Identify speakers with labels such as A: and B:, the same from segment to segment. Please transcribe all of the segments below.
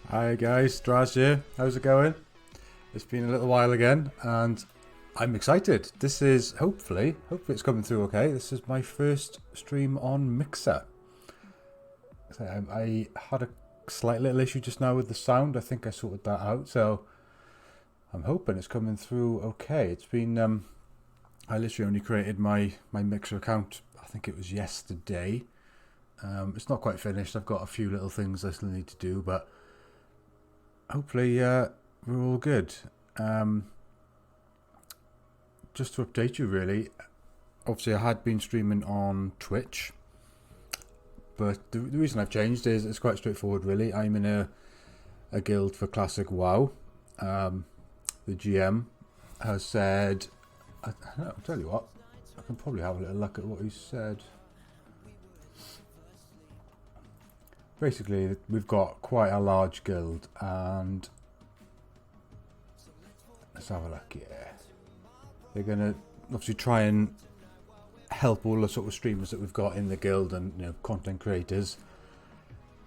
A: Hi guys, Draz here. How's it going? It's been a little while again and I'm excited. This is hopefully it's coming through okay. This is my first stream on Mixer. I had a slight little issue just now with the sound. I think I sorted that out, so I'm hoping it's coming through okay. It's been I literally only created my Mixer account, I think it was yesterday. It's not quite finished. I've got a few little things I still need to do, but hopefully we're all good. Just to update you really, obviously I had been streaming on Twitch, but the reason I've changed is it's quite straightforward really. I'm in a guild for Classic WoW. The GM has said, I'll tell you what, I can probably have a little look at what he said. Basically, we've got quite a large guild, and let's have a look. Yeah, they're gonna obviously try and help all the sort of streamers that we've got in the guild and content creators.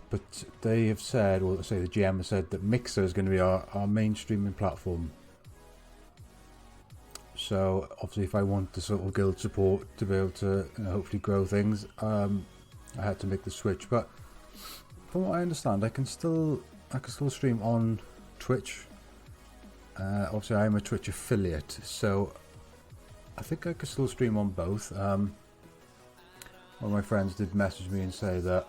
A: But they have said, or say the GM has said that Mixer is going to be our main streaming platform. So obviously, if I want the sort of guild support to be able to hopefully grow things, I had to make the switch. But from what I understand, I can still stream on Twitch. Obviously, I am a Twitch affiliate, so I think I could still stream on both. One of my friends did message me and say that.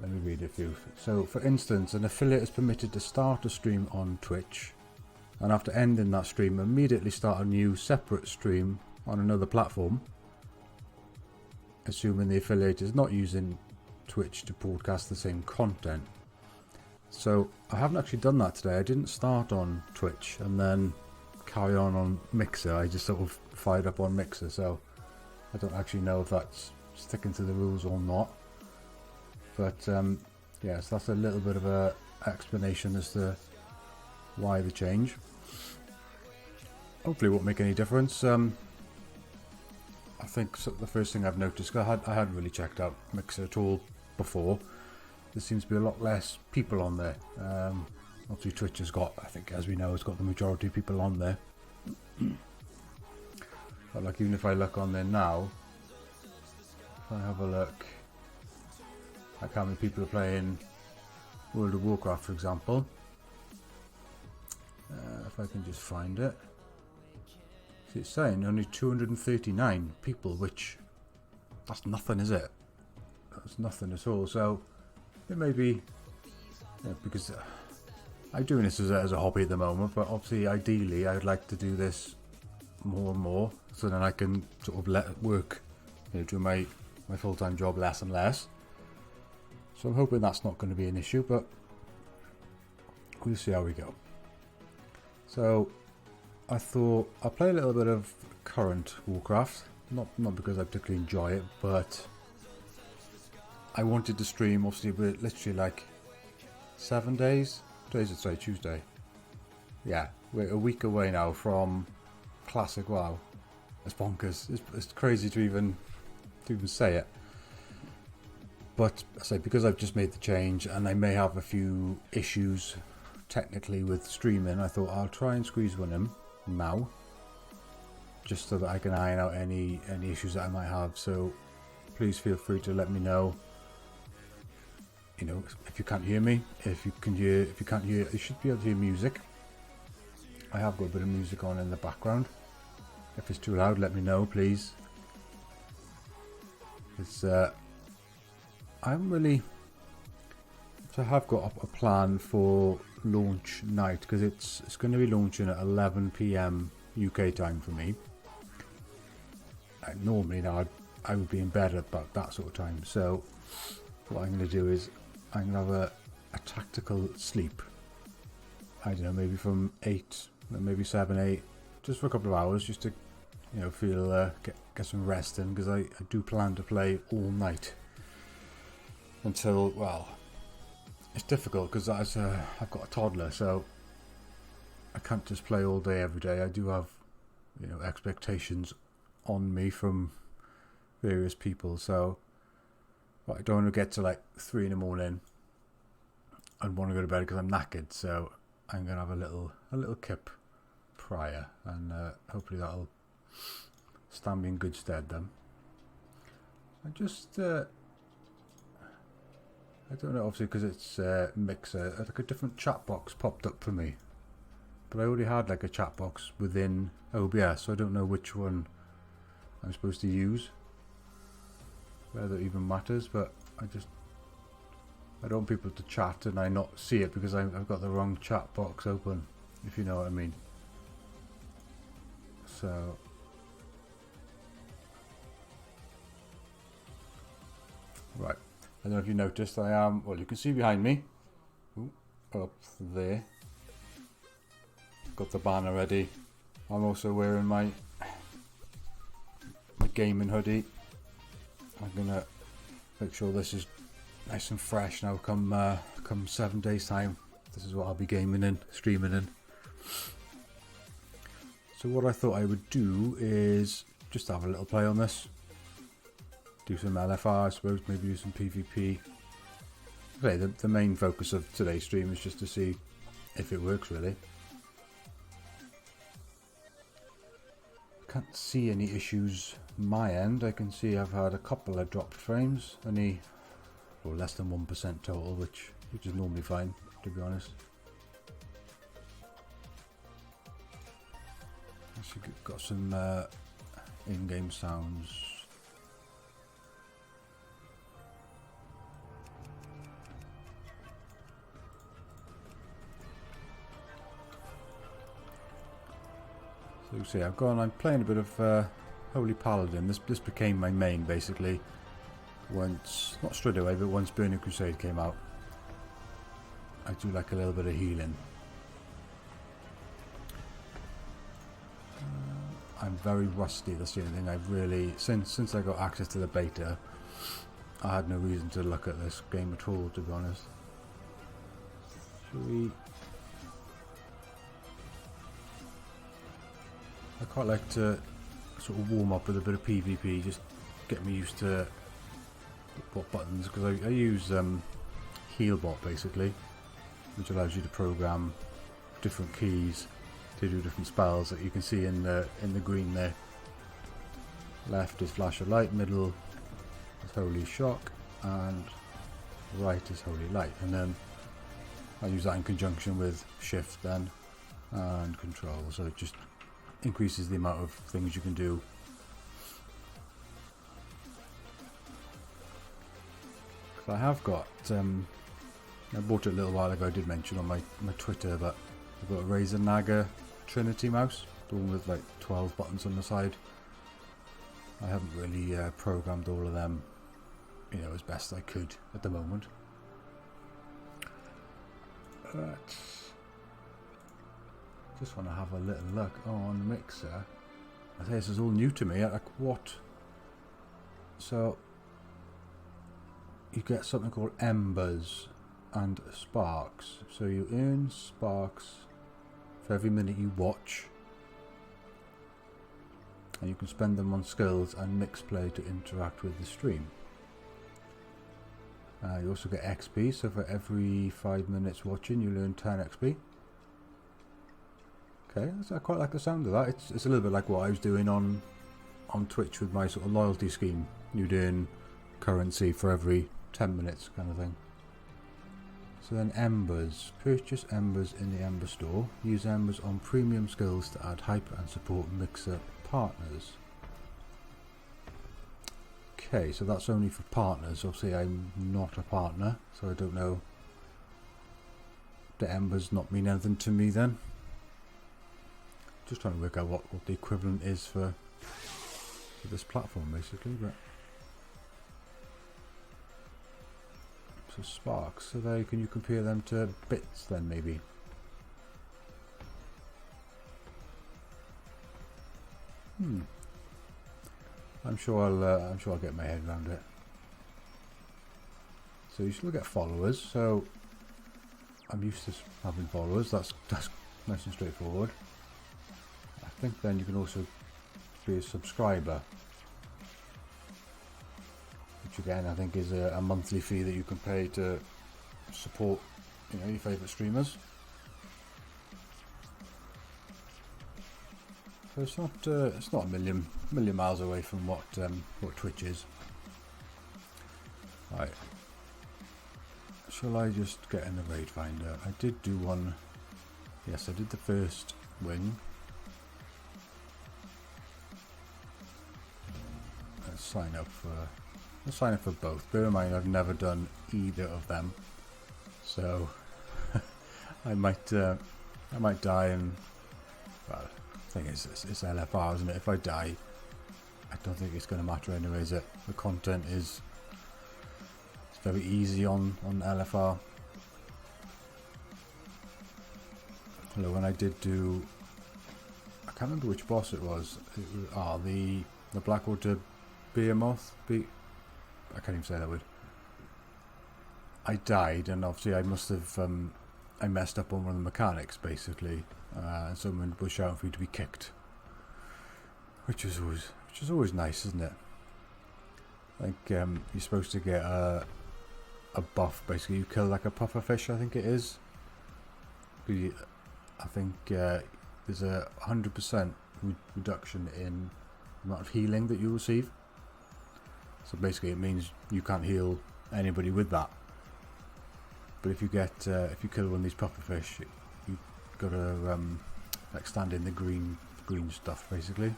A: Let me read a few. So, for instance, an affiliate is permitted to start a stream on Twitch, and after ending that stream, immediately start a new separate stream on another platform, assuming the affiliate is not using Twitch to broadcast the same content. So I haven't actually done that today. I didn't start on Twitch and then carry on Mixer. I just sort of fired up on Mixer, so I don't actually know if that's sticking to the rules or not. But yeah, so that's a little bit of a explanation as to why the change. Hopefully it won't make any difference. I think the first thing I've noticed, I hadn't really checked out Mixer at all before. There seems to be a lot less people on there. Obviously Twitch has got, I think as we know, it's got the majority of people on there. But like even if I look on there now, if I have a look, like how many people are playing World of Warcraft, for example. If I can just find it. See, it's saying only 239 people, which that's nothing, is it? That's nothing at all. So it may be, because I'm doing this as a hobby at the moment, but obviously ideally I'd like to do this more and more, so then I can sort of let it work, do my full-time job less and less. So I'm hoping that's not going to be an issue, but we'll see how we go. So I thought I'll play a little bit of current Warcraft, not because I particularly enjoy it, but I wanted to stream, obviously, but literally like 7 days. Today's Tuesday. Yeah, we're a week away now from Classic WoW. It's bonkers. It's crazy to even say it. But I say, because I've just made the change and I may have a few issues technically with streaming, I thought I'll try and squeeze one in now, just so that I can iron out any issues that I might have. So please feel free to let me know. You know, if you can't hear me, if you can't hear, you should be able to hear music. I have got a bit of music on in the background. If it's too loud, let me know, please. It's I'm really. So I have got a plan for launch night, because it's going to be launching at 11 PM UK time for me. Normally now I would be in bed at about that sort of time. So what I'm going to do is I'm going to have a tactical sleep. I don't know, maybe from 8, maybe 7, 8, just for a couple of hours, just to, you know, feel get some rest in, because I do plan to play all night until, well, it's difficult because I've got a toddler, so I can't just play all day every day. I do have, you know, expectations on me from various people, so I don't want to get to like 3 in the morning and want to go to bed because I'm knackered. So I'm gonna have a little kip prior, and hopefully that'll stand me in good stead then. I just I don't know, obviously because it's Mixer, like a different chat box popped up for me, but I already had like a chat box within OBS, so I don't know which one I'm supposed to use, whether it even matters. But I don't want people to chat and I not see it because I've got the wrong chat box open, if you know what I mean. So right, I don't know if you noticed, I am, well, you can see behind me. Ooh, up there, got the banner ready. I'm also wearing my gaming hoodie. I'm gonna make sure this is nice and fresh now come 7 days time. This is what I'll be gaming in, streaming in. So what I thought I would do is just have a little play on this, do some LFR, I suppose, maybe do some PvP. Okay, the main focus of today's stream is just to see if it works really. Can't see any issues my end. I can see I've had a couple of dropped frames, only, or less than 1% total, which is normally fine, to be honest. Actually got some in-game sounds. So you see, I'm playing a bit of Holy Paladin. This became my main basically. Once, not straight away, but once Burning Crusade came out. I do like a little bit of healing. I'm very rusty, that's the only thing. I've really, since I got access to the beta, I had no reason to look at this game at all, to be honest. I quite like to sort of warm up with a bit of PvP, just get me used to what buttons, because I use Healbot basically, which allows you to program different keys to do different spells that you can see in the green there. Left is Flash of Light, middle is Holy Shock, and right is Holy Light. And then I use that in conjunction with Shift then and Control, so it just increases the amount of things you can do. I have got, I bought it a little while ago, I did mention on my Twitter, but I've got a Razer Naga Trinity mouse, the one with like 12 buttons on the side. I haven't really programmed all of them, you know, as best I could at the moment. But just want to have a little look on Mixer. I say this is all new to me. Like what? So you get something called Embers and Sparks. So you earn Sparks for every minute you watch. And you can spend them on skills and mix play to interact with the stream. You also get XP, so for every 5 minutes watching you learn 10 XP. Okay, I quite like the sound of that. It's a little bit like what I was doing on Twitch with my sort of loyalty scheme. You'd earn currency for every 10 minutes kind of thing. So then embers. Purchase embers in the Ember store. Use embers on premium skills to add hype and support mixer partners. Okay, so that's only for partners. Obviously I'm not a partner, so I don't know. The embers not mean anything to me then. Just trying to work out what the equivalent is for this platform basically, but so sparks, so there can you compare them to bits then maybe? I'm sure I'll get my head around it. So you still get followers, so I'm used to having followers, that's nice and straightforward. I think then you can also be a subscriber, which again I think is a monthly fee that you can pay to support, you know, your favourite streamers. So it's not a million miles away from what Twitch is. Right. Shall I just get in the raid finder? I did do one. Yes, I did the first wing. Let's sign up for both. Bear in mind I've never done either of them, so I might die and, well, the thing is it's LFR, isn't it? If I die, I don't think it's going to matter anyway, is it? The content is very easy on LFR. Although when I did do, I can't remember which boss it was. It was the Blackwater Behemoth. I can't even say that word. I died, and obviously I must have I messed up on one of the mechanics basically, and someone was shouting for you to be kicked, which is always nice, isn't it? Like you're supposed to get a buff. Basically, you kill like a pufferfish, I think it is. I think there's a 100% reduction in the amount of healing that you receive. So basically, it means you can't heal anybody with that. But if you kill one of these pufferfish, you've got to like stand in the green stuff basically,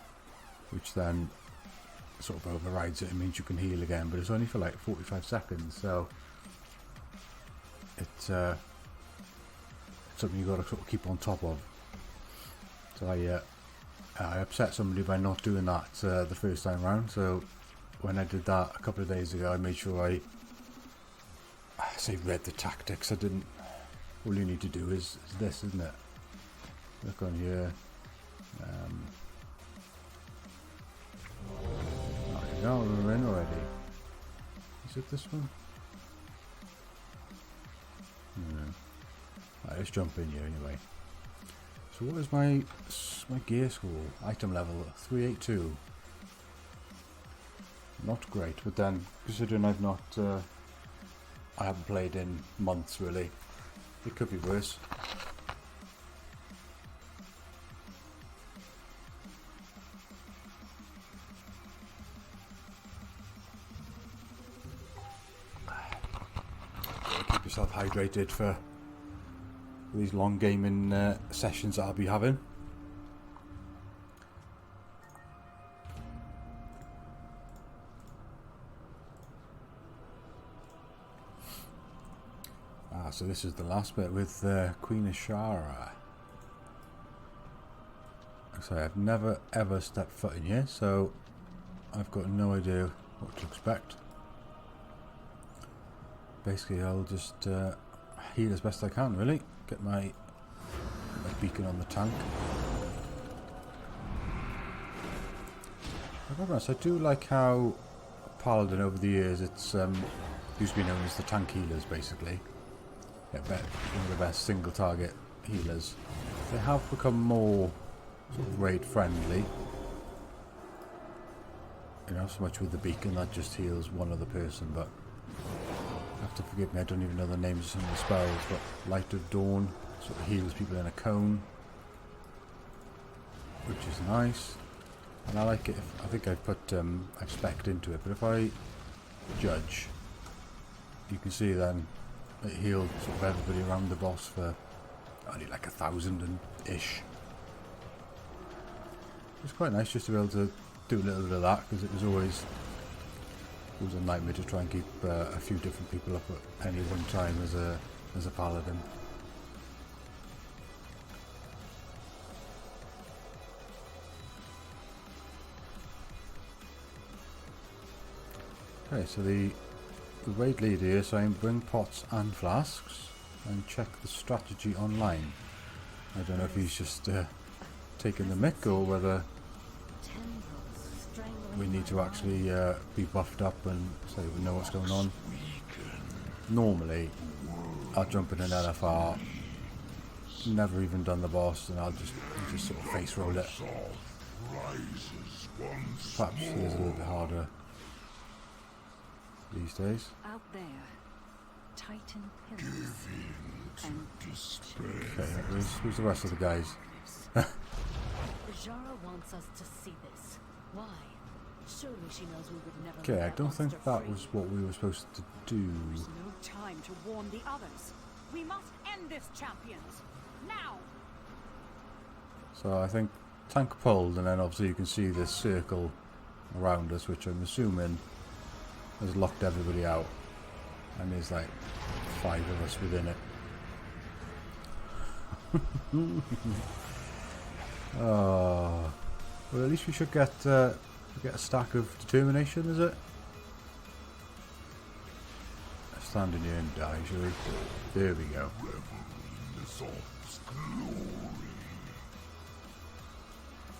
A: which then sort of overrides it and means you can heal again. But it's only for like 45 seconds, so it's something you've got to sort of keep on top of. So I upset somebody by not doing that the first time round. So when I did that a couple of days ago, I made sure I read the tactics. I didn't. All you need to do is this, isn't it? Look on here. There you go, we're in already. Is it this one? No. Right, let's jump in here anyway. So what is my gear score? Item level 382. Not great, but then considering I haven't played in months really, it could be worse. Keep yourself hydrated for these long gaming sessions that I'll be having. So this is the last bit with Queen Ashara. So I've never ever stepped foot in here, so I've got no idea what to expect. Basically I'll just heal as best I can really. Get my beacon on the tank. I do like how Paladin over the years, it's used to be known as the tank healers basically. One of the best single target healers. They have become more sort of raid friendly. You know, so much with the beacon that just heals one other person, but you have to forgive me, I don't even know the names of some of the spells, but Light of Dawn sort of heals people in a cone, which is nice. And I like it. I think I've put I've spec'd into it, but if I judge, you can see then it healed sort of everybody around the boss for only like 1,000-ish. It's quite nice just to be able to do a little bit of that, because it was always a nightmare to try and keep a few different people up at any one time as a paladin. Okay, so the raid leader here is saying bring pots and flasks and check the strategy online. I don't know if he's just taking the mick or whether we need to actually be buffed up and so we know what's going on. Normally, I'll jump in an LFR, never even done the boss, and I'll just sort of face roll it. Perhaps it is a little bit harder these days.
B: Out there, Titan pillars.
A: Okay, who's the rest of the guys?
B: Jara wants us to see this. Why? Surely she knows we would never.
A: Okay, I don't think that was what we were supposed to do.
B: There's no time to warn the others. We must end this, champions. Now.
A: So I think tank pulled, and then obviously you can see this circle around us, which I'm assuming has locked everybody out, and there's like 5 of us within it. Oh, well, at least we should get a stack of determination, is it? Stand in here and die, shall we? There we go.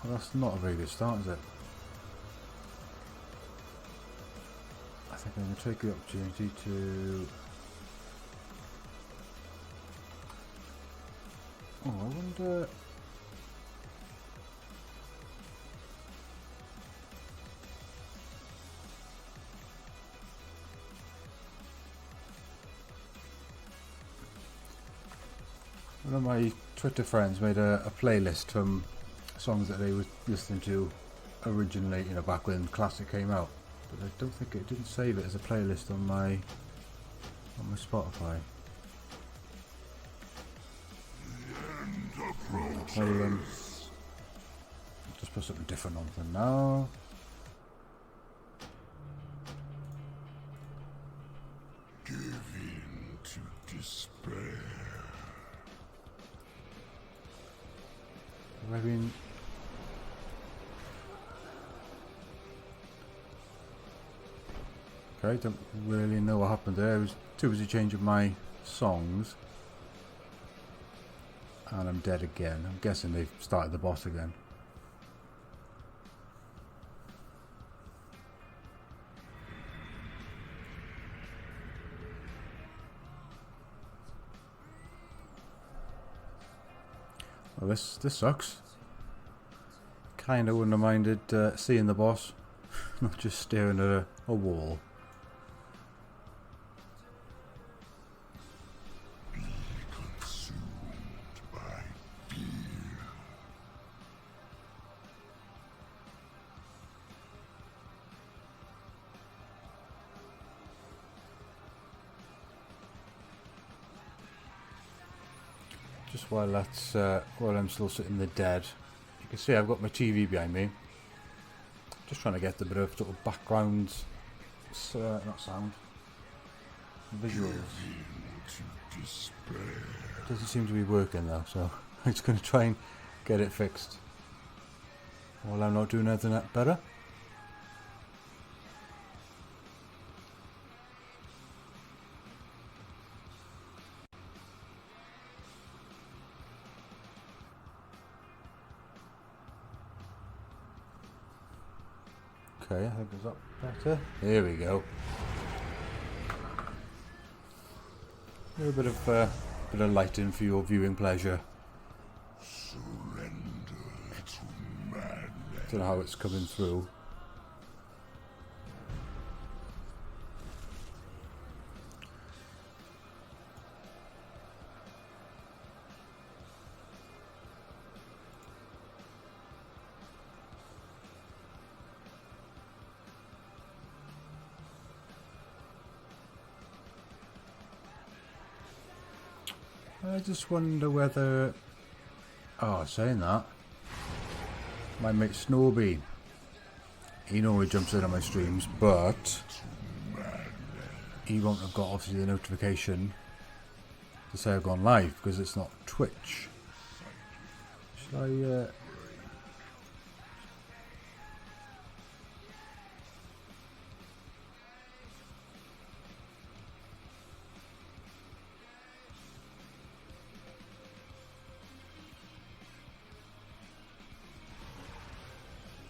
A: Well, that's not a very good start, is it? I think I'm going to take the opportunity to... Oh, I wonder... One of my Twitter friends made a playlist from songs that they were listening to originally, you know, back when Classic came out. But I don't think it didn't save it as a playlist on my Spotify. I'll just put something different on for now.
C: Give in to despair.
A: I mean, okay, don't really know what happened there. It was too busy changing my songs, and I'm dead again. I'm guessing they've started the boss again. Well, this sucks. Kinda wouldn't have minded seeing the boss, not just staring at a wall.
C: Be consumed by fear.
A: Just while that's while I'm still sitting there dead, you can see I've got my TV behind me. Just trying to get a bit of sort of background, not sound, visuals. Doesn't seem to be working though, so I'm just going to try and get it fixed. While I'm not doing anything better. Okay, I think it's up better. There we go. A little bit of lighting for your viewing pleasure. Don't know how it's coming through. I just wonder whether... Oh, saying that, my mate Snowbee, he normally jumps in on my streams, but he won't have got obviously the notification to say I've gone live because it's not Twitch. Should I...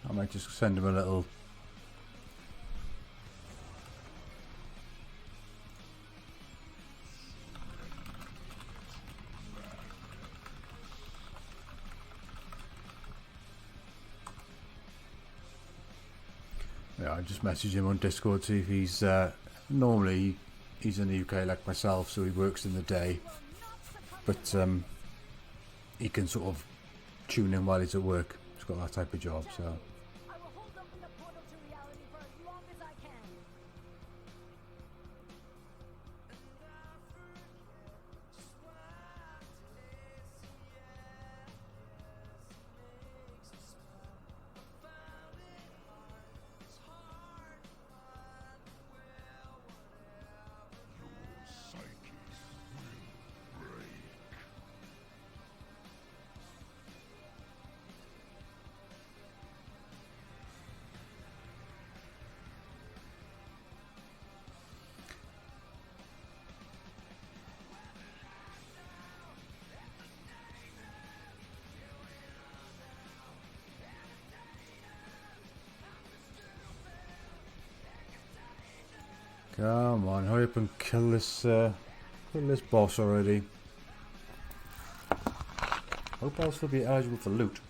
A: I might just send him a little... Yeah, I just message him on Discord, see if he's... normally he's in the UK like myself, so he works in the day. But he can sort of tune in while he's at work. He's got that type of job, so...
D: I will hold open the portal to reality for as long as I can.
C: Psyche will break.
A: Come on, hurry up and kill this boss already. Hope I'll still be eligible for loot.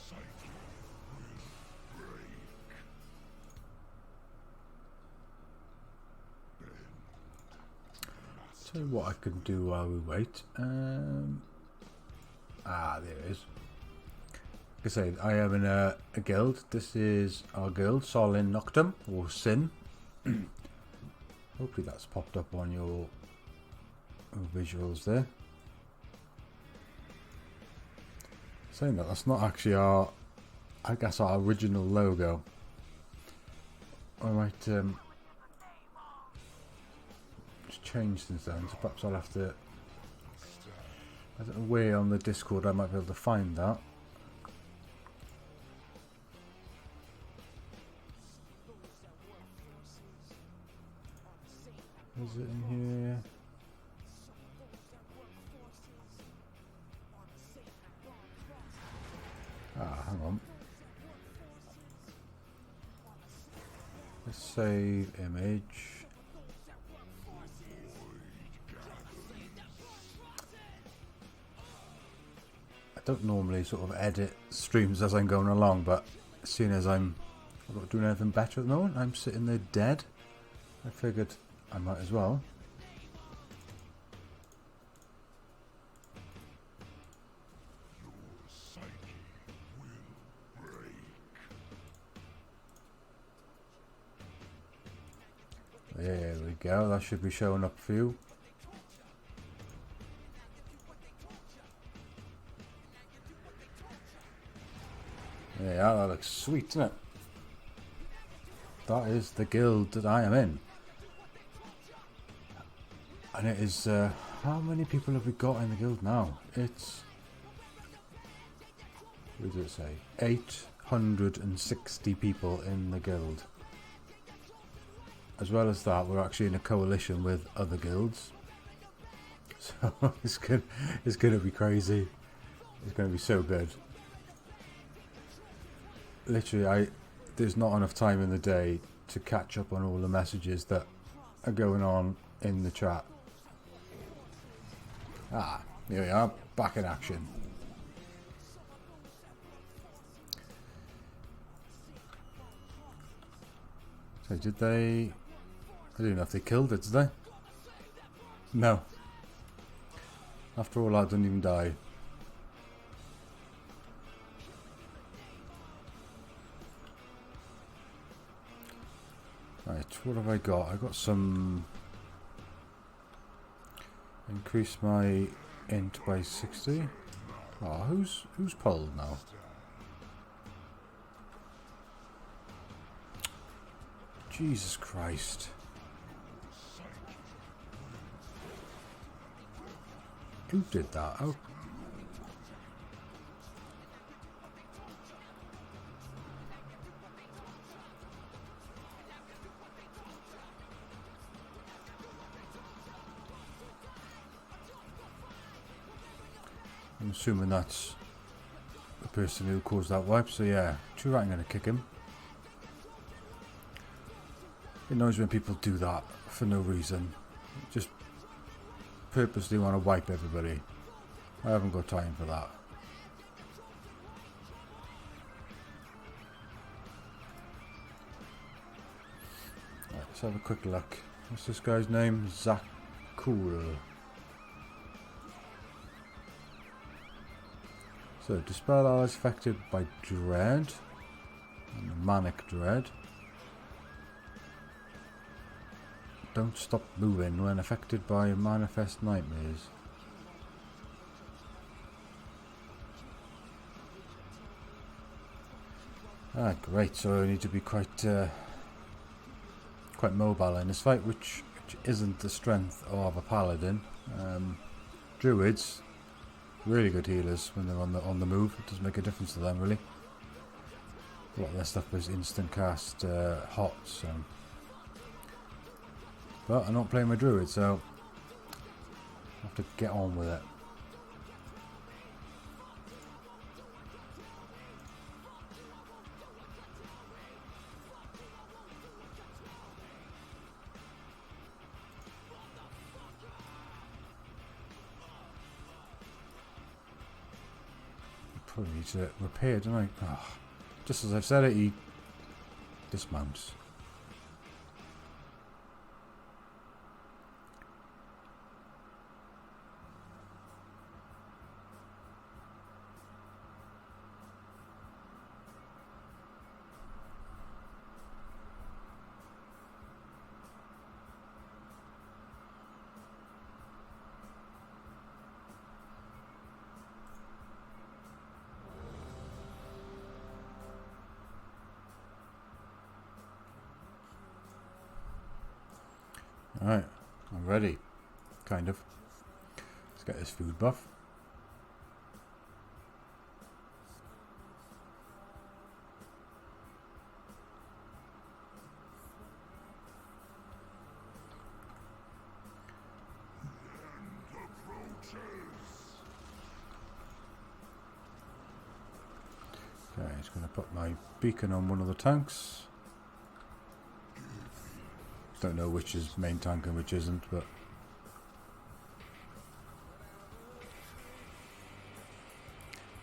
C: Psyche will break.
A: Tell you what I can do while we wait. There it is. Like I say, I am in a guild. This is our guild, Solin Noctum, or Sin. Hopefully that's popped up on your visuals there. Saying that, that's not actually our, I guess, our original logo. I might just change things down, so perhaps I'll have to, I don't know where on the Discord I might be able to find that. Is it in here? Hang on. Let's save image. I don't normally sort of edit streams as I'm going along, but seeing as I'm not doing anything better at the moment, I'm sitting there dead. I figured I might as well.
C: Psyche will break.
A: There we go, that should be showing up for you. Yeah, that looks sweet, doesn't it? that is the guild that I am in. And it is, how many people have we got in the guild now? It's, what does it say? 860 people in the guild. As well as that, we're actually in a coalition with other guilds. So it's gonna be crazy. It's gonna be so good. Literally, there's not enough time in the day to catch up on all the messages that are going on in the chat. Ah, here we are, back in action. So did they... I don't know if they killed it, did they? No. After all, I didn't even die. Right, what have I got? I got some... Increase my int by 60. Oh, who's pulled now? Jesus Christ. Who did that? Oh. I'm assuming that's the person who caused that wipe, so yeah, true right, I'm going to kick him. It annoys when people do that for no reason. Just purposely want to wipe everybody. I haven't got time for that. Right, let's have a quick look. What's this guy's name? Zach Cool. So, dispel allies affected by dread. And manic dread. Don't stop moving when affected by manifest nightmares. Ah, great. So I need to be quite mobile in this fight, which isn't the strength of a paladin. Druids, really good healers when they're on the move. It does make a difference to them, really. A lot of their stuff is instant cast, hot. So. But I'm not playing my druid, so I have to get on with it. Probably need to repair, don't I? Oh, just as I've said it, he dismounts. Alright, I'm ready. Kind of. Let's get this food buff. Okay, just going to put my beacon on one of the tanks. Don't know which is main tank and which isn't, but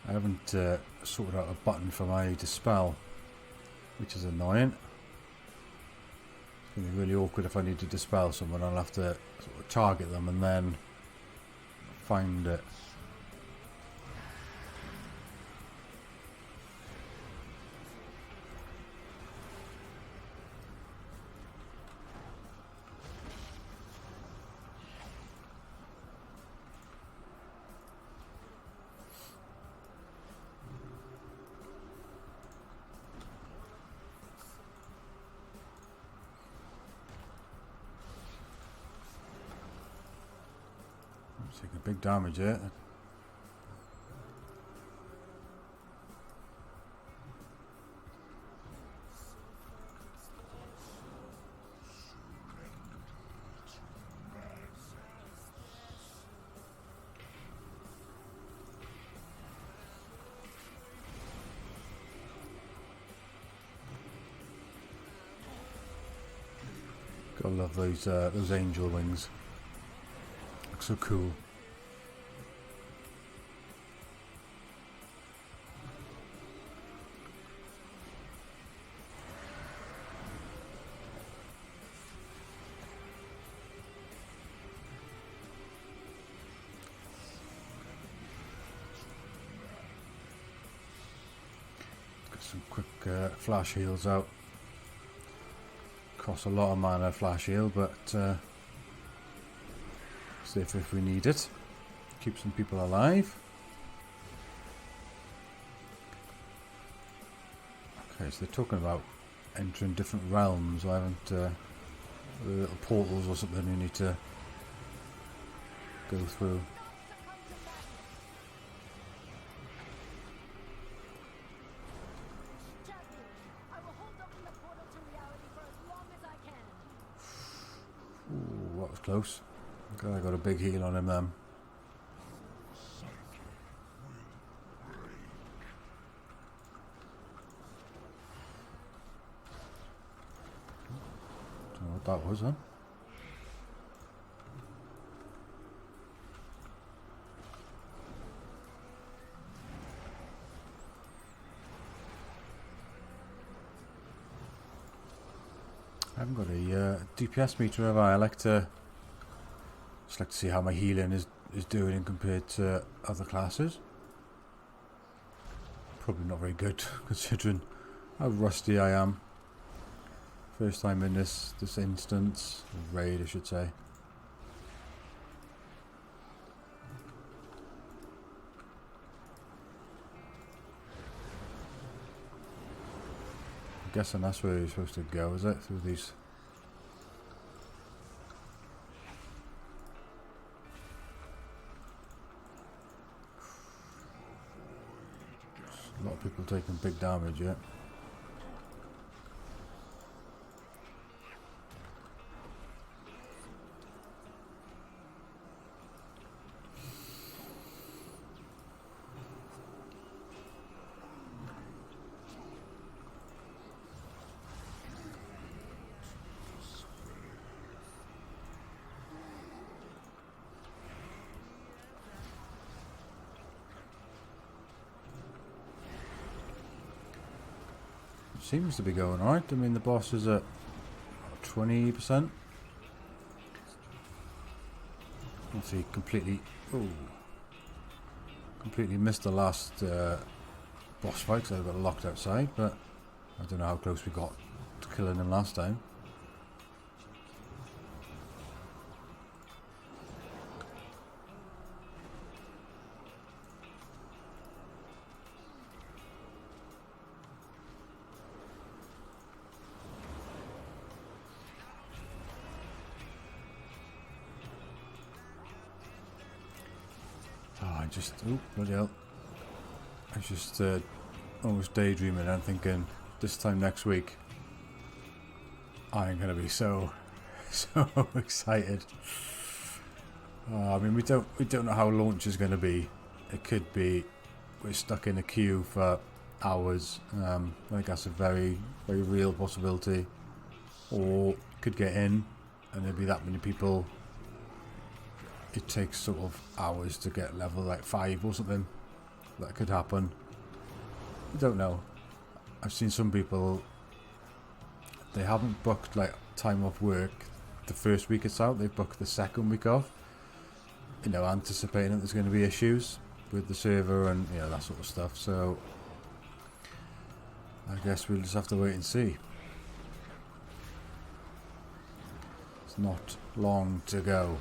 A: I haven't sorted out a button for my dispel, which is annoying. It's going to be really awkward if I need to dispel someone. I'll have to sort of target them and then find it. Taking big damage here. Gotta love those angel wings. Look so cool. Got some quick flash heals out. Costs a lot of mana flash heal, but safe if we need it. Keep some people alive. Okay, so they're talking about entering different realms. I haven't little portals or something you need to go through. Ooh, that was close. God, I got a big heal on him then. Don't know what that was, huh? I haven't got a DPS meter, have I? I like to see how my healing is doing compared to other classes. Probably not very good considering how rusty I am. First time in this instance, raid I should say. I'm guessing that's where you're supposed to go, is it? Through these. A lot of people taking big damage yet. Seems to be going alright. I mean, the boss is at 20%. Obviously, completely missed the last boss fight because I got locked outside. But I don't know how close we got to killing him last time. Oh, bloody hell. I was just almost daydreaming and thinking this time next week I'm going to be so excited. I mean, we don't know how launch is going to be. It could be we're stuck in a queue for hours. I think that's a very, very real possibility. Or could get in and there'll be that many people. It takes sort of hours to get level like 5 or something. That could happen. I don't know. I've seen some people, they haven't booked like time off work the first week it's out. They've booked the second week off. You know, anticipating that there's going to be issues with the server and that sort of stuff. So I guess we'll just have to wait and see. It's not long to go.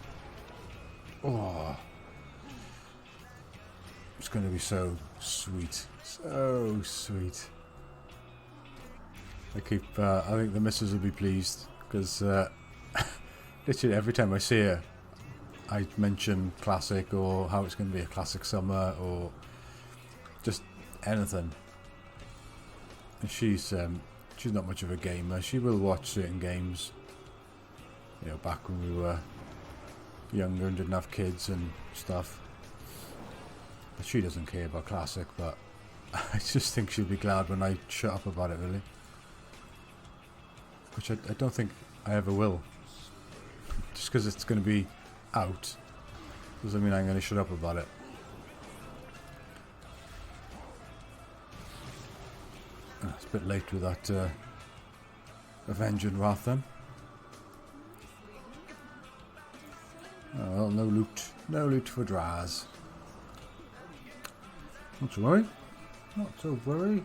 A: Oh, it's going to be so sweet, so sweet. I think the missus will be pleased because literally every time I see her, I mention classic or how it's going to be a classic summer or just anything. And she's not much of a gamer. She will watch certain games, you know, back when we were younger and didn't have kids and stuff. But she doesn't care about classic, but I just think she'll be glad when I shut up about it, really. Which I don't think I ever will. Just because it's going to be out doesn't mean I'm going to shut up about it. It's a bit late with that Avenging Wrath then. Oh, well, no loot for Draz. Not to worry. Not to worry.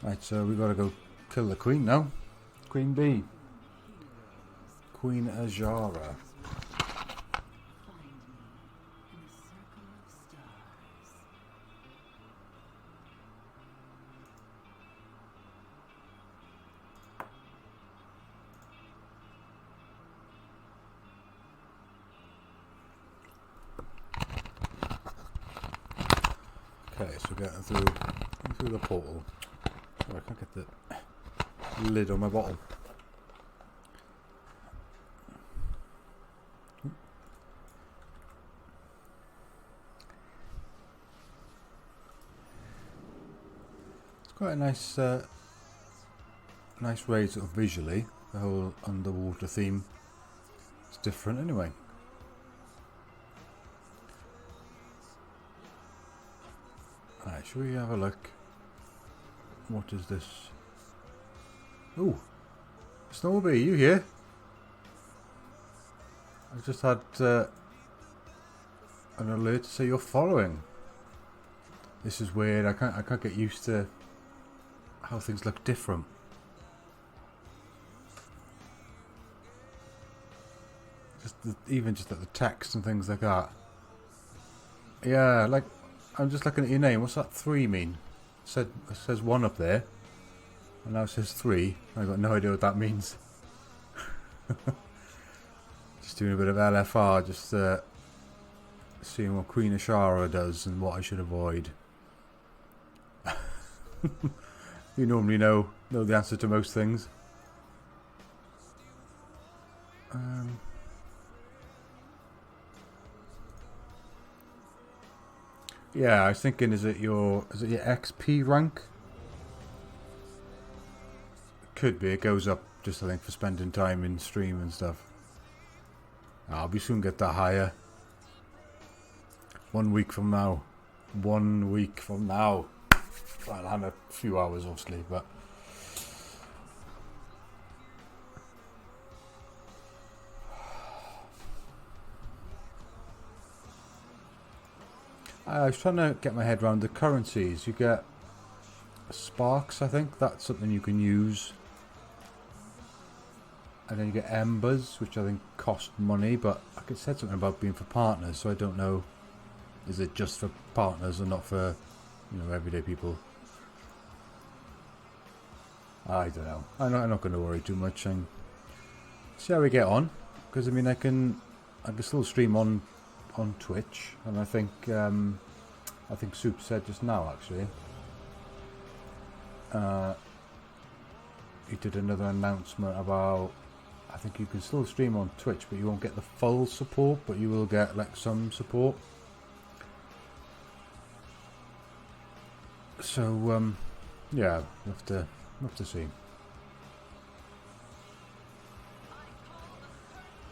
A: Right, so we gotta go kill the queen now. Queen Bee. Queen Azara. Okay, so getting through the portal. Oh, I can't get the lid on my bottle. It's quite a nice raid sort of visually. The whole underwater theme. It's different anyway. Alright, shall we have a look? What is this? Ooh! Snowbee, you here? I just had an alert to say you're following. This is weird. I can't get used to how things look different. Even just at the text and things like that. Yeah, like I'm just looking at your name. What's that 3 mean? It says 1 up there, and now it says 3. I've got no idea what that means. Just doing a bit of LFR, just seeing what Queen Ashara does and what I should avoid. You normally know the answer to most things. Yeah, I was thinking, is it your XP rank? Could be. It goes up just, I think, for spending time in stream and stuff. I'll be soon get that higher. 1 week from now. 1 week from now. Well, I'm a few hours, obviously, but I was trying to get my head around the currencies. You get sparks, I think. That's something you can use. And then you get embers, which I think cost money, but it said something about being for partners, so I don't know. Is it just for partners and not for, you know, everyday people? I don't know. I'm not going to worry too much and see how we get on. Because I mean, I can still stream on Twitch, and I think Soup said just now actually. He did another announcement about, I think you can still stream on Twitch, but you won't get the full support, but you will get like some support. So yeah, we'll have to see.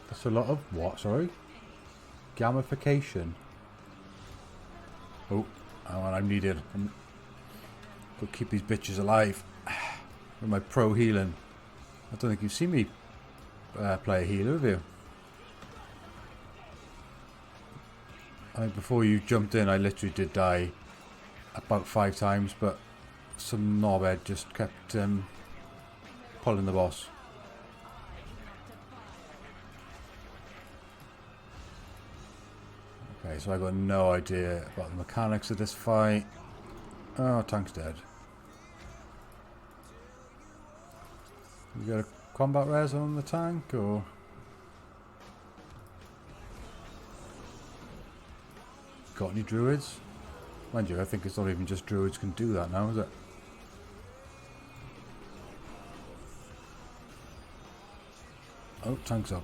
A: That's a lot of what? Sorry, gamification. Oh, I'm needed. Go keep these bitches alive with my pro healing. I don't think you've seen me play a healer, have you? I think before you jumped in, I literally did die about 5 times, but some knobhead just kept pulling the boss. Okay, so I got no idea about the mechanics of this fight. Oh, tank's dead. You got a combat res on the tank, or? Got any druids? Mind you, I think it's not even just druids can do that now, is it? Oh, tank's up.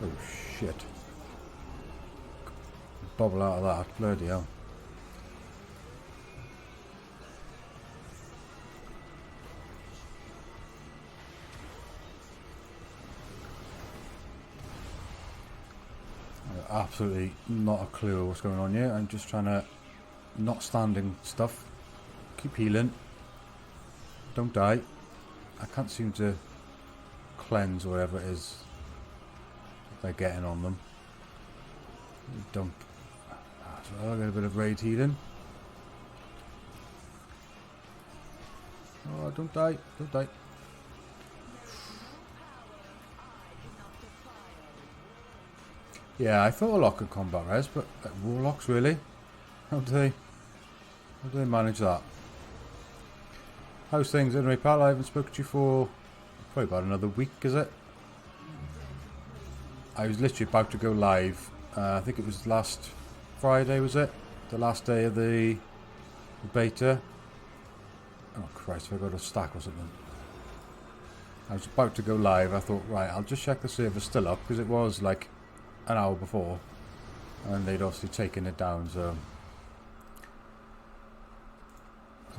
A: Oh shit. Bobble out of that, bloody hell. Absolutely not a clue what's going on here. I'm just trying to not standing stuff. Keep healing. Don't die. I can't seem to cleanse whatever it is they're getting on them. Dump. So I'll get a bit of raid healing. Oh, don't die. Don't die. Yeah, I thought a lot could combat res, but like, warlocks really? How do they manage that? How's things anyway, pal? I haven't spoken to you for probably about another week, is it? I was literally about to go live. I think it was last Friday, was it? The last day of the beta. Oh Christ, have I got a stack or something? I was about to go live. I thought, right, I'll just check the server's still up, because it was like an hour before, and they'd obviously taken it down, so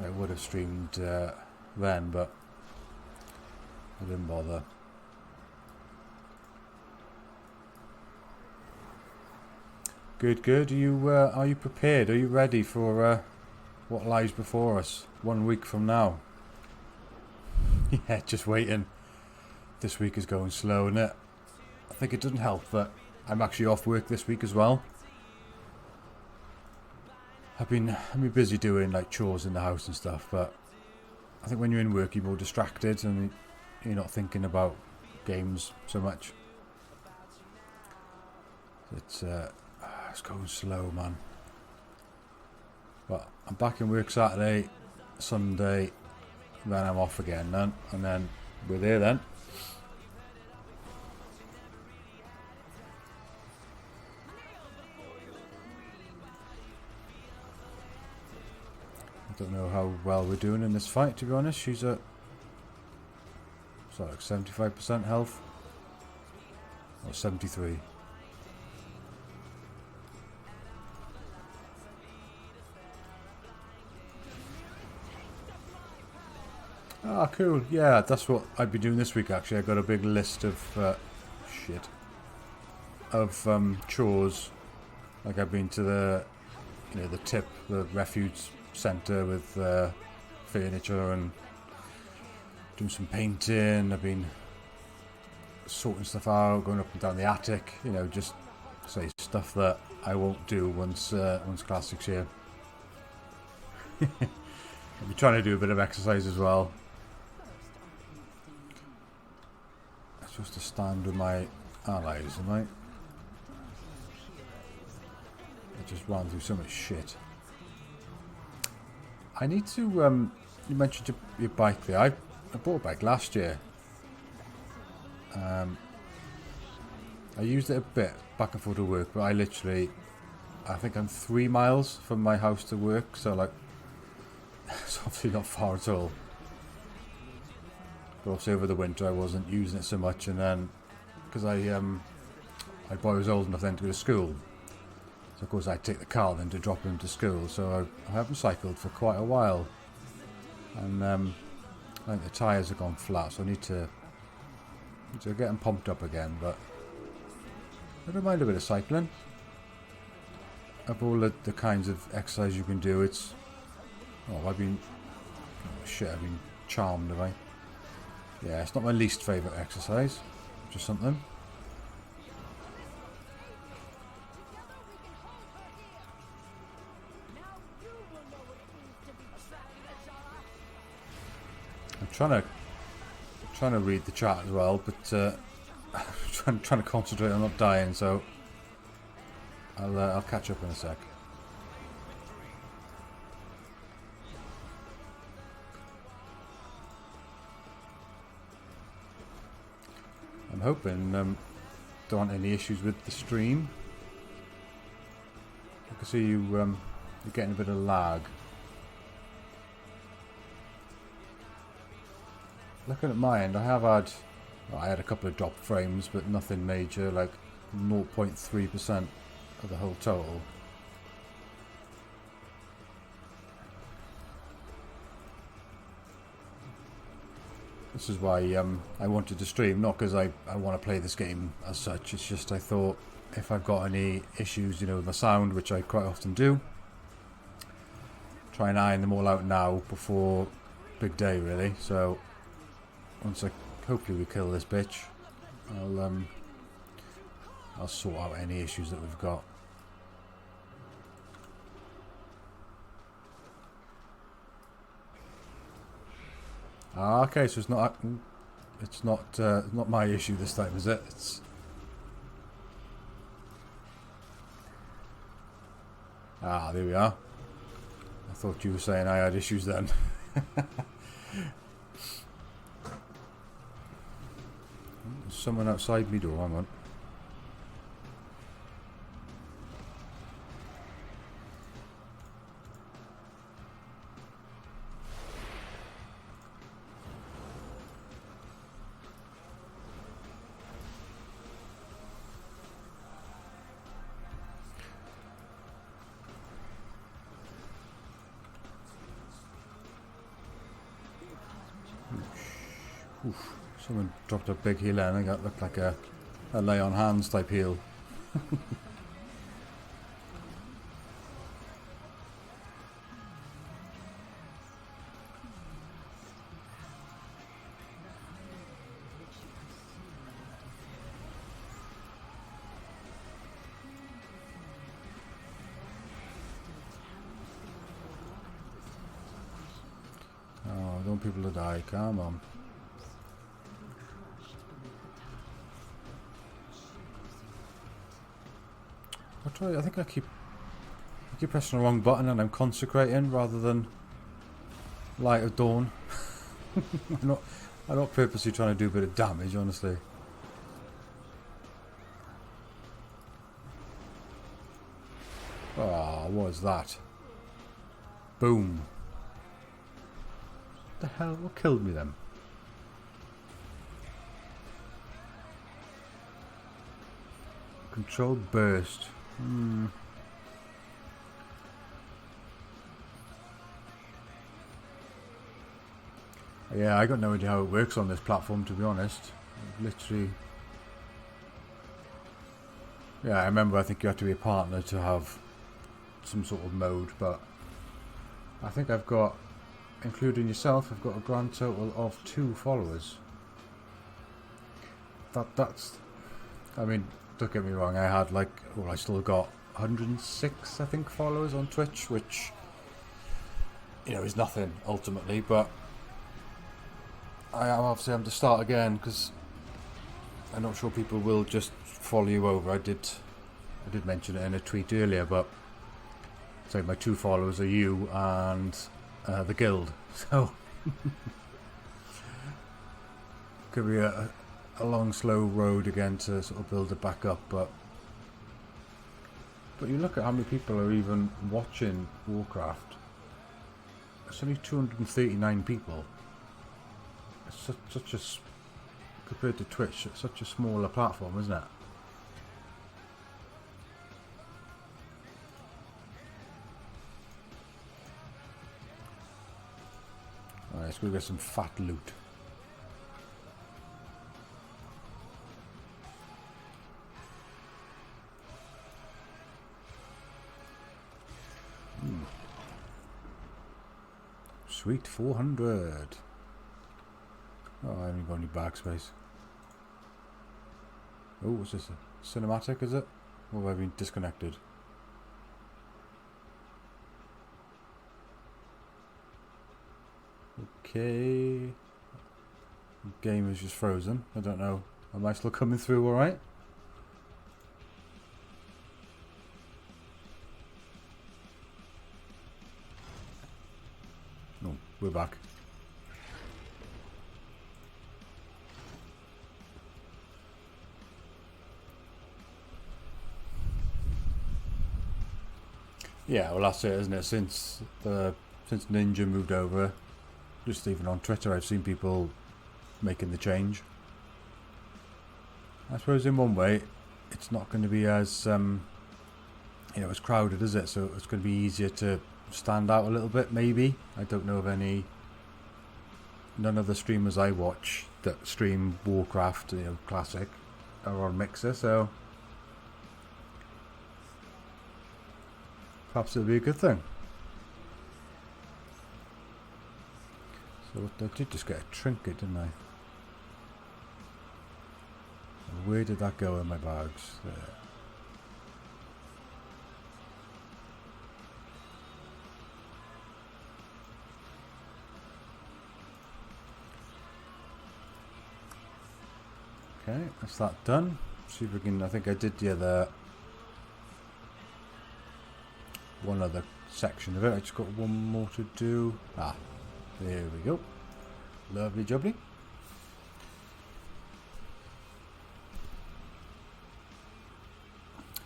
A: I would have streamed then, but I didn't bother. Good, good. Are you prepared? Are you ready for what lies before us 1 week from now? Yeah, just waiting. This week is going slow, isn't it? I think it doesn't help that I'm actually off work this week as well. I've been busy doing like chores in the house and stuff, but I think when you're in work you're more distracted and you're not thinking about games so much. It's going slow, man. But I'm back in work Saturday, Sunday, then I'm off again then, and then we're there then. I don't know how well we're doing in this fight, to be honest. She's at like 75% health, or 73. Ah, cool. Yeah, that's what I've been doing this week. Actually, I got a big list of chores. Like I've been to the the refuge centre with furniture and doing some painting. I've been sorting stuff out, going up and down the attic. You know, just say stuff that I won't do once Classic's here. I'll be trying to do a bit of exercise as well. I'm supposed to stand with my allies, am I? I just ran through so much shit. I need to, you mentioned your bike there. I bought a bike last year. I used it a bit back and forth to work, but I think I'm 3 miles from my house to work, so like, it's obviously not far at all. But obviously over the winter I wasn't using it so much, and then, because my boy was old enough then to go to school, so of course I'd take the car then to drop him to school, so I haven't cycled for quite a while, and I think the tyres have gone flat, so I need to get them pumped up again. But I don't mind a bit of cycling. Of all the kinds of exercise you can do, it's I've been charmed, have I? Yeah, it's not my least favourite exercise, just something. I'm trying trying to read the chat as well, but I'm trying to concentrate on not dying, so I'll catch up in a sec. I'm hoping there aren't any issues with the stream. I can see you're getting a bit of lag. Looking at my end, I had a couple of drop frames, but nothing major, like 0.3% of the whole total. This is why I wanted to stream, not because I want to play this game as such. It's just I thought if I've got any issues, you know, with the sound, which I quite often do, try and iron them all out now before big day, really. So once hopefully we kill this bitch, I'll sort out any issues that we've got. Ah, okay, so it's not my issue this time, is it? There we are. I thought you were saying I had issues then. There's someone outside me door, hang on. Oof, someone dropped a big healer and I think that looked like a lay on hands type heal. Oh, I don't want people to die, come on. I think I keep pressing the wrong button and I'm consecrating rather than Light of Dawn. I'm not purposely trying to do a bit of damage, honestly. Oh, what is that? Boom. What the hell? What killed me then? Controlled burst. Yeah, I got no idea how it works on this platform, to be honest. Literally. Yeah, I remember I think you have to be a partner to have some sort of mode, but I think I've got, including yourself, I've got a grand total of 2 followers. That's, I mean, don't get me wrong, I had I still got 106, I think, followers on Twitch, which, you know, is nothing ultimately, but I am obviously having to start again because I'm not sure people will just follow you over. I did mention it in a tweet earlier, but so my 2 followers are you and the guild, so could be a long, slow road again to sort of build it back up, but you look at how many people are even watching Warcraft. It's only 239 people. It's such a, compared to Twitch, it's such a smaller platform, isn't it? Alright, let's go get some fat loot. Sweet, 400. Oh, I haven't got any backspace. Oh, what's this? A cinematic, is it? Or have I been disconnected? Okay. Game is just frozen. I don't know. Am I still coming through alright? No, we're back. Yeah, well that's it, isn't it? Since Ninja moved over, just even on Twitter I've seen people making the change. I suppose in one way it's not going to be as as crowded, is it? So it's going to be easier to stand out a little bit, maybe. I don't know of none of the streamers I watch that stream Warcraft, classic, are on Mixer, so perhaps it'll be a good thing. So I did just get a trinket, didn't I? Where did that go in my bags? There. Okay, that's that done. See if we can. I think I did one other section of it. I just got one more to do. Ah, there we go. Lovely jubbly.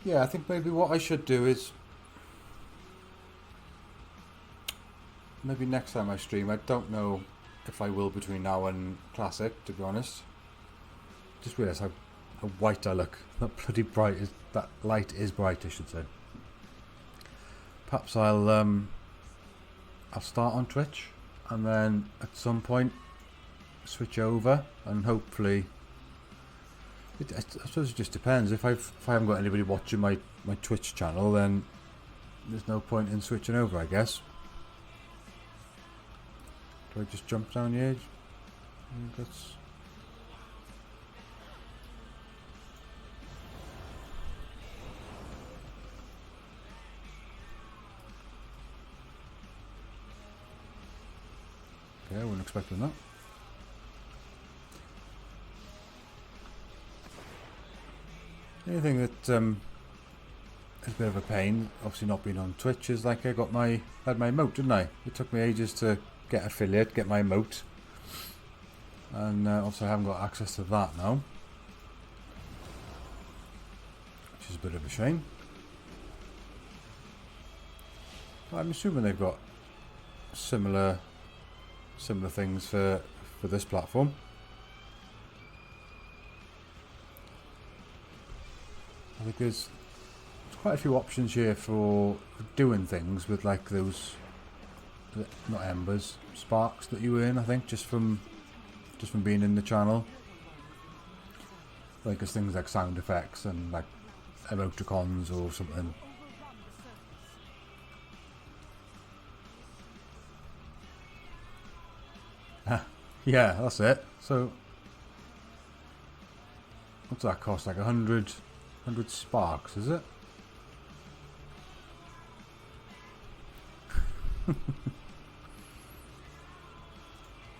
A: Yeah, I think maybe what I should do is maybe next time I stream. I don't know if I will between now and Classic, to be honest. Just realised how white I look. That bloody bright is. That light is bright, I should say. Perhaps I'll start on Twitch and then at some point switch over and hopefully. I suppose it just depends. If I haven't got anybody watching my Twitch channel, then there's no point in switching over, I guess. Do I just jump down the edge? I think that's. Okay, I wasn't expecting that. The only thing that is a bit of a pain, obviously not being on Twitch, is like I had my emote, didn't I? It took me ages to get affiliate, get my emote, and also I haven't got access to that now, which is a bit of a shame. But I'm assuming they've got similar things for this platform. I think there's quite a few options here for doing things with like those, not embers, sparks that you earn. I think just from being in the channel. Like there's things like sound effects and like emoticons or something. Yeah, that's it. So what's that cost? Like 100 sparks, is it?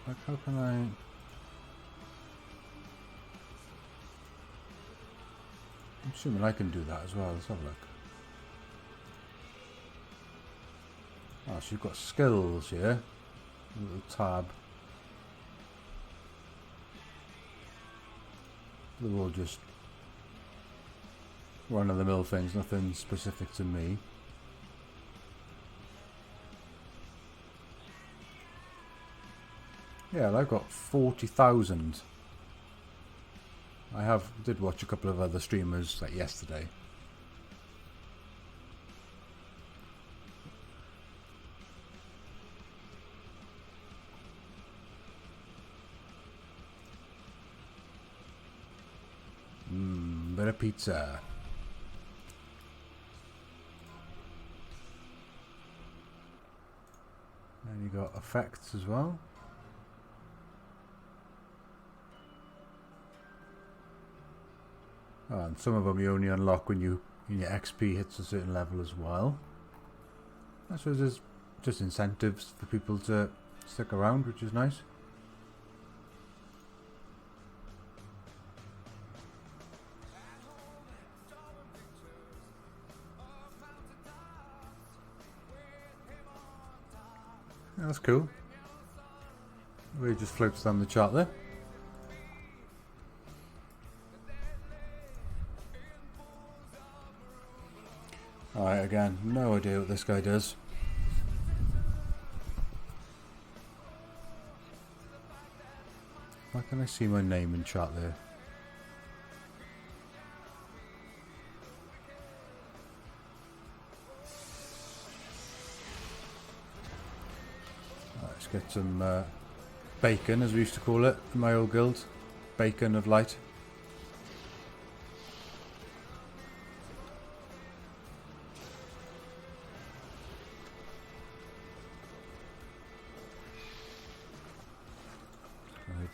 A: Like how can I? I'm assuming I can do that as well. Let's have a look. Oh, so you've got skills here. A little tab. They're all just run-of-the-mill things, nothing specific to me. Yeah, I've got 40,000. I did watch a couple of other streamers like yesterday. Bit of pizza. And you got effects as well. Oh, and some of them you only unlock when your XP hits a certain level as well. I suppose there's just incentives for people to stick around, which is nice. That's cool. We just floats down the chart there. Alright, again, no idea what this guy does. Why can I see my name in chat there? Right, let's get some bacon, as we used to call it in my old guild. Bacon of light.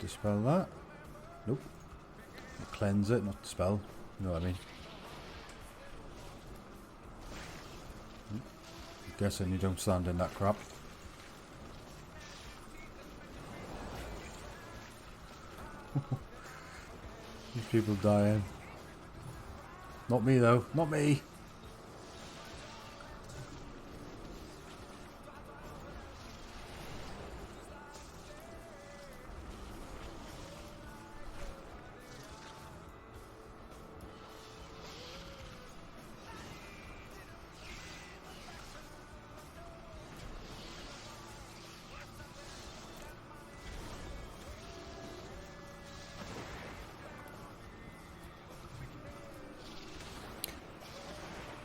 A: Dispel that. Nope. Cleanse it, not dispel. You know what I mean? I'm guessing you don't stand in that crap. These people dying. Not me though. Not me.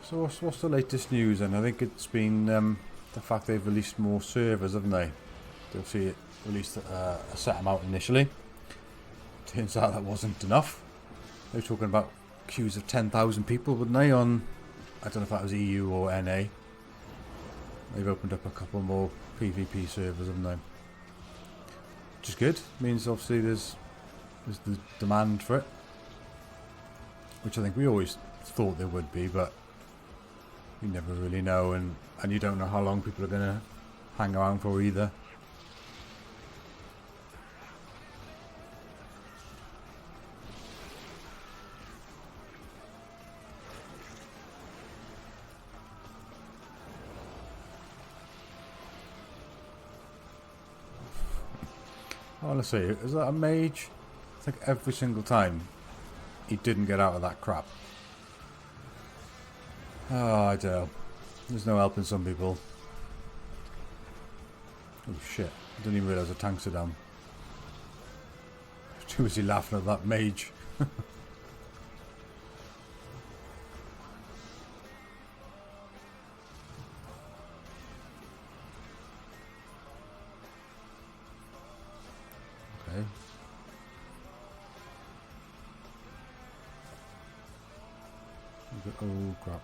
A: So what's the latest news then? I think it's been the fact they've released more servers, haven't they? They'll see it released a set amount initially. Turns out that wasn't enough. They were talking about queues of 10,000 people, wouldn't they? On, I don't know if that was EU or NA. They've opened up a couple more PvP servers, haven't they? Which is good. Means obviously there's the demand for it. Which I think we always thought there would be, but you never really know, and you don't know how long people are going to hang around for either. Honestly, is that a mage? I think every single time he didn't get out of that crap. Oh, I don't know. There's no helping some people. Oh shit. I didn't even realise the tanks are down. Too busy laughing at that mage. Okay. Oh crap.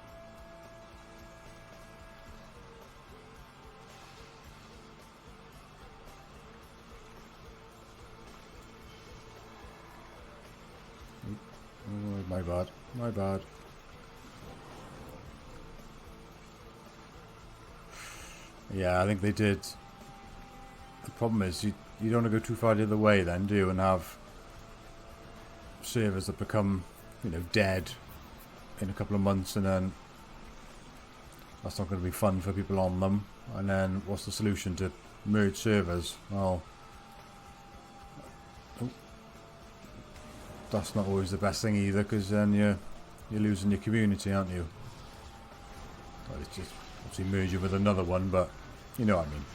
A: Oh, my bad. My bad. Yeah, I think they did. The problem is you don't want to go too far the other way then, do you? And have servers that become, you know, dead in a couple of months, and then that's not going to be fun for people on them. And then what's the solution? To merge servers? Well, that's not always the best thing either, because then you're losing your community, aren't you? Well, it's just obviously merge it with another one, but you know what I mean.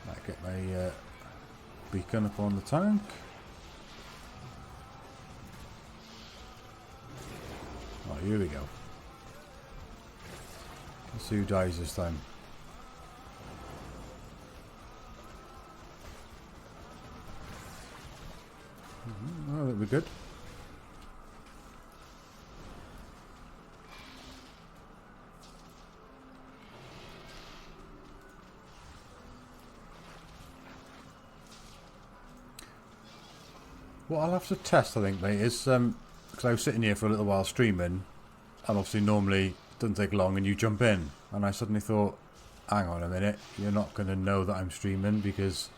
A: Right, get my beacon up on the tank. Oh, here we go. Let's see who dies this time. Oh, that'll be good. What I'll have to test, I think, mate, is because I was sitting here for a little while streaming, and obviously normally it doesn't take long and you jump in, and I suddenly thought, hang on a minute, you're not going to know that I'm streaming, because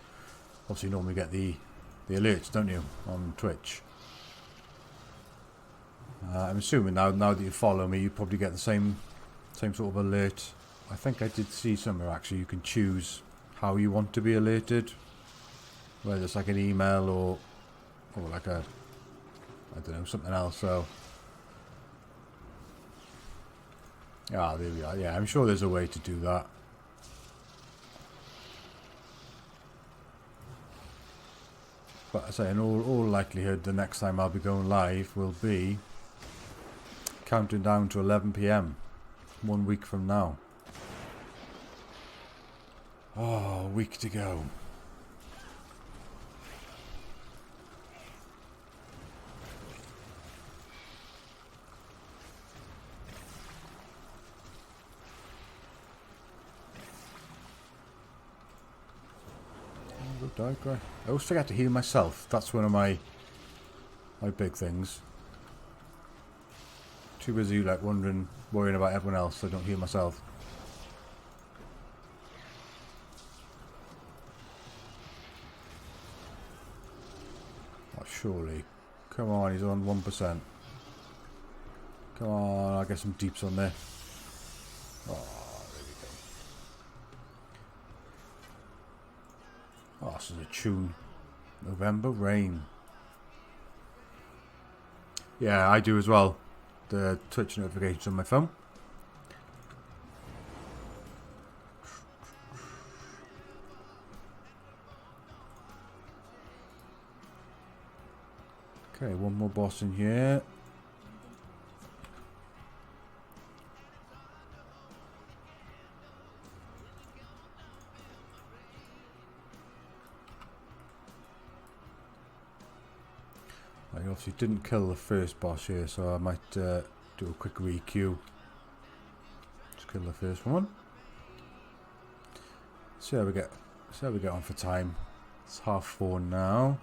A: obviously you normally get the alerts, don't you, on Twitch. I'm assuming now that you follow me, you probably get the same sort of alert I think I did see somewhere actually you can choose how you want to be alerted. Whether it's like an email or like a, I don't know, something else. So, there we are. Yeah, I'm sure there's a way to do that. But I say, in all likelihood, the next time I'll be going live will be counting down to 11 PM, 1 week from now. Oh, a week to go. I always forget to heal myself. That's one of my big things. Too busy like worrying about everyone else, so I don't heal myself. Oh, surely. Come on, he's on 1%. Come on, I'll get some deeps on there. Oh, there we go. Oh, this is a tune. November Rain. Yeah, I do as well. The Twitch notifications on my phone. Okay, one more boss in here. I obviously didn't kill the first boss here, so I might do a quick re-queue. Just kill the first one. See how we get on for time. It's 4:30 now.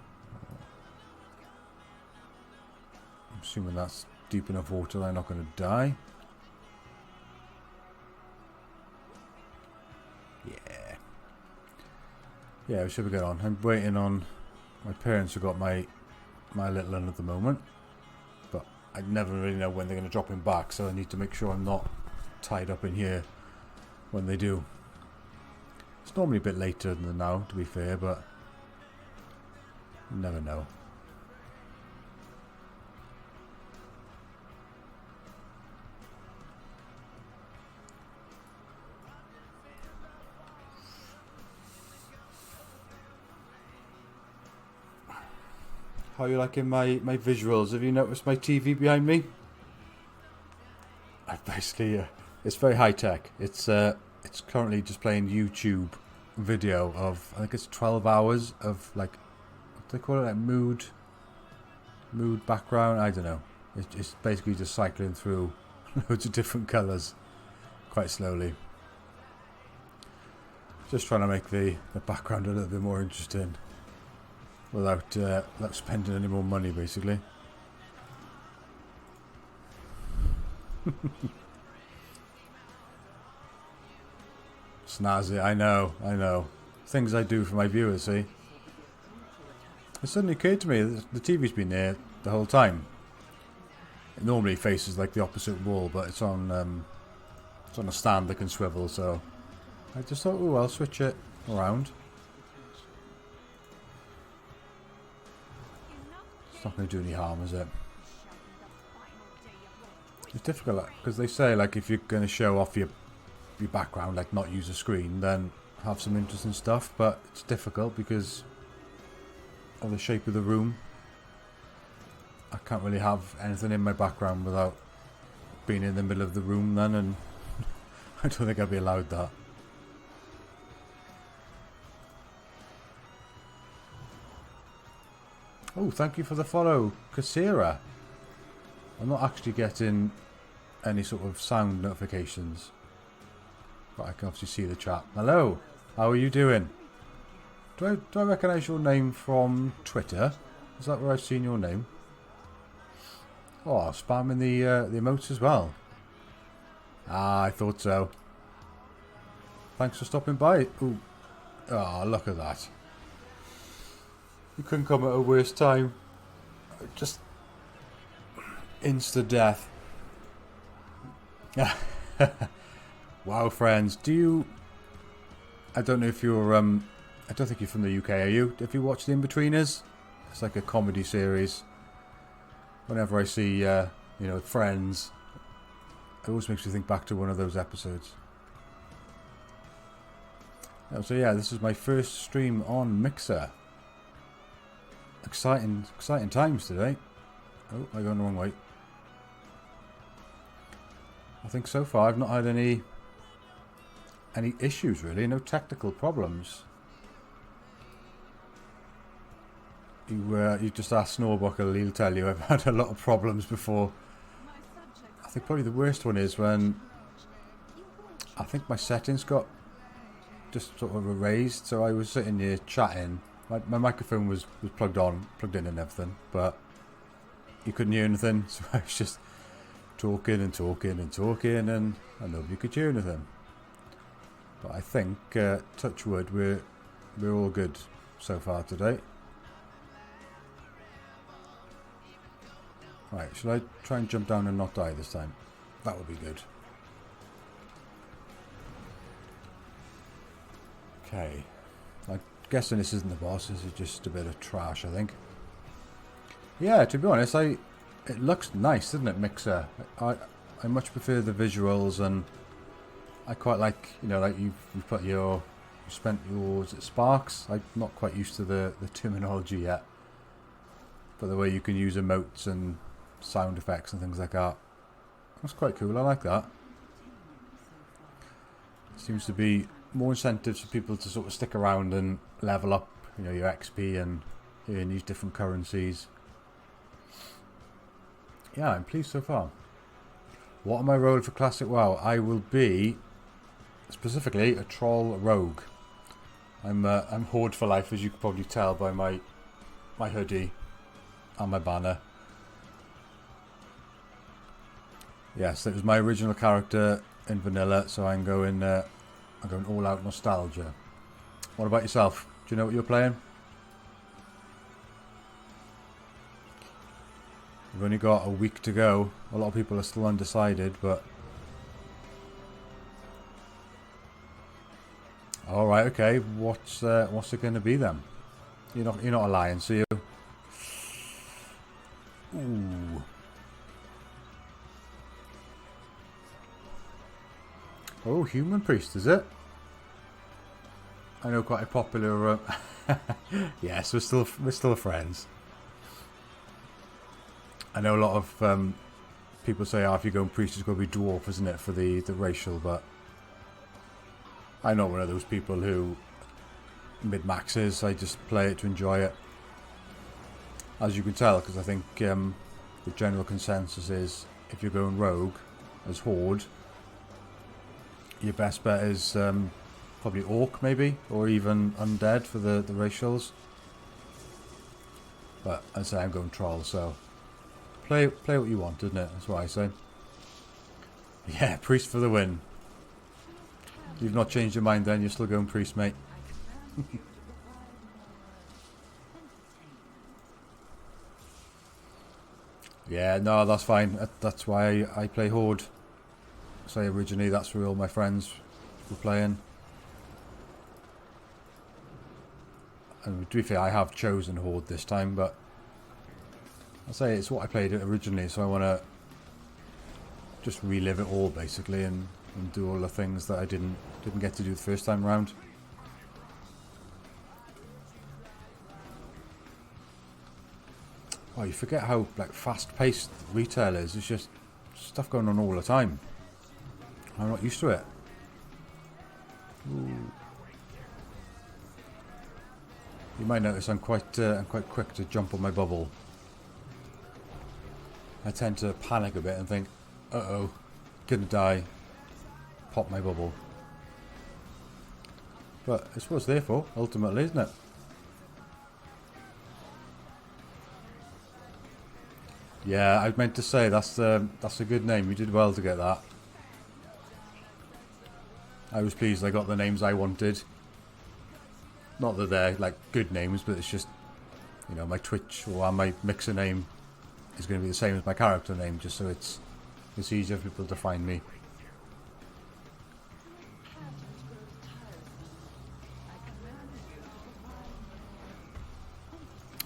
A: I'm assuming that's deep enough water that I'm not going to die. Yeah, we should be good on. I'm waiting on my parents who got my little one at the moment, but I never really know when they're going to drop him back, so I need to make sure I'm not tied up in here when they do. It's normally a bit later than now, to be fair, but you never know. How are you liking my visuals? Have you noticed my TV behind me? I basically, it's very high tech. It's currently just playing YouTube video of, I think it's 12 hours of like, what do they call it, like mood background. I don't know. It's basically just cycling through loads of different colours quite slowly. Just trying to make the background a little bit more interesting. Without spending any more money, basically. Snazzy, I know. Things I do for my viewers, see? It suddenly occurred to me that the TV's been there the whole time. It normally faces like the opposite wall, but it's on a stand that can swivel, so I just thought, oh, I'll switch it around. It's not going to do any harm, is it? It's difficult because they say like if you're going to show off your background, like not use a screen, then have some interesting stuff, but it's difficult because of the shape of the room. I can't really have anything in my background without being in the middle of the room then, and I don't think I'd be allowed that. Oh, thank you for the follow, Kasira. I'm not actually getting any sort of sound notifications, but I can obviously see the chat. Hello, how are you doing? Do I recognise your name from Twitter? Is that where I've seen your name? Oh, spamming the emotes as well. Ah, I thought so. Thanks for stopping by. Ooh. Oh, look at that. You couldn't come at a worse time. Just insta death. Wow, friends, do you... I don't know if you're, I don't think you're from the UK, are you? Have you watched The In-Betweeners? It's like a comedy series. Whenever I see, you know, Friends, it always makes me think back to one of those episodes. Oh, so yeah, this is my first stream on Mixer. Exciting times today. Oh, I'm going the wrong way. I think so far I've not had any issues really, no technical problems. You just ask Snorbuckle, he'll tell you I've had a lot of problems before. I think probably the worst one is when I think my settings got just sort of erased, so I was sitting here chatting. My microphone was plugged in and everything, but you couldn't hear anything, so I was just talking and nobody could hear anything. But I think, touch wood, we're all good so far today. Right, should I try and jump down and not die this time? That would be good. Okay. I'm guessing this isn't the boss, this is just a bit of trash, I think. Yeah, to be honest, it looks nice, doesn't it, Mixer? I much prefer the visuals, and I quite like, you know, like you spent your, is it Sparks? I'm not quite used to the terminology yet. But the way you can use emotes and sound effects and things like that. That's quite cool, I like that. Seems to be more incentives for people to sort of stick around and level up, you know, your XP and earn these different currencies. Yeah, I'm pleased so far. What am I rolling for Classic WoW? I will be specifically a troll rogue. I'm Horde for life, as you can probably tell by my hoodie and my banner. Yes, it was my original character in vanilla, so I'm going all out nostalgia. What about yourself? Do you know what you're playing? We've only got a week to go. A lot of people are still undecided, but all right, okay. What's it going to be then? You're not a lion, so you. Ooh. Oh, human priest, is it? I know, quite a popular. Yes, we're still friends. I know a lot of people say, "Oh, if you go in priest, it's going to be dwarf, isn't it, for the racial?" But I'm not one of those people who mid-maxes. I just play it to enjoy it. As you can tell, because I think the general consensus is if you're going rogue as Horde, your best bet is probably Orc maybe, or even Undead for the racials. But as I say, I'm going Troll, so play what you want, isn't it? That's what I say. Yeah, Priest for the win. You've not changed your mind then, you're still going Priest, mate. Yeah, no, that's fine. That's why I play Horde. Say originally that's where all my friends were playing. And to be fair, I have chosen Horde this time, but I say it's what I played it originally, so I want to just relive it all basically and do all the things that I didn't get to do the first time round. Oh, you forget how like fast-paced retail is. There's just stuff going on all the time. I'm not used to it. Ooh. You might notice I'm quite quick to jump on my bubble. I tend to panic a bit and think, uh-oh, gonna die. Pop my bubble. But it's what it's there for, ultimately, isn't it? Yeah, I meant to say that's a good name. You did well to get that. I was pleased I got the names I wanted. Not that they're like good names, but it's just, you know, my Twitch or my Mixer name is going to be the same as my character name, just so it's easier for people to find me.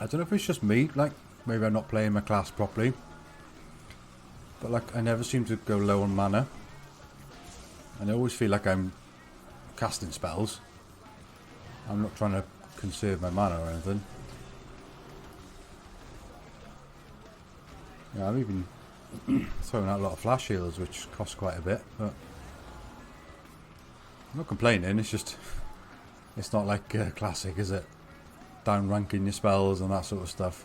A: I don't know if it's just me, like, maybe I'm not playing my class properly. But, like, I never seem to go low on mana. And I always feel like I'm casting spells. I'm not trying to conserve my mana or anything. Yeah, I'm even throwing out a lot of flash heals, which cost quite a bit, but I'm not complaining. It's just, it's not like classic, is it? Down ranking your spells and that sort of stuff.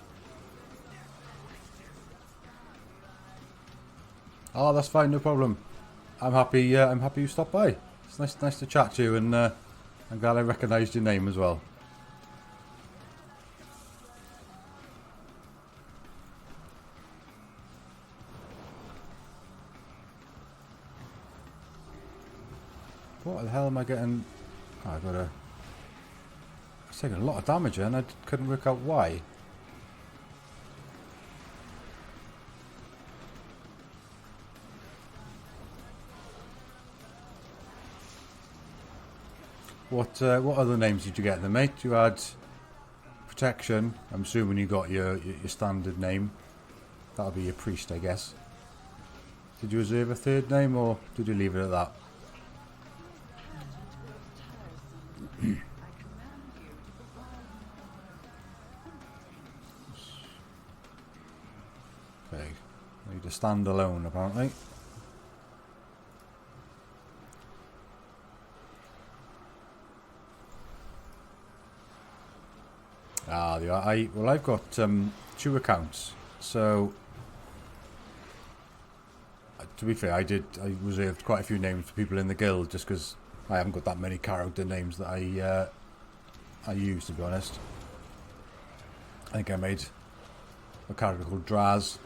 A: Oh, that's fine, no problem. I'm happy. I'm happy you stopped by. It's nice to chat to you, and I'm glad I recognised your name as well. What the hell am I getting? Oh, I got a. It's taking a lot of damage here, and I couldn't work out why. What other names did you get then, mate? You had protection. I'm assuming you got your standard name. That'll be your priest, I guess. Did you reserve a third name, or did you leave it at that? Okay, need to stand alone apparently. Ah, there you are. Well, I've got 2 accounts, so to be fair, I reserved quite a few names for people in the guild just because I haven't got that many character names that I use, to be honest. I think I made a character called Draz.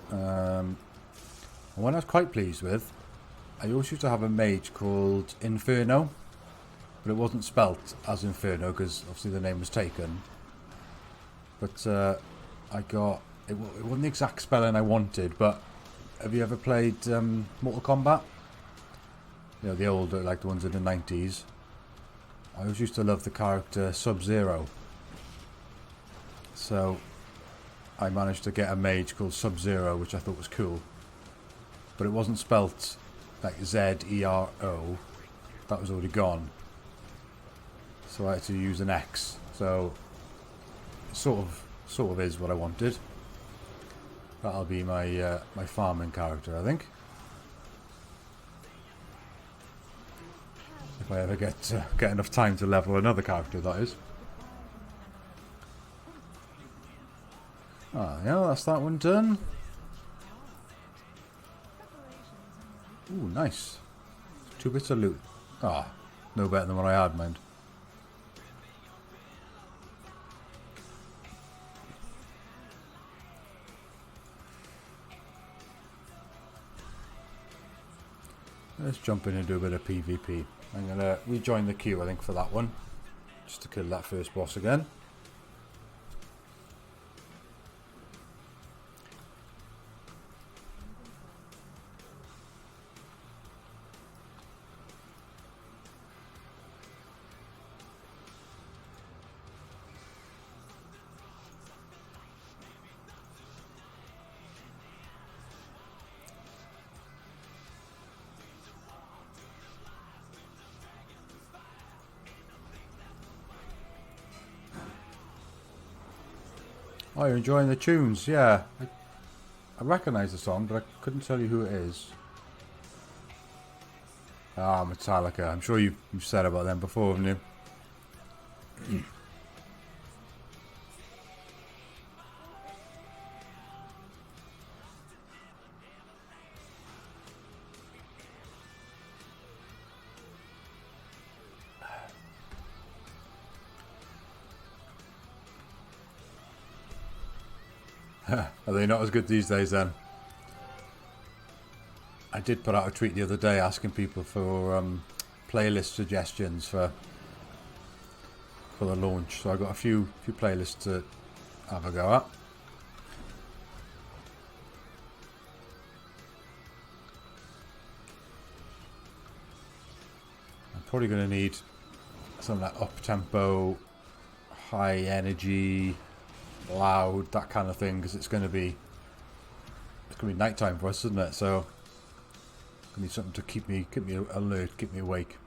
A: And one I was quite pleased with, I also used to have a mage called Inferno, but it wasn't spelt as Inferno because obviously the name was taken. But I got it wasn't the exact spelling I wanted. But have you ever played Mortal Kombat? You know, the older, like the ones in the 90s. I always used to love the character Sub-Zero. So I managed to get a mage called Sub-Zero, which I thought was cool. But it wasn't spelt like Z-E-R-O. That was already gone. So I had to use an X. So it sort of is what I wanted. That'll be my my farming character, I think. If I ever get enough time to level another character, that is. Ah, yeah, that's that one done. Ooh, nice. 2 bits of loot. Ah, no better than what I had, mind. Let's jump in and do a bit of PvP. I'm going to rejoin the queue, I think, for that one. Just to kill that first boss again. Oh, you're enjoying the tunes? Yeah. I recognise the song, but I couldn't tell you who it is. Ah, Metallica. I'm sure you've said about them before, haven't you? Are they not as good these days then? I did put out a tweet the other day asking people for playlist suggestions for the launch, so I got a few playlists to have a go at. I'm probably going to need something like up tempo, high energy, loud, that kind of thing, because it's gonna be nighttime for us, isn't it? So I need something to keep me alert, keep me awake.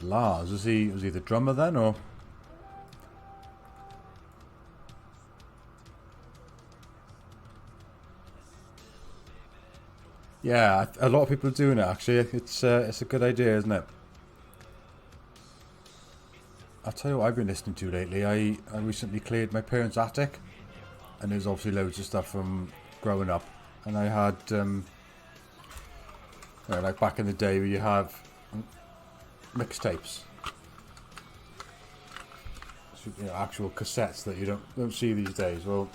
A: Lars, was he the drummer then, or? Yeah, a lot of people are doing it actually. It's a good idea, isn't it? I'll tell you what I've been listening to lately. I recently cleared my parents' attic, and there's obviously loads of stuff from growing up. And I had, you know, like back in the day where you have mixtapes, so, you know, actual cassettes that you don't see these days. Well,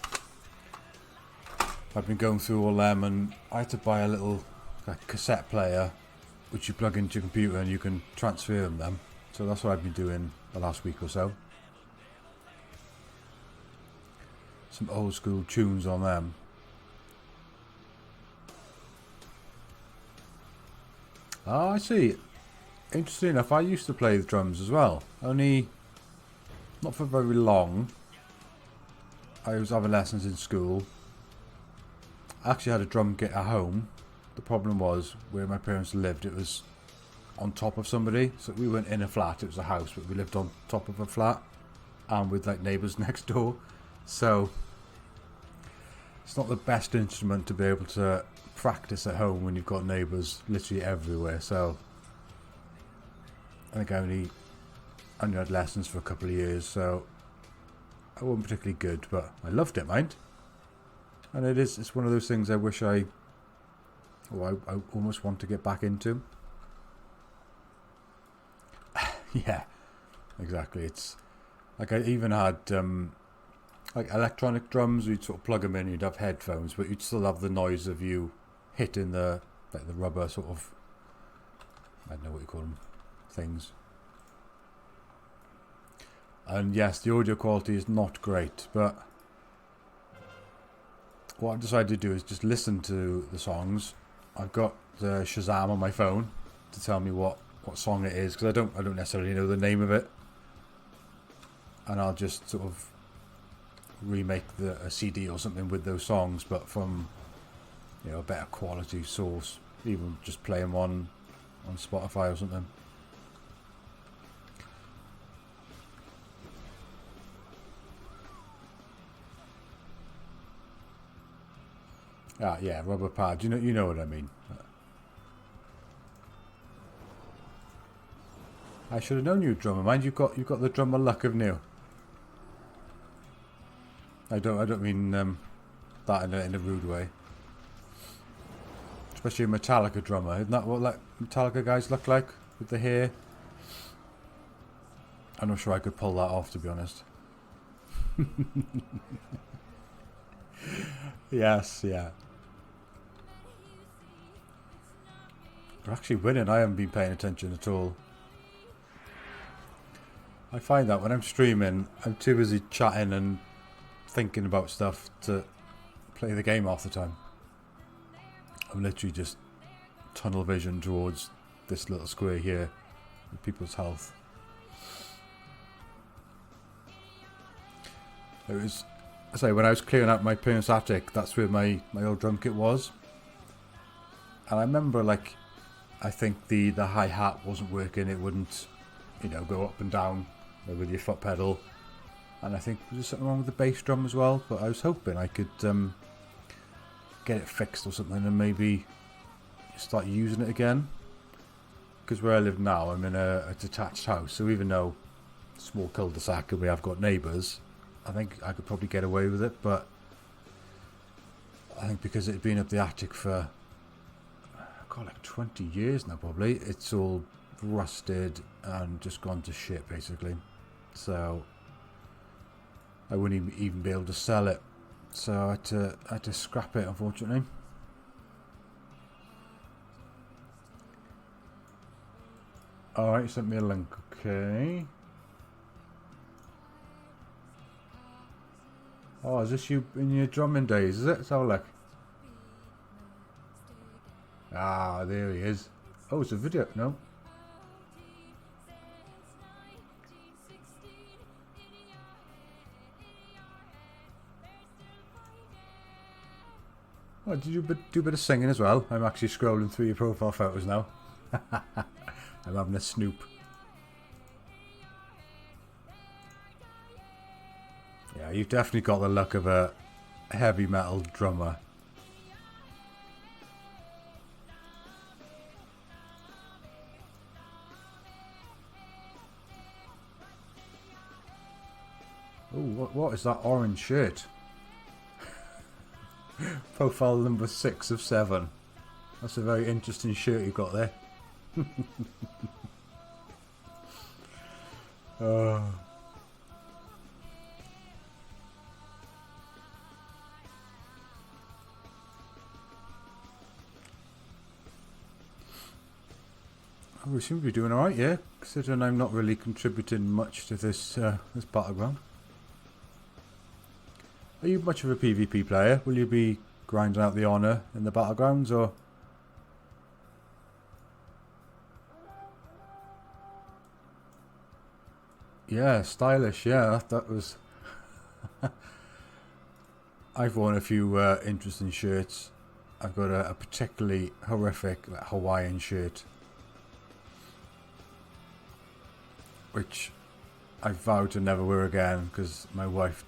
A: I've been going through all them, and I had to buy a little cassette player, which you plug into your computer and you can transfer them. So that's what I've been doing the last week or so. Some old school tunes on them. Oh, I see. Interesting enough, I used to play the drums as well. Only not for very long. I was having lessons in school. I actually had a drum kit at home. The problem was, where my parents lived, it was on top of somebody. So we weren't in a flat, it was a house, but we lived on top of a flat. And with like neighbours next door. So it's not the best instrument to be able to practice at home when you've got neighbours literally everywhere. So I think I only had lessons for a couple of years, so I wasn't particularly good, but I loved it, mind. And it's one of those things I wish I almost want to get back into. Yeah, exactly. It's like I even had like electronic drums. You'd sort of plug them in, you'd have headphones, but you'd still have the noise of you hitting the rubber sort of, I don't know what you call them, things. And yes, the audio quality is not great, but what I've decided to do is just listen to the songs. I've got the Shazam on my phone to tell me what song it is, because I don't necessarily know the name of it, and I'll just sort of remake a CD or something with those songs, but from, you know, a better quality source. Even just play them on Spotify or something. Ah, yeah, rubber pad. You know what I mean. I should have known you, drummer. Mind you've got the drummer luck, haven't you? I don't mean that in a rude way. Especially a Metallica drummer. Isn't that what like Metallica guys look like with the hair? I'm not sure I could pull that off, to be honest. Yes, yeah. We're actually winning. I haven't been paying attention at all. I find that when I'm streaming, I'm too busy chatting and thinking about stuff to play the game half the time. I'm literally just tunnel vision towards this little square here with people's health. It was, I say, when I was clearing out my parents' attic, that's where my old drum kit was. And I remember, like, I think the hi-hat wasn't working. It wouldn't, you know, go up and down with your foot pedal. And I think there was something wrong with the bass drum as well. But I was hoping I could get it fixed or something and maybe start using it again. Because where I live now, I'm in a detached house. So even though small cul-de-sac and we have got neighbours, I think I could probably get away with it. But I think because it had been up the attic for, God, like 20 years now probably, it's all rusted and just gone to shit basically. So I wouldn't even be able to sell it. So I had to scrap it, unfortunately. Alright, you sent me a link, okay. Oh, is this you in your drumming days, is it? Let's have a look. Ah, there he is. Oh, it's a video. No. Oh, did you do a bit of singing as well? I'm actually scrolling through your profile photos now. I'm having a snoop. Yeah, you've definitely got the look of a heavy metal drummer. Oh, what is that orange shirt? Profile number 6 of 7. That's a very interesting shirt you've got there. Oh. Oh, we seem to be doing alright, yeah, considering I'm not really contributing much to this this battleground. Are you much of a PvP player? Will you be grinding out the honour in the battlegrounds, or...? Yeah, stylish, yeah, that was... I've worn a few interesting shirts. I've got a particularly horrific Hawaiian shirt, which I vowed to never wear again because my wife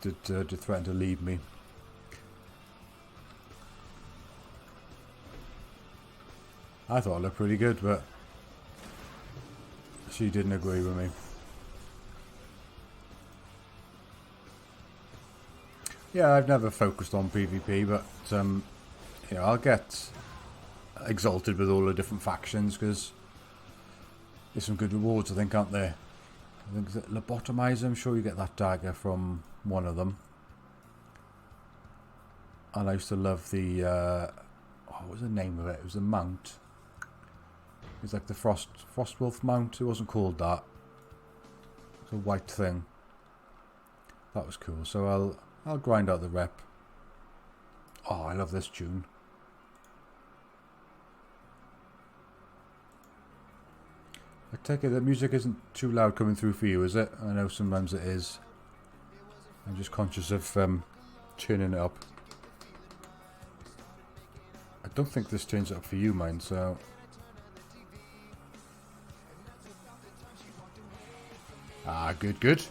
A: did threaten to leave me. I thought it looked pretty good, but she didn't agree with me. Yeah, I've never focused on PvP, but you know, I'll get exalted with all the different factions because there's some good rewards, I think, aren't there? I think that lobotomizer, I'm sure you get that dagger from one of them. And I used to love the what was the name of it? It was a mount. It was like the Frostwolf mount. It wasn't called that. It's a white thing. That was cool. So I'll grind out the rep. Oh, I love this tune. I take it the music isn't too loud coming through for you, is it? I know sometimes it is. I'm just conscious of turning it up. I don't think this turns it up for you, mine, so... Ah, good, good.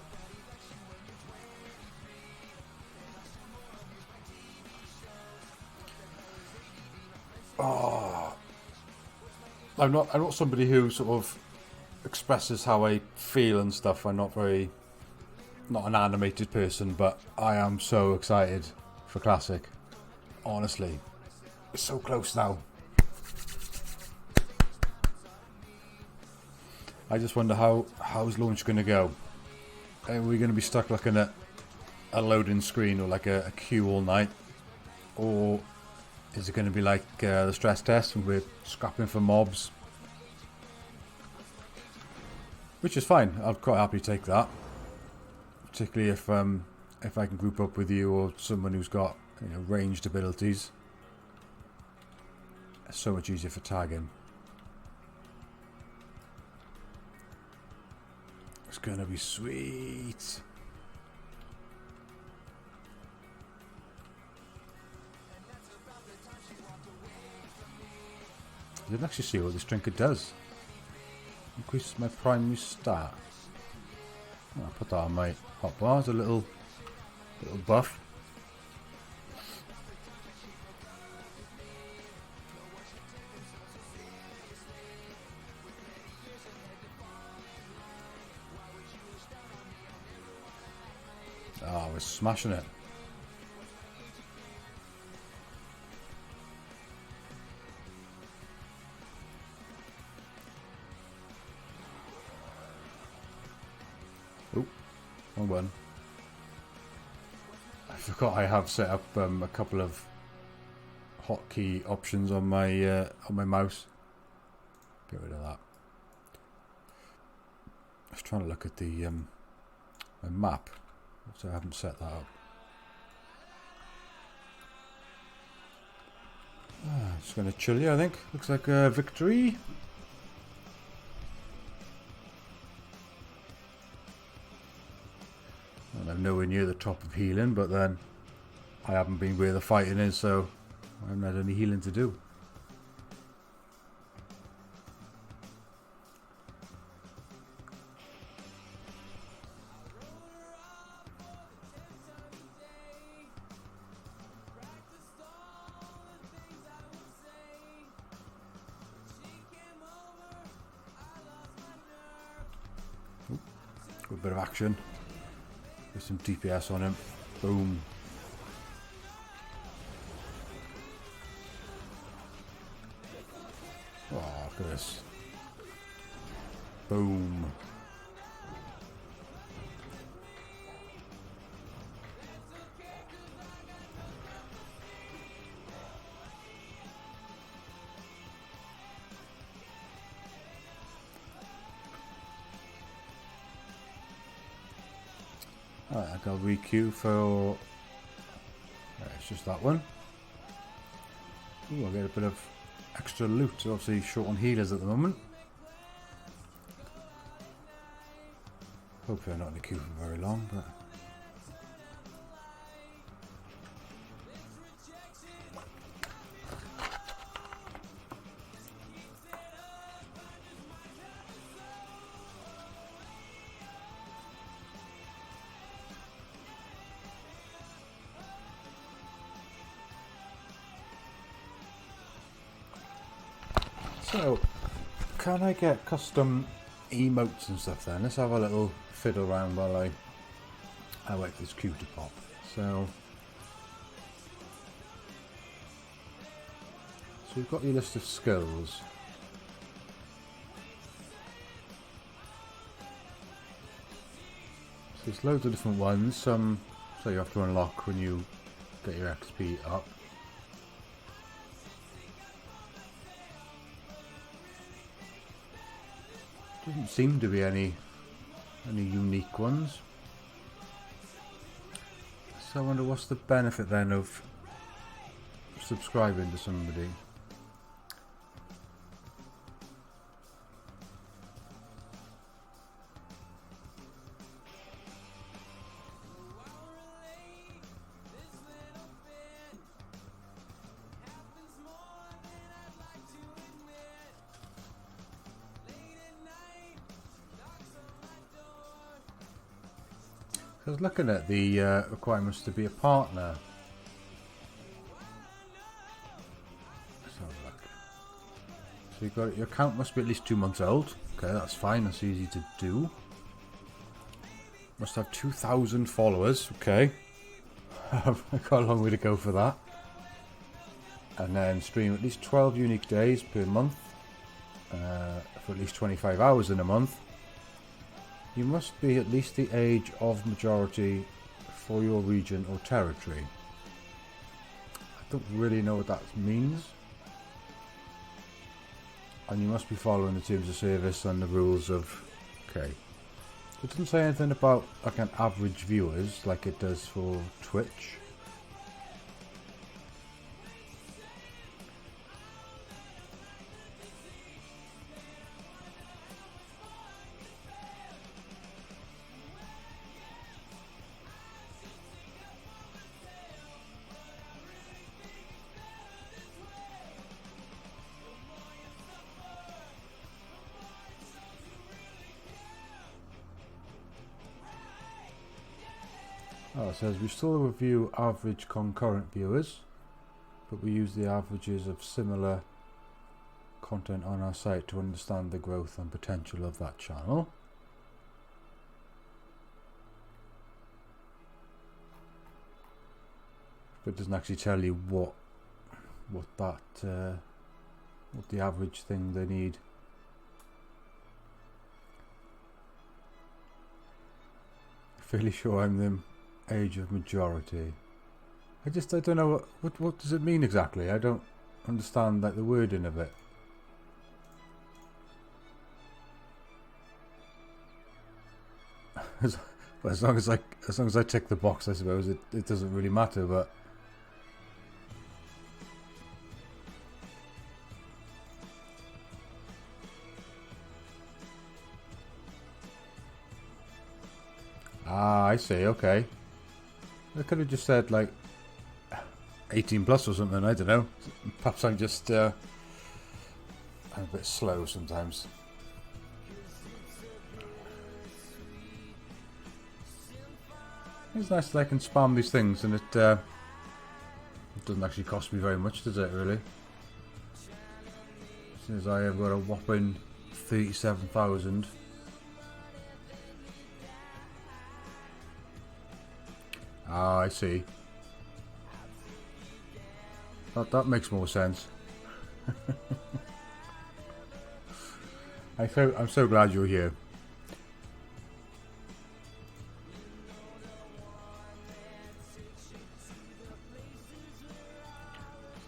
A: Oh, I'm not somebody who sort of expresses how I feel and stuff. I'm not an animated person, but I am so excited for Classic. Honestly, it's so close now. I just wonder how's launch going to go. Are we going to be stuck looking at a loading screen or like a queue all night, or is it going to be like the stress test and we're scrapping for mobs? Which is fine. I'll quite happily take that, particularly if I can group up with you or someone who's got, you know, ranged abilities. It's so much easier for tagging. It's gonna be sweet. I didn't actually see what this trinket does. Increases my primary stat. I'll put that on my hotbar as a little buff. Oh, we're smashing it. Oh, wrong one. I forgot I have set up a couple of hotkey options on my mouse. Get rid of that. I was trying to look at the my map. So I haven't set that up. Just going to chill here, I think. Looks like a victory. And I'm nowhere near the top of healing, but then I haven't been where the fighting is, so I haven't had any healing to do. Good bit of action. Get some DPS on him. Boom. Oh, look at this. Boom. Alright, I got requeue for... it's just that one. Ooh, I get a bit of extra loot. Obviously short on healers at the moment. Hopefully I'm not in the queue for very long, but... So, can I get custom emotes and stuff then? Let's have a little fiddle around while I wait for this queue to pop. So we've got your list of skills. So there's loads of different ones. Some so you have to unlock when you get your XP up. Doesn't seem to be any unique ones. So I wonder what's the benefit then of subscribing to somebody. I was looking at the requirements to be a partner. Let's have a look. So you've got your account must be at least 2 months old. Okay, that's fine. That's easy to do. Must have 2,000 followers. Okay, I've got a long way to go for that. And then stream at least 12 unique days per month for at least 25 hours in a month. You must be at least the age of majority for your region or territory. I don't really know what that means. And you must be following the terms of service and the rules of... Okay. It doesn't say anything about like an average viewers like it does for Twitch. Oh, it says we still review average concurrent viewers, but we use the averages of similar content on our site to understand the growth and potential of that channel. But it doesn't actually tell you what the average thing they need. Fairly sure I'm the age of majority. I don't know what does it mean exactly. I don't understand like the wording of it. As long as I tick the box, I suppose it doesn't really matter. But I see. Okay. I could have just said like 18 plus or something, I don't know. Perhaps I'm just I'm a bit slow sometimes. It's nice that I can spam these things and it doesn't actually cost me very much, does it, really? Since I have got a whopping 37,000. Ah, I see. That makes more sense. I'm so glad you're here.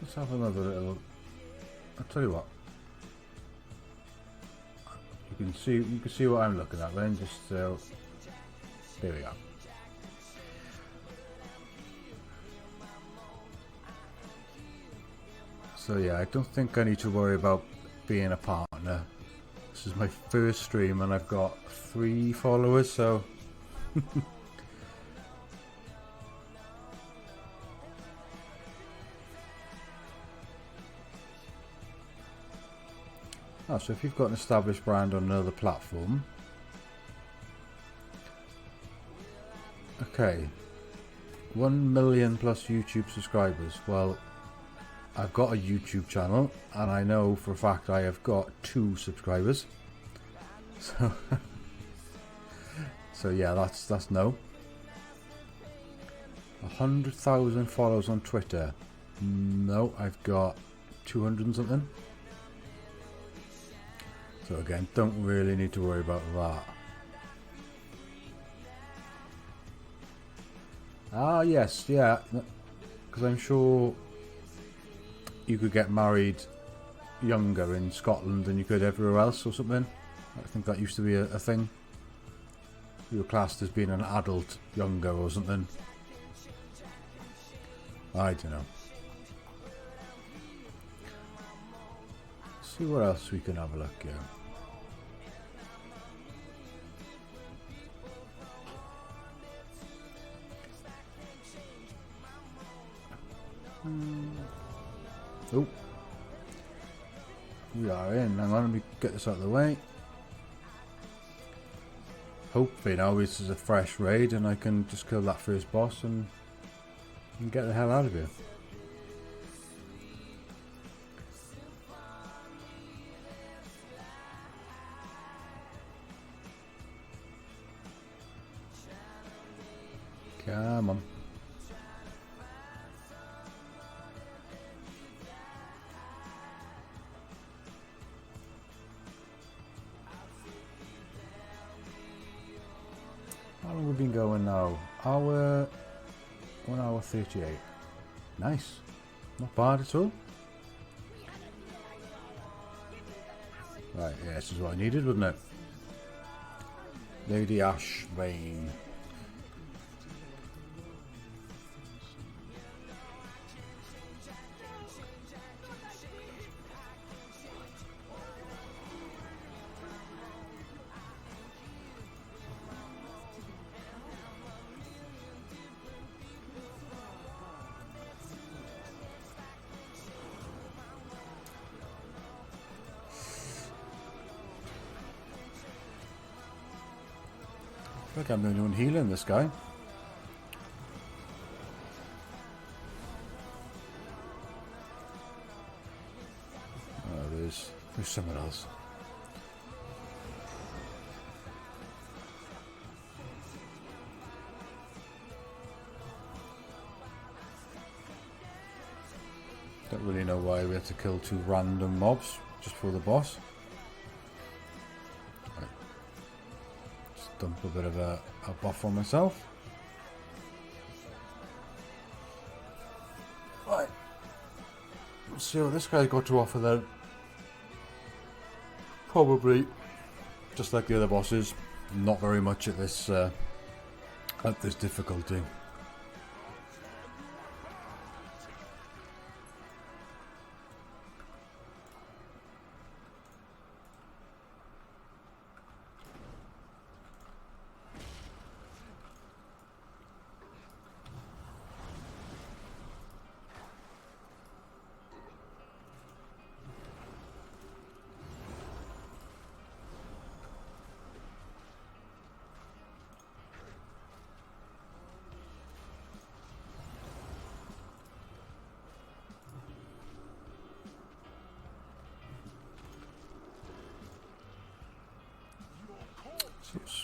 A: Let's have another little. I'll tell you what. You can see what I'm looking at then. Just there we go. So yeah, I don't think I need to worry about being a partner. This is my first stream and I've got 3 followers, so oh, so if you've got an established brand on another platform, okay, 1 million plus YouTube subscribers. Well, I've got a YouTube channel and I know for a fact I have got 2 subscribers. So so yeah, that's no. 100,000 followers on Twitter. No, I've got 200 and something. So again, don't really need to worry about that. Ah yes, yeah, because I'm sure you could get married younger in Scotland than you could everywhere else or something. I think that used to be a thing. You were classed as being an adult younger or something. I don't know. See what else we can have a look here. Oh, we are in. Hang on, let me get this out of the way. Hopefully now this is a fresh raid and I can just kill that first boss and get the hell out of here. Come on. How long have we been going now? 1 hour 38. Nice. Not bad at all. Right, yeah, this is what I needed, wasn't it? Lady Ash Vane. I feel like I'm the only one healing this guy. Oh, there's someone else. Don't really know why we had to kill 2 random mobs just for the boss. Right. Just dump a bit of a buff on myself. Right. Let's see what this guy's got to offer then. Probably, just like the other bosses, not very much at this difficulty.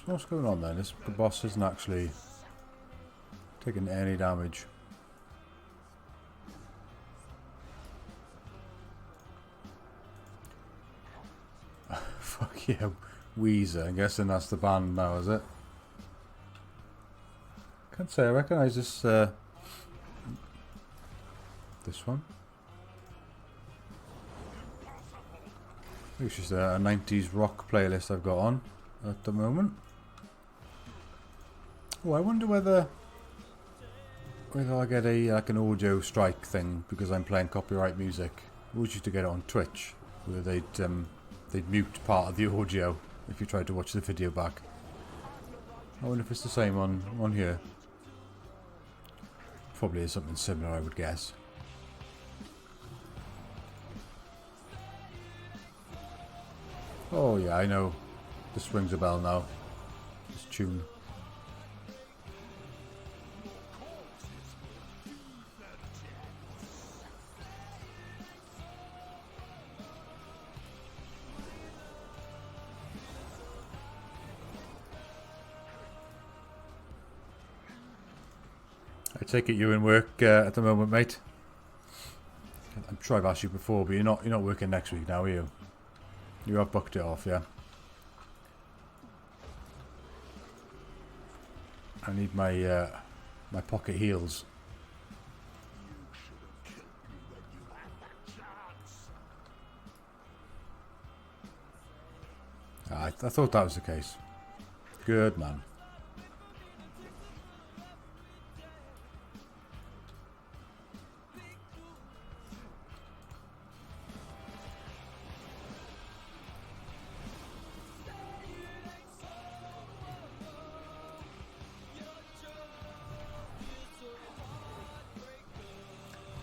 A: What's going on then? The boss isn't actually taking any damage. Fuck yeah, Weezer. I'm guessing that's the band now, is it? Can't say I recognise this. This one. It's just a 90s rock playlist I've got on at the moment. Oh, I wonder whether I get a like an audio strike thing because I'm playing copyright music. We always used to get it on Twitch where they'd mute part of the audio if you tried to watch the video back. I wonder if it's the same on here. Probably is something similar, I would guess. Oh yeah, I know. This rings a bell now. This tune. I take it you're in work at the moment, mate. I'm sure I've asked you before, but you're not working next week now, are you? You have booked it off, yeah. I need my my pocket heals. I thought that was the case. Good man.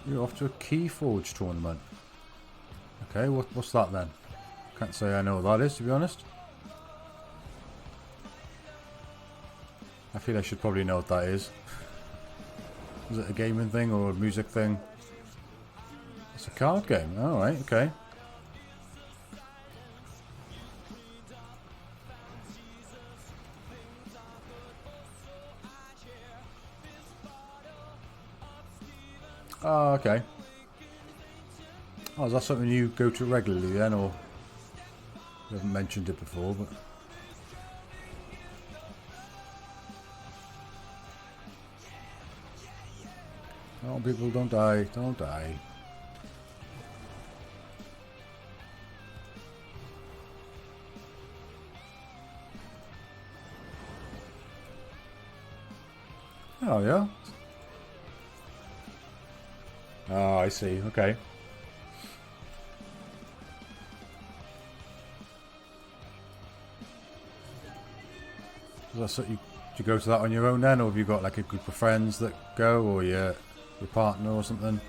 A: You're off to a Keyforge tournament. Okay, what's that then? Can't say I know what that is, to be honest. I feel I should probably know what that is. Is it a gaming thing or a music thing? It's a card game. Alright, okay. Oh, okay. Oh, is that something you go to regularly then, or you haven't mentioned it before, but oh, people don't die, don't die. Oh yeah. Oh, I see. Okay. So you go to that on your own then, or have you got like a group of friends that go, or your partner or something?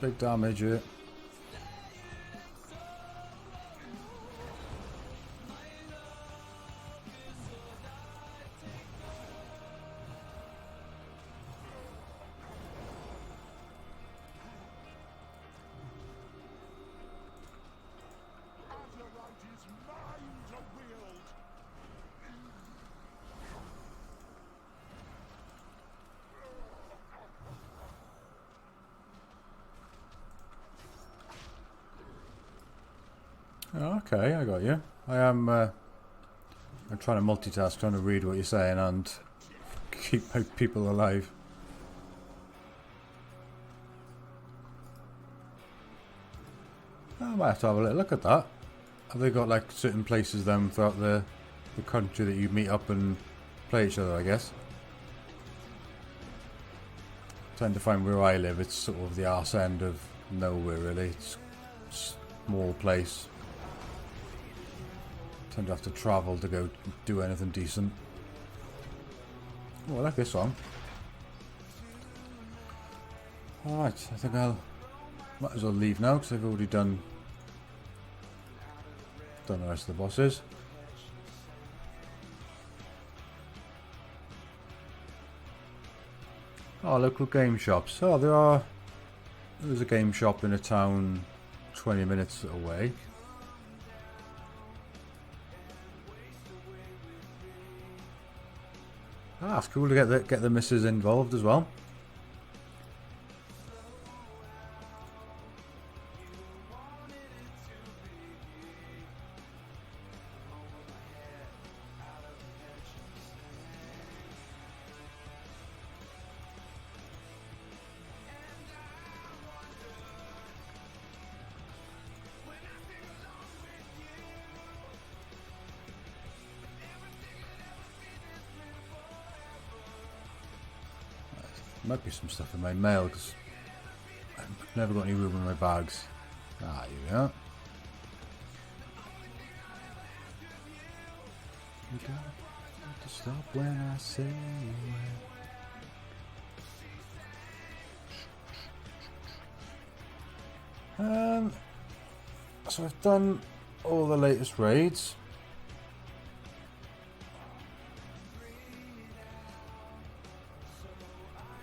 A: Big damage here. Okay, I got you. I'm trying to multitask, trying to read what you're saying and keep people alive. I might have to have a little look at that. Have they got like certain places then throughout the country that you meet up and play each other, I guess? Trying to find where I live, it's sort of the arse end of nowhere really. It's a small place. Tend to have to travel to go do anything decent. Oh, I like this song. Alright, I think I'll might as well leave now because I've already done the rest of the bosses. Oh, local game shops. Oh, there's a game shop in a town 20 minutes away. Ah, it's cool to get the missus involved as well. Might be some stuff in my mail because I've never got any room in my bags. Ah, here we are. You got to stop when I say when. So I've done all the latest raids.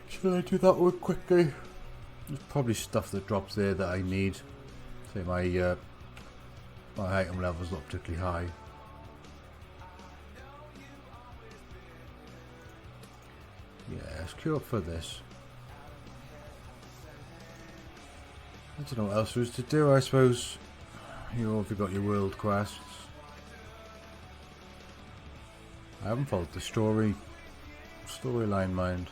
A: Should I do that one quickly? There's probably stuff that drops there that I need. Say my my item level's not particularly high. Yeah, let's queue up for this. I don't know what else there is to do, I suppose. You've got your world quests. I haven't followed the storyline, mind.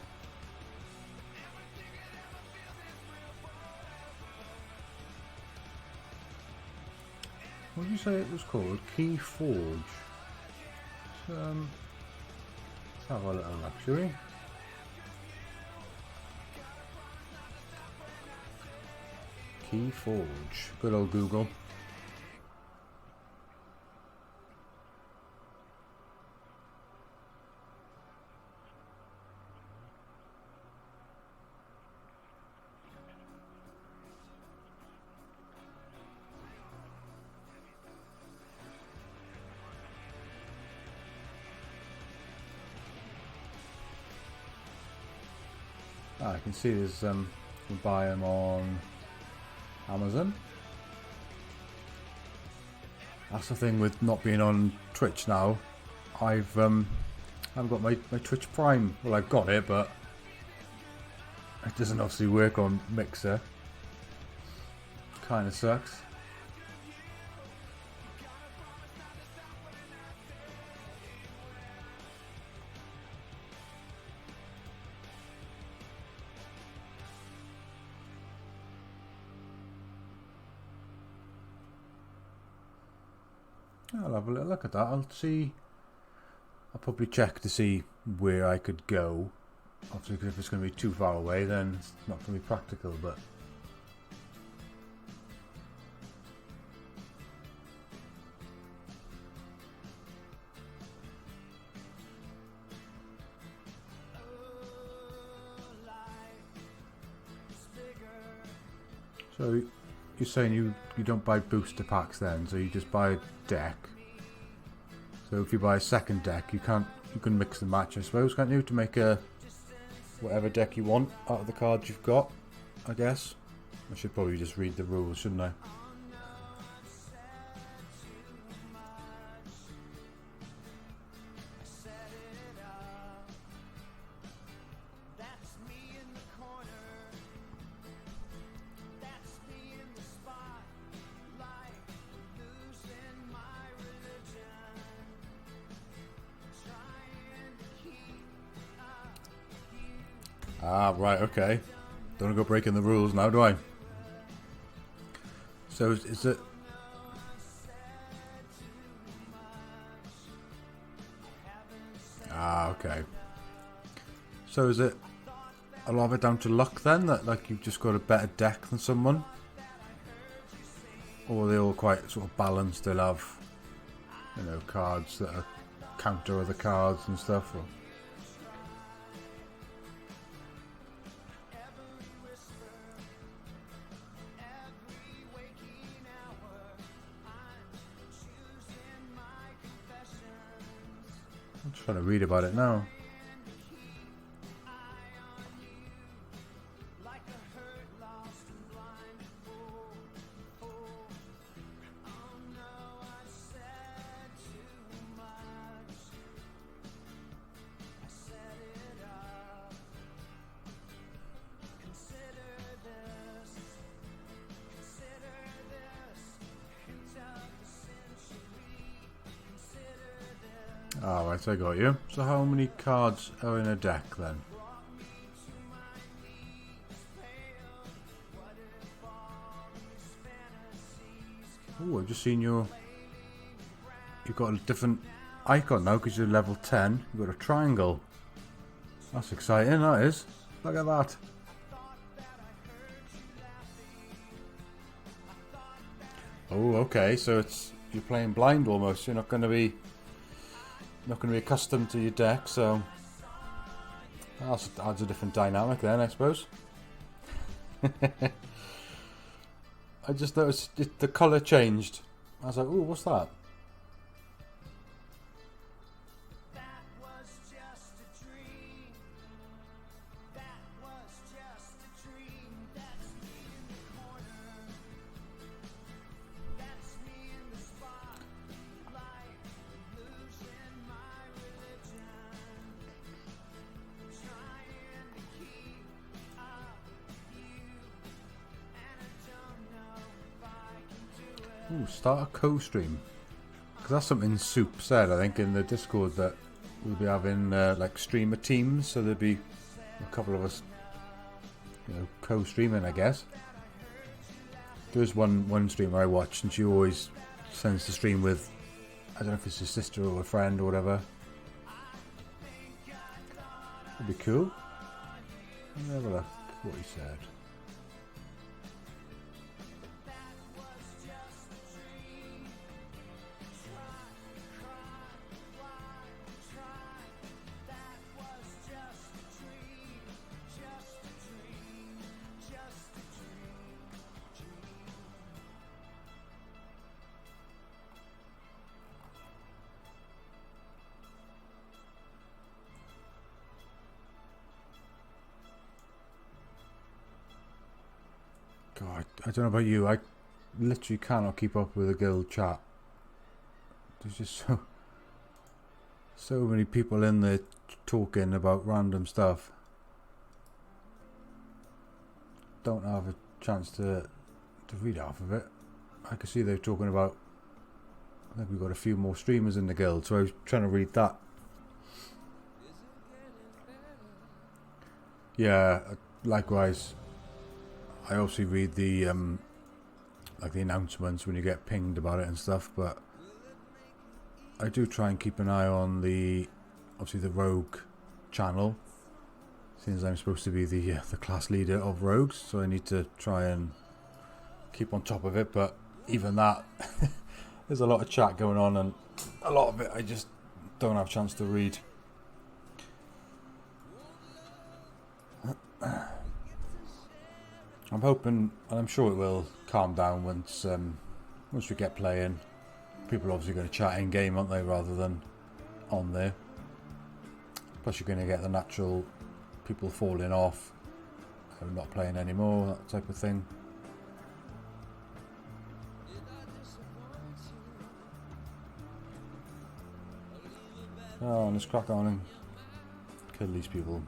A: What did you say it was called? Key Forge. Let's have a little look, shall we? Key Forge. Good old Google. I can see there's you can buy them on Amazon. That's the thing with not being on Twitch now. I haven't got my Twitch Prime. Well, I've got it, but it doesn't obviously work on Mixer. Kind of sucks. I'll have a little look at that. I'll see. I'll probably check to see where I could go. Obviously, because if it's going to be too far away, then it's not going to be practical. But so you're saying you don't buy booster packs then, so you just buy a deck. So if you buy a second deck, you can mix and match, I suppose, can't you, to make a whatever deck you want out of the cards you've got, I guess. I should probably just read the rules, shouldn't I? Ah, right, okay. Don't want to go breaking the rules now, do I? So, is it... Ah, okay. So is it a lot of it down to luck then? That, like, you've just got a better deck than someone? Or are they all quite sort of balanced? They'll have, you know, cards that are counter other cards and stuff? Or... I'm trying to read about it now. Right, I got you. So how many cards are in a deck then? Oh, I've just seen you've got a different icon now because you're level 10. You've got a triangle. That's exciting, that is. Look at that. Oh, okay, so you're playing blind almost. You're not going to be accustomed to your deck, so that adds a different dynamic then, I suppose. I just noticed the colour changed. I was like, "Ooh, what's that?" Ooh, start a co-stream. Because that's something Soup said, I think, in the Discord, that we'll be having like streamer teams, so there'll be a couple of us, co-streaming, I guess. There's one streamer I watch, and she always sends the stream with, I don't know if it's her sister or a friend or whatever. That'd be cool. Let me have a look what he said. God, I don't know about you, I literally cannot keep up with the guild chat. There's just so many people in there talking about random stuff. Don't have a chance to read half of it. I can see they're talking about, I think we've got a few more streamers in the guild, so I was trying to read that. Yeah, likewise. I also read the like the announcements when you get pinged about it and stuff, but I do try and keep an eye on obviously the rogue channel, since I'm supposed to be the class leader of rogues, so I need to try and keep on top of it. But even that, there's a lot of chat going on, and a lot of it I just don't have a chance to read. I'm hoping, and I'm sure it will calm down once we get playing. People are obviously going to chat in game, aren't they, rather than on there. Plus, you're going to get the natural people falling off, not playing anymore, that type of thing. Oh, let's crack on and kill these people.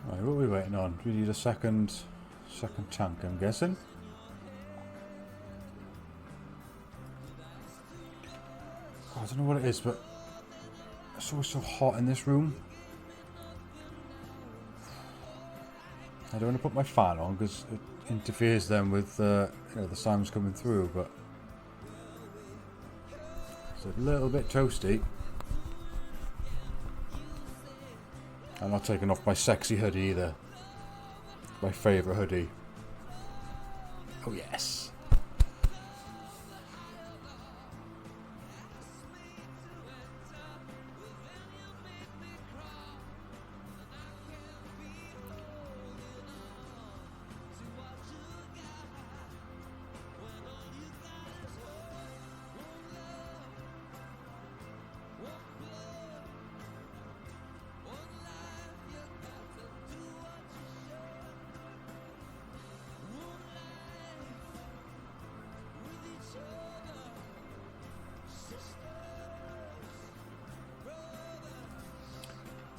A: Right, what are we waiting on? We need a second tank, I'm guessing. Oh, I don't know what it is, but it's always so hot in this room. I don't want to put my fan on because it interferes then with the sounds coming through, but it's a little bit toasty. I'm not taking off my sexy hoodie either. My favourite hoodie. Oh yes.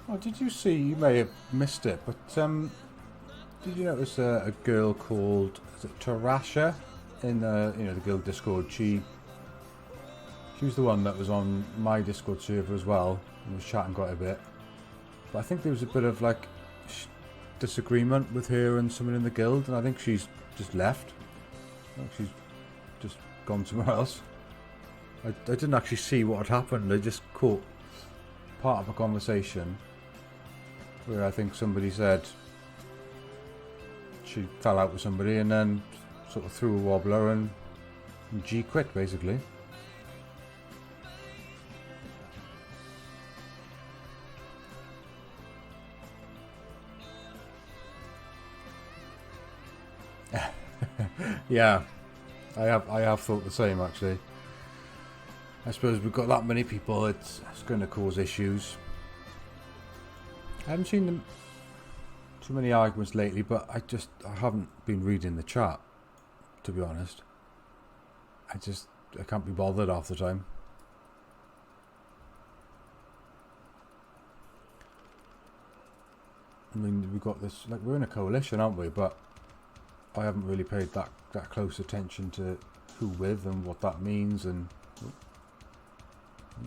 A: Oh, did you see? You may have missed it, but did you notice a girl called Tarasha in the the guild Discord? She was the one that was on my Discord server as well and was chatting quite a bit. But I think there was a bit of like disagreement with her and someone in the guild, and I think she's just left. I think she's just gone somewhere else. I didn't actually see what had happened. I just caught part of a conversation where I think somebody said she fell out with somebody and then sort of threw a wobbler and G quit basically. Yeah, I have thought the same actually. I suppose we've got that many people, it's going to cause issues. I haven't seen them too many arguments lately, but I haven't been reading the chat, to be honest. I can't be bothered half the time. I mean, we've got this, like, we're in a coalition, aren't we? But I haven't really paid that close attention to who with and what that means, and you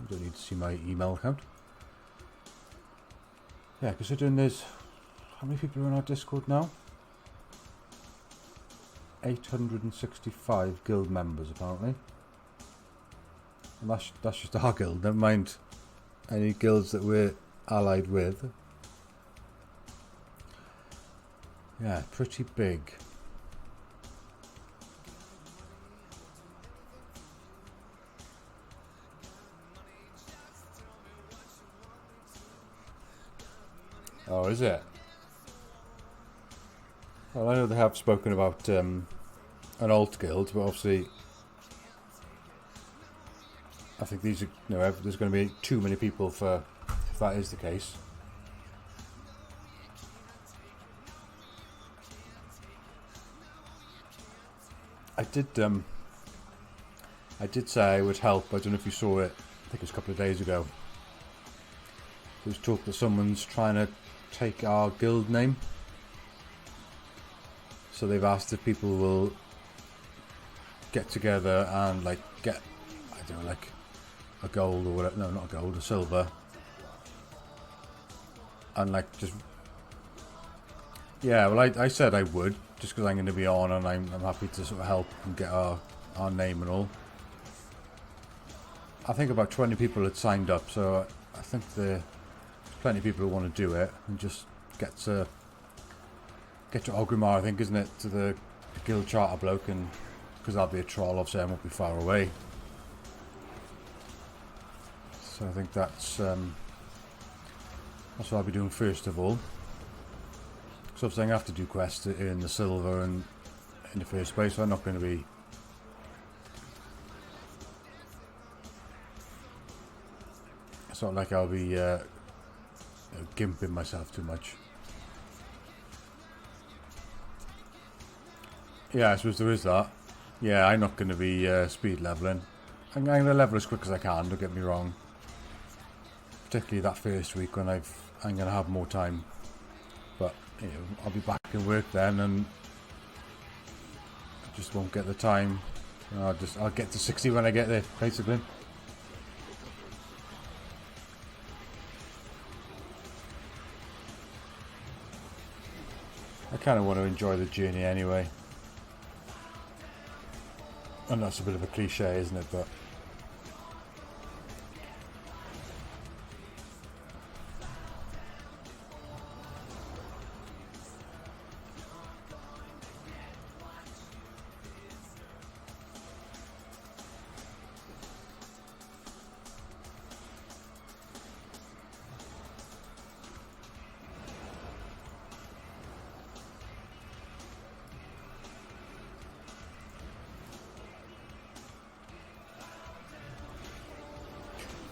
A: don't need to see my email account. Yeah, considering there's, how many people are in our Discord now? 865 guild members apparently. And that's just our guild, never mind any guilds that we're allied with. Yeah, pretty big. Oh, is it? Well, I know they have spoken about an alt guild, but obviously I think these are, there's going to be too many people for if that is the case. I did say I would help. I don't know if you saw it. I think it was a couple of days ago. There was talk that someone's trying to take our guild name. So they've asked if people will get together and like get, I don't know, like a gold or whatever. No, not a gold, a silver. And like just, yeah, well I said I would, just because I'm going to be on and I'm happy to sort of help and get our name and all. I think about 20 people had signed up, so I think there's plenty of people who want to do it and just get to Ogrimmar, I think, isn't it, to the guild charter bloke, and because I'll be a troll, obviously I won't be far away. So I think that's what I'll be doing first of all. So obviously I have to do quests to earn the silver and in the first place, so I'm not going to be it's not like I'll be gimping myself too much. Yeah, I suppose there is that. Yeah, I'm not going to be speed leveling. I'm going to level as quick as I can, don't get me wrong. Particularly that first week when I'm going to have more time. But I'll be back in work then, and I just won't get the time. I'll get to 60 when I get there, basically. I kind of want to enjoy the journey anyway. And that's a bit of a cliche, isn't it? But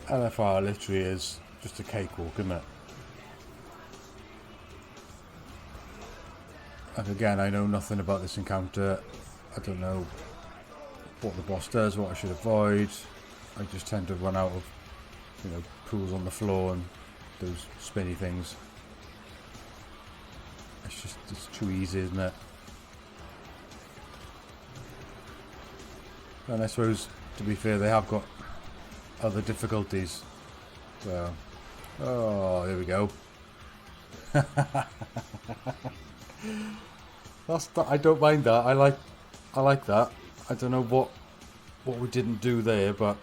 A: LFR literally is just a cakewalk, isn't it? And again, I know nothing about this encounter. I don't know what the boss does, what I should avoid. I just tend to run out of, you know, pools on the floor and those spinny things. It's too easy, isn't it? And I suppose, to be fair, they have got other difficulties. So, oh, there we go. I don't mind that. I like that. I don't know what we didn't do there, but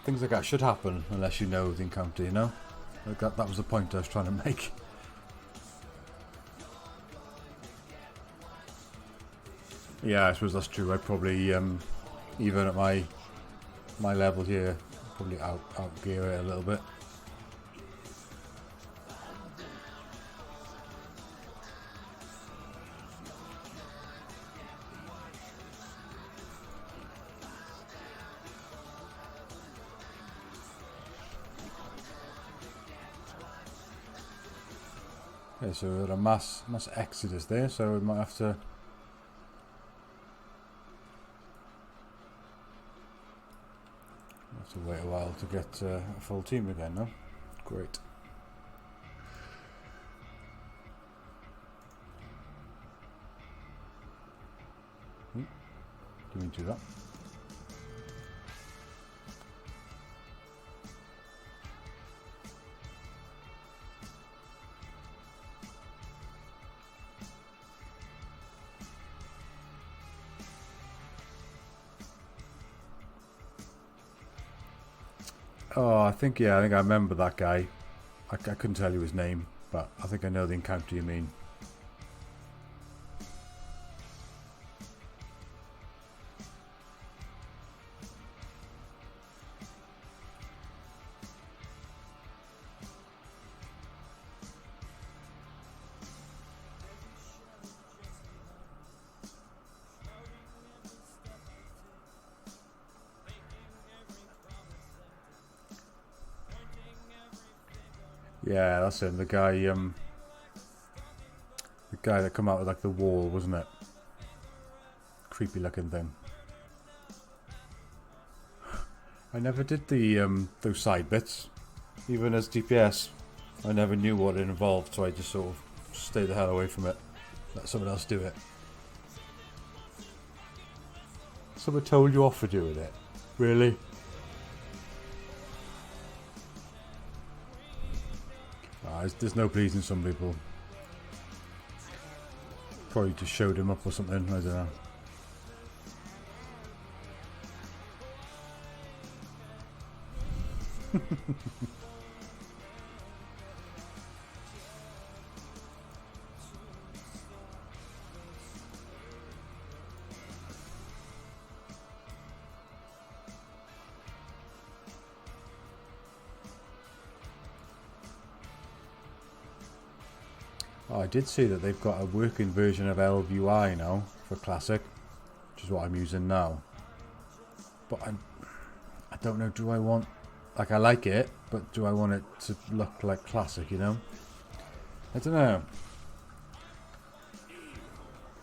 A: things like that should happen unless you know the encounter, you know? Like that was the point I was trying to make. Yeah, I suppose that's true. I probably, even at my level here, probably outgear it a little bit. Okay, so we're at a mass exodus there, so we might have to wait a while to get a full team again, no? Great. Didn't mean to do that. Oh, I think I remember that guy. I couldn't tell you his name, but I think I know the encounter you mean. Yeah, that's him. The guy that come out of like the wall, wasn't it? Creepy looking thing. I never did the those side bits, even as DPS. I never knew what it involved, so I just sort of stayed the hell away from it. Let someone else do it. Someone told you off for doing it. Really? There's no pleasing some people. Probably just showed him up or something, I don't know. Oh, I did see that they've got a working version of LVI now for Classic, which is what I'm using now. But I don't know, do I want... Like, I like it, but do I want it to look like Classic, you know? I don't know.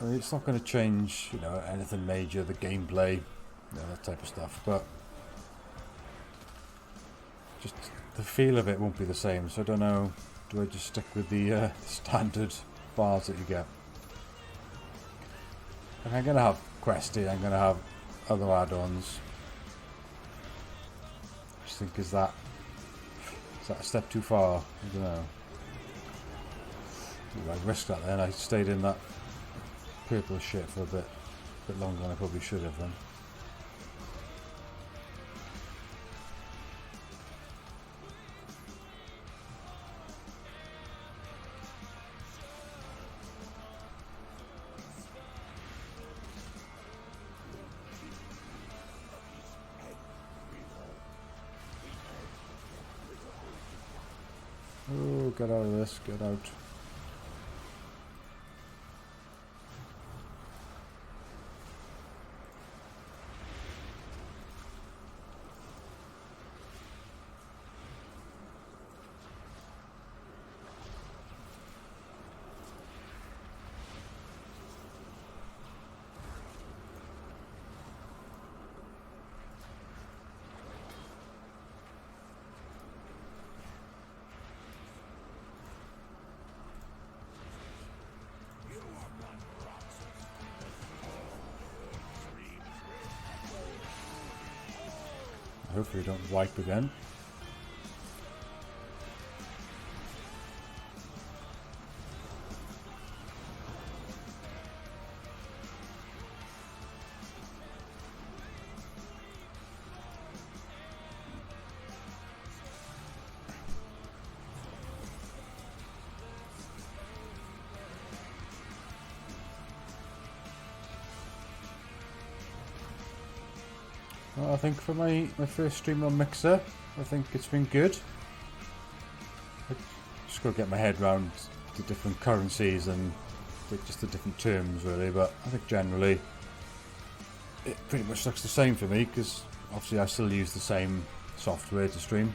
A: I mean, it's not going to change, you know, anything major, the gameplay, you know, that type of stuff, but just the feel of it won't be the same, so I don't know. Do I just stick with the standard bars that you get? And I'm going to have Questy, I'm going to have other add-ons. I just think, is that a step too far? I don't know. Ooh, I risked that then. I stayed in that purple shit for a bit longer than I probably should have then. Oh, get out of this, get out. Hopefully I don't wipe again. Well, I think for my first stream on Mixer, I think it's been good. I just got to get my head around the different currencies and just the different terms really, but I think generally it pretty much looks the same for me because obviously I still use the same software to stream.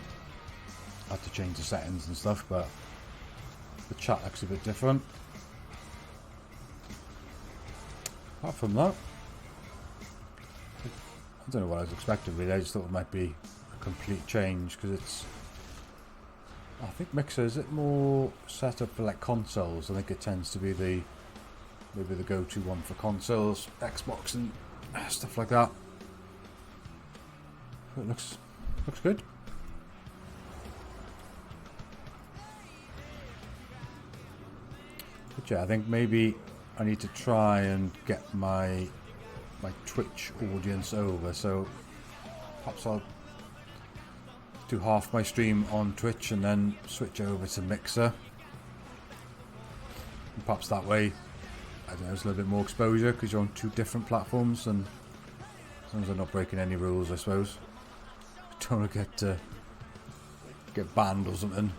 A: I had to change the settings and stuff, but the chat looks a bit different. Apart from that, I don't know what I was expecting really. I just thought it might be a complete change because it's, I think Mixer, is it more set up for like consoles? I think it tends to be maybe the go-to one for consoles, Xbox and stuff like that. It looks good. But yeah, I think maybe I need to try and get my Twitch audience over, so perhaps I'll do half my stream on Twitch and then switch over to Mixer, and perhaps that way, I don't know, it's a little bit more exposure because you're on two different platforms, and as long as I'm not breaking any rules, I suppose. Don't want to get banned or something.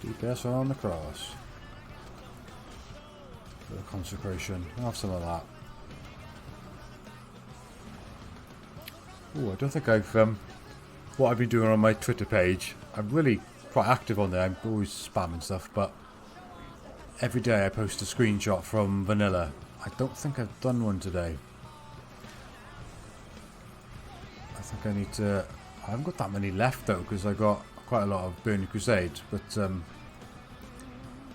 A: DPS on the cross. Bit of consecration. I'll have some of that. Oh, I don't think I've what I've been doing on my Twitter page. I'm really quite active on there. I'm always spamming stuff, but every day I post a screenshot from vanilla. I don't think I've done one today. I think I need to. I haven't got that many left though, because I got quite a lot of Burning Crusade, but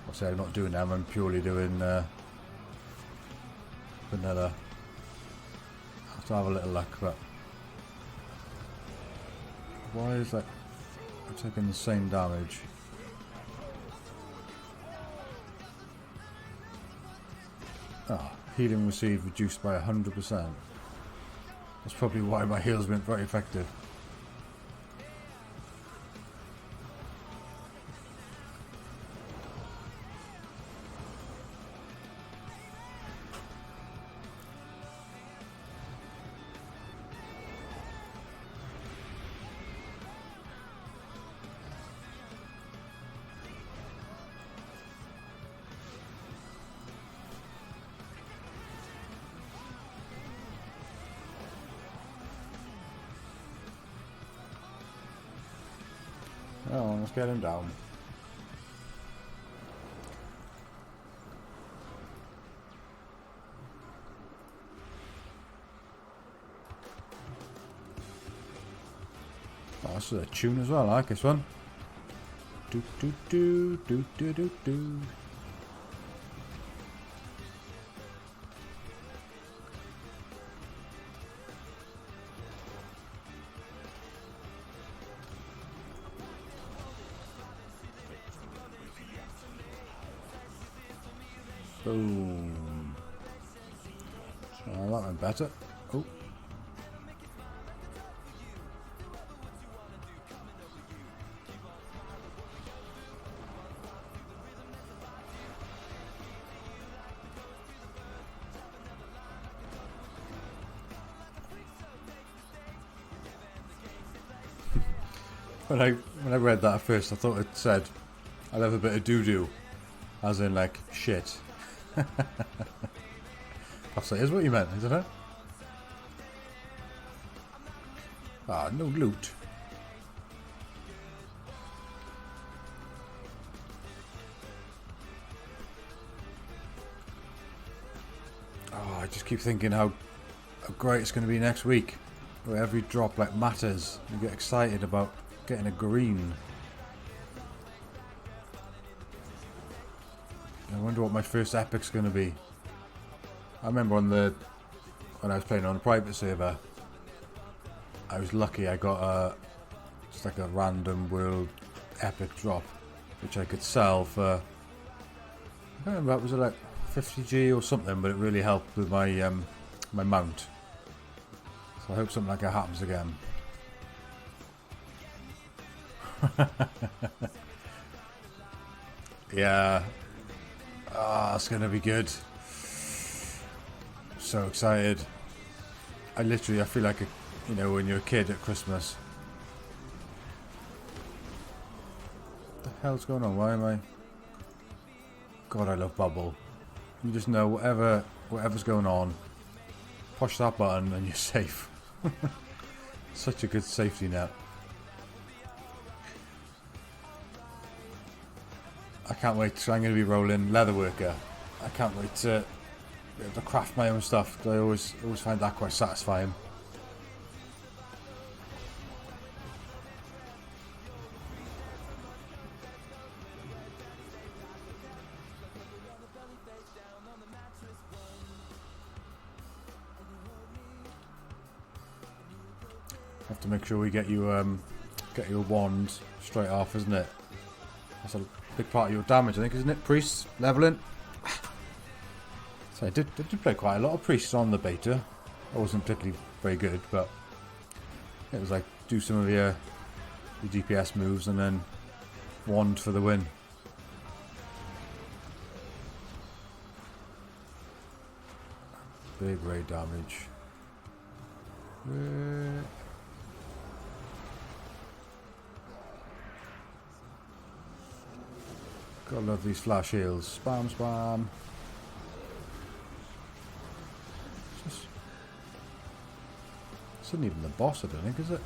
A: obviously I'm not doing them. I'm purely doing vanilla. I have to have a little luck, but why is that? I'm taking the same damage. Ah, healing received reduced by 100%. That's probably why my heals weren't very effective. Oh, let's get him down. Oh, this is a tune as well. I like this one. Do do do do do do do. Boom. Oh, that went better. Oh. when I read that at first, I thought it said, "I love a bit of doo-doo," as in like shit. Perhaps that is what you meant, isn't it? Ah, no loot. Oh, I just keep thinking how great it's going to be next week, where every drop like matters. You get excited about getting a green. I wonder what my first epic's going to be. I remember when I was playing on a private server, I was lucky. I got just like a random world epic drop, which I could sell for. I can't remember, was it like 50G or something? But it really helped with my my mount. So I hope something like that happens again. Yeah. Ah, it's gonna be good. So excited. I feel like you know, when you're a kid at Christmas. What the hell's going on? Why am I? God, I love Bubble. You just know whatever's going on, push that button and you're safe. Such a good safety net. I can't wait. I'm going to be rolling Leatherworker. I can't wait to be able to craft my own stuff, because I always find that quite satisfying. Have to make sure we get you a wand straight off, isn't it? That's a big part of your damage, I think, isn't it? Priests leveling. So I did play quite a lot of priests on the beta. I wasn't particularly very good, but it was like do some of your DPS moves and then wand for the win. Big raid damage. Gotta love these flash heals. Spam, spam. This isn't even the boss, I don't think, is it?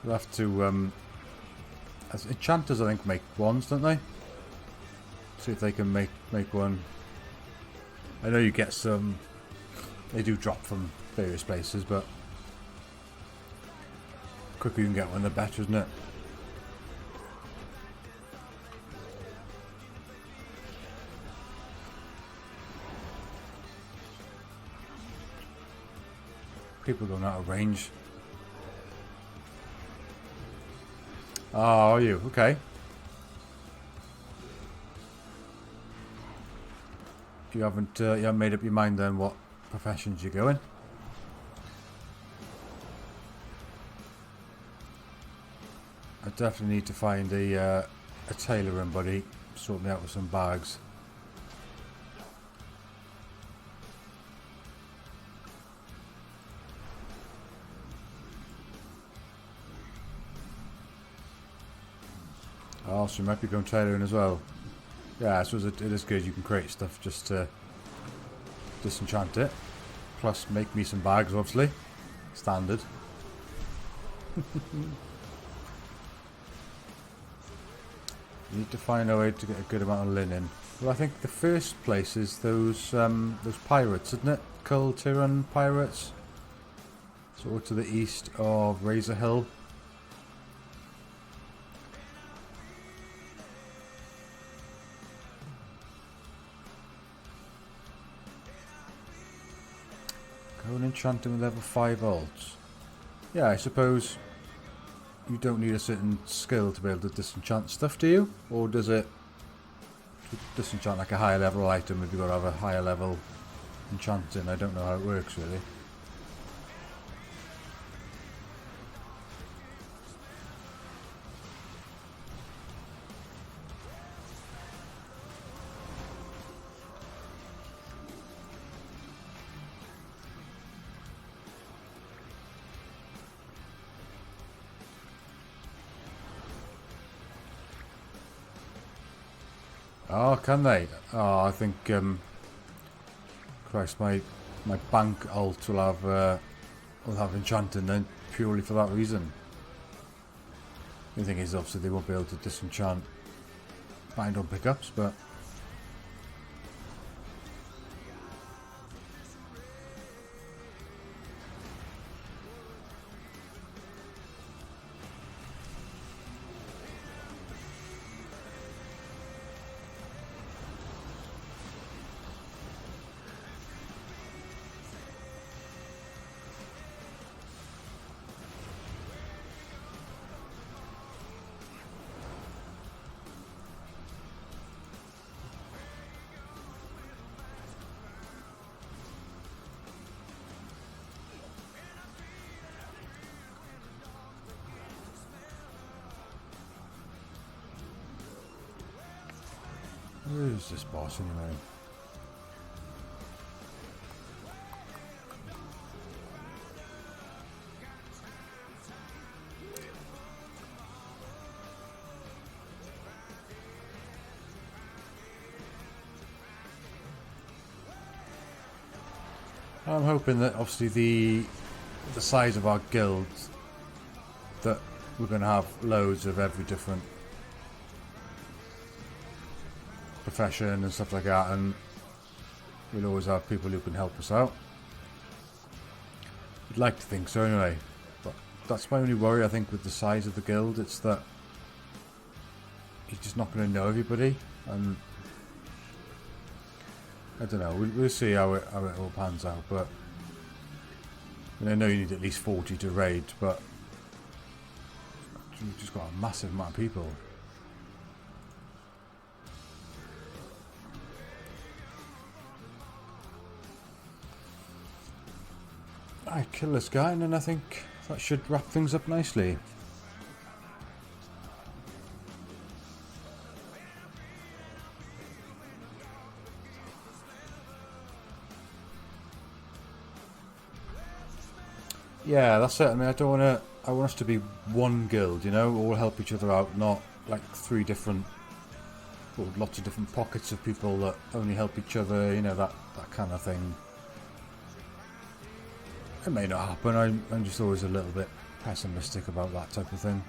A: We'll have to, as enchanters, I think, make wands, don't they? See if they can make one. I know you get some. They do drop from various places, but the quicker you can get one, the better, isn't it? People going out of range. Oh, are you? Okay. You haven't made up your mind then what professions you're going? I definitely need to find a tailoring buddy, sort me out with some bags. Oh, so you might be going tailoring as well. Yeah, I suppose it is good. You can create stuff just to disenchant it. Plus make me some bags, obviously. Standard. Need to find a way to get a good amount of linen. Well, I think the first place is those pirates, isn't it? Kull Tiran pirates. Sort of to the east of Razor Hill. Go and enchant them with level 5 ults. Yeah, I suppose you don't need a certain skill to be able to disenchant stuff, do you? Or does it disenchant like a higher level item if you've got to have a higher level enchanting? I don't know how it works really. Oh, can they? Oh, I think, Christ, my bank alt will have enchanting then, purely for that reason. The thing is, obviously, they won't be able to disenchant bind on pickups, but who's this boss anyway? I'm hoping that obviously the size of our guild, that we're going to have loads of every different profession and stuff like that, and we'll always have people who can help us out. I'd like to think so anyway, but that's my only worry, I think, with the size of the guild. It's that you're just not going to know everybody, and I don't know, we'll see how it all pans out. But I mean, I know you need at least 40 to raid, but you've just got a massive amount of people. I kill this guy, and then I think that should wrap things up nicely. Yeah, that's it. I mean, I don't want to. I want us to be one guild, you know, all help each other out, not like three different, or lots of different pockets of people that only help each other, you know, that kind of thing. It may not happen. I'm just always a little bit pessimistic about that type of thing.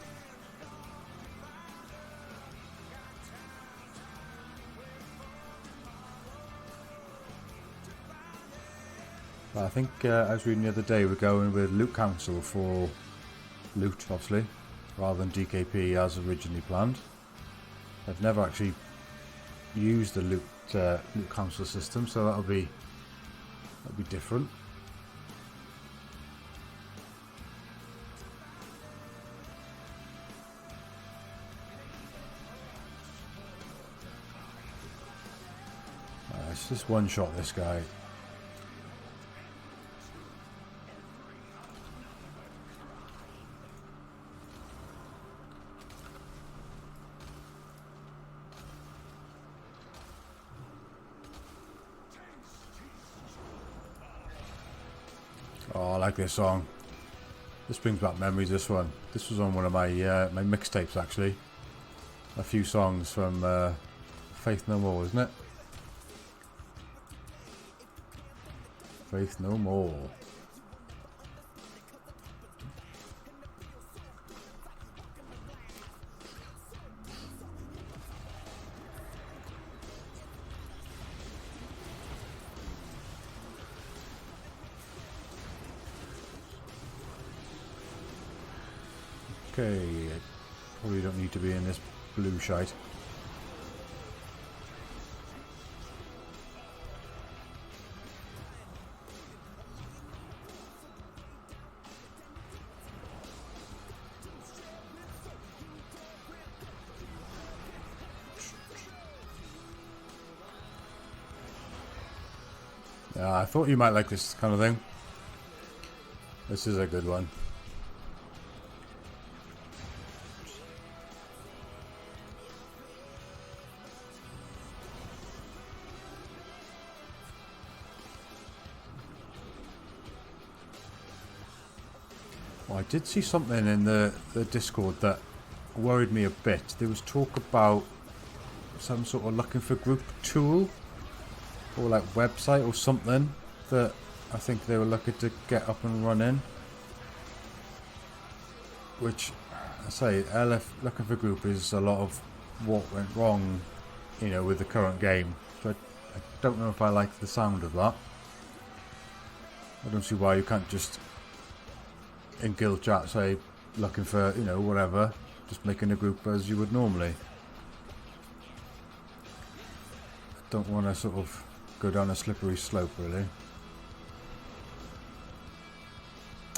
A: But I think I was reading the other day, we're going with Loot Council for loot, obviously, rather than DKP as originally planned. I've never actually used the Loot Council system, so that'll be different. Let's just one-shot this guy. Oh, I like this song. This brings back memories, this one. This was on one of my my mixtapes, actually. A few songs from Faith No More, isn't it? Faith No More. Okay, probably don't need to be in this blue shite. Yeah, I thought you might like this kind of thing. This is a good one. Well, I did see something in the Discord that worried me a bit. There was talk about some sort of looking for group tool or like website or something that I think they were looking to get up and running. Which, I say, LF looking for group is a lot of what went wrong, you know, with the current game. So I don't know if I like the sound of that. I don't see why you can't just in guild chat say looking for, you know, whatever, just making a group as you would normally. I don't want to sort of go down a slippery slope, really.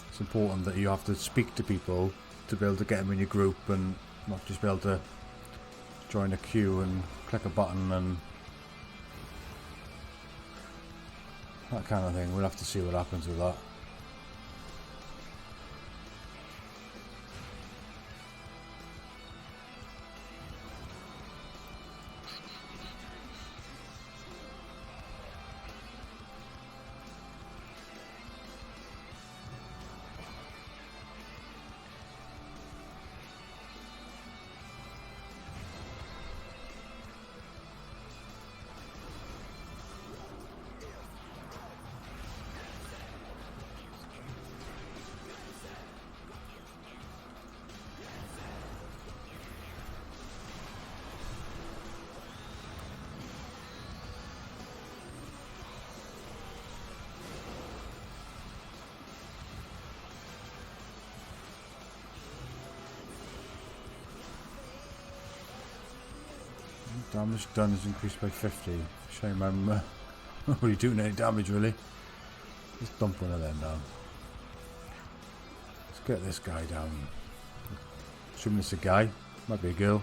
A: It's important that you have to speak to people to be able to get them in your group and not just be able to join a queue and click a button and that kind of thing. We'll have to see what happens with that. Damage done is increased by 50. Shame I'm not really doing any damage, really. Let's dump one of them down. Let's get this guy down. Assuming it's a guy. Might be a girl.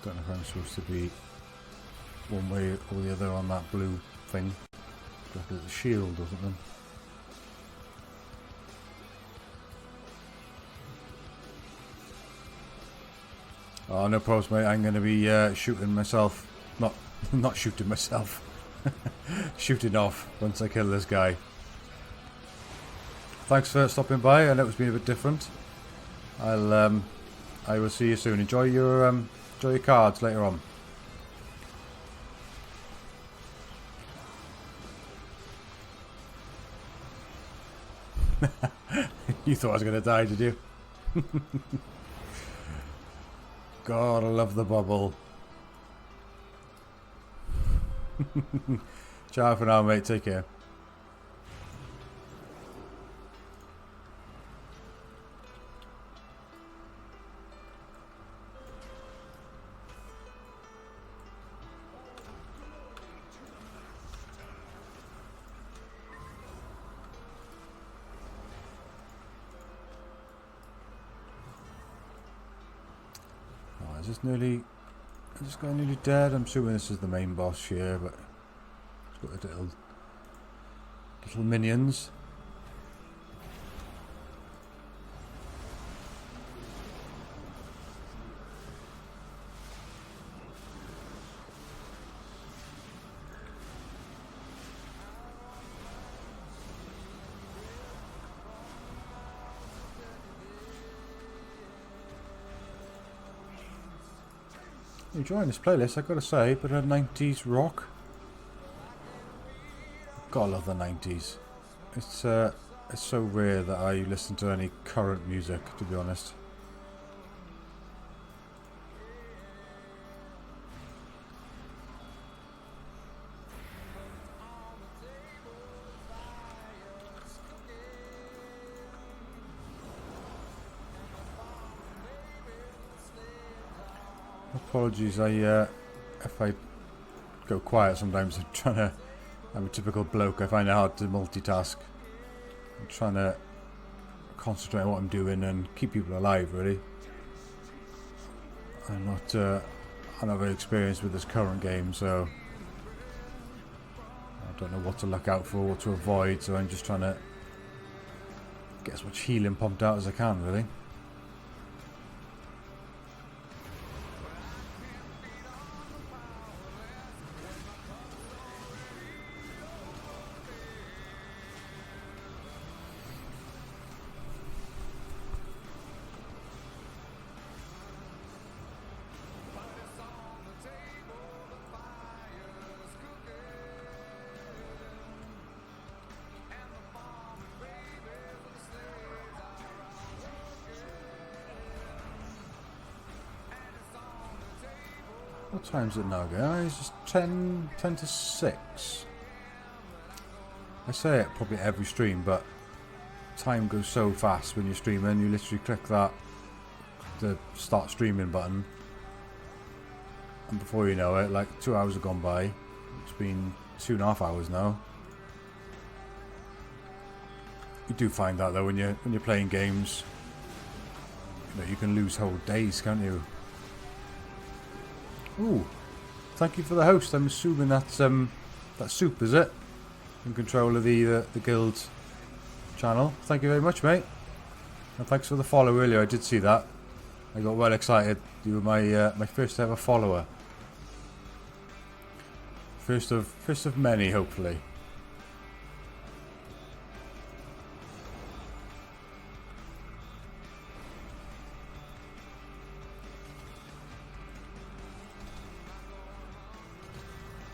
A: Don't know if I'm supposed to be one way or the other on that blue thing. Like a shield or something. Oh, no problems, mate. I'm going to be shooting myself. Not shooting myself. Shooting off once I kill this guy. Thanks for stopping by. I know it's been a bit different. I will see you soon. Enjoy your cards later on. You thought I was going to die, did you? God, I love the bubble. Ciao for now, mate. Take care. Oh, is this nearly... Is this guy nearly dead? I'm assuming this is the main boss here, but... It's got little minions. Enjoying this playlist, I've got to say, but a 90s rock. Gotta love the 90s. It's so rare that I listen to any current music, to be honest. Apologies, if I go quiet sometimes, I'm trying to... I'm a typical bloke. I find it hard to multitask. I'm trying to concentrate on what I'm doing and keep people alive, really. I'm not very experienced with this current game, so I don't know what to look out for, what to avoid, so I'm just trying to get as much healing pumped out as I can, really. What time is it now, guys? It's 10 to 6. I say it probably every stream, but time goes so fast when you're streaming. You literally click the start streaming button, and before you know it, like 2 hours have gone by. It's been 2.5 hours now. You do find that though when you're playing games, you know, you can lose whole days, can't you? Ooh, thank you for the host. I'm assuming that's that Soup, is it? In control of the guild channel. Thank you very much, mate. And thanks for the follow earlier. I did see that. I got well excited. You were my first ever follower. First of many, hopefully.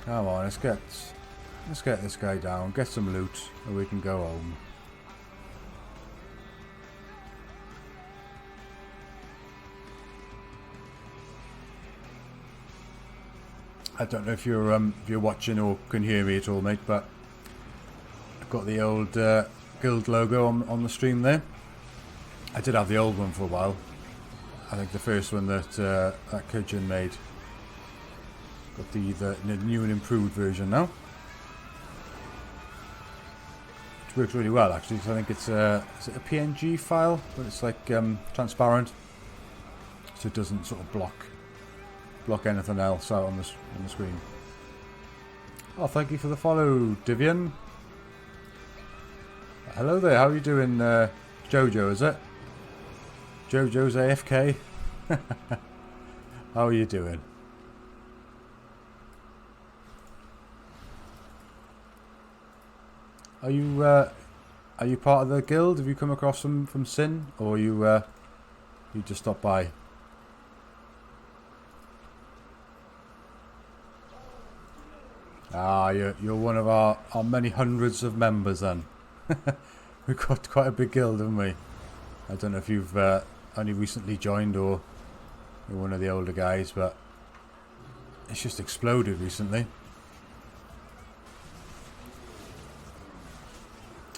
A: Come on, let's get this guy down, get some loot, and we can go home. I don't know if you're watching or can hear me at all, mate, but I've got the old guild logo on the stream there. I did have the old one for a while. I think the first one that Kujin made. Got the new and improved version now, which works really well actually. Because I think it's is it a PNG file, but it's like transparent, so it doesn't sort of block anything else out on the screen. Oh, thank you for the follow, Divian. Hello there. How are you doing, Jojo? Is it? Jojo's AFK. How are you doing? Are you part of the guild? Have you come across them from Sin, or you just stopped by? Ah, you're one of our many hundreds of members then. We've got quite a big guild, haven't we? I don't know if you've only recently joined or you're one of the older guys, but it's just exploded recently.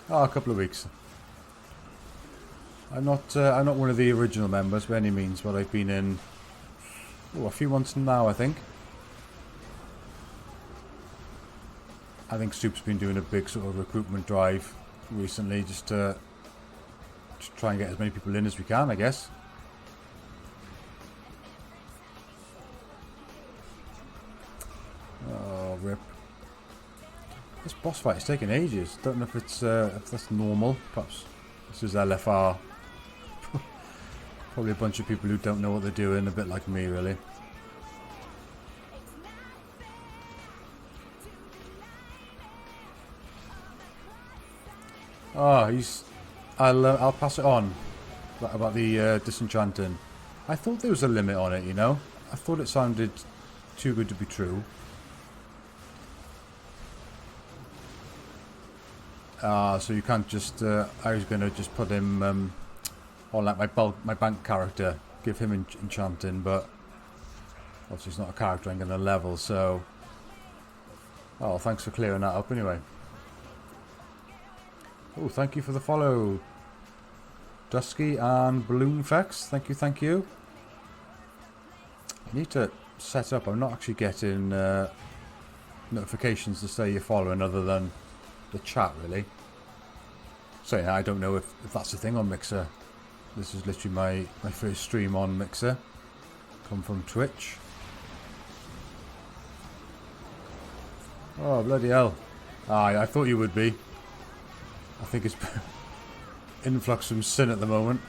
A: Oh, a couple of weeks. I'm not one of the original members by any means, but I've been in a few months now, I think. I think Soup's been doing a big sort of recruitment drive recently, just to try and get as many people in as we can, I guess. Oh, rip. This boss fight is taking ages. Don't know if it's if that's normal. Perhaps this is LFR. Probably a bunch of people who don't know what they're doing, a bit like me, really. Oh, I'll pass it on about the disenchanting. I thought there was a limit on it, you know. I thought it sounded too good to be true. So you can't just. I was gonna just put him on like my bank character, give him enchanting, but obviously it's not a character I'm gonna level. So, oh, thanks for clearing that up. Anyway. Oh, thank you for the follow, Dusky and Balloonfex. Thank you, thank you. I need to set up. I'm not actually getting notifications to say you're following, other than the chat, really. So yeah, I don't know if that's the thing on Mixer. This is literally my first stream on Mixer. Come from Twitch. Oh, bloody hell. Aye, I thought you would be. I think it's influx from Sin at the moment.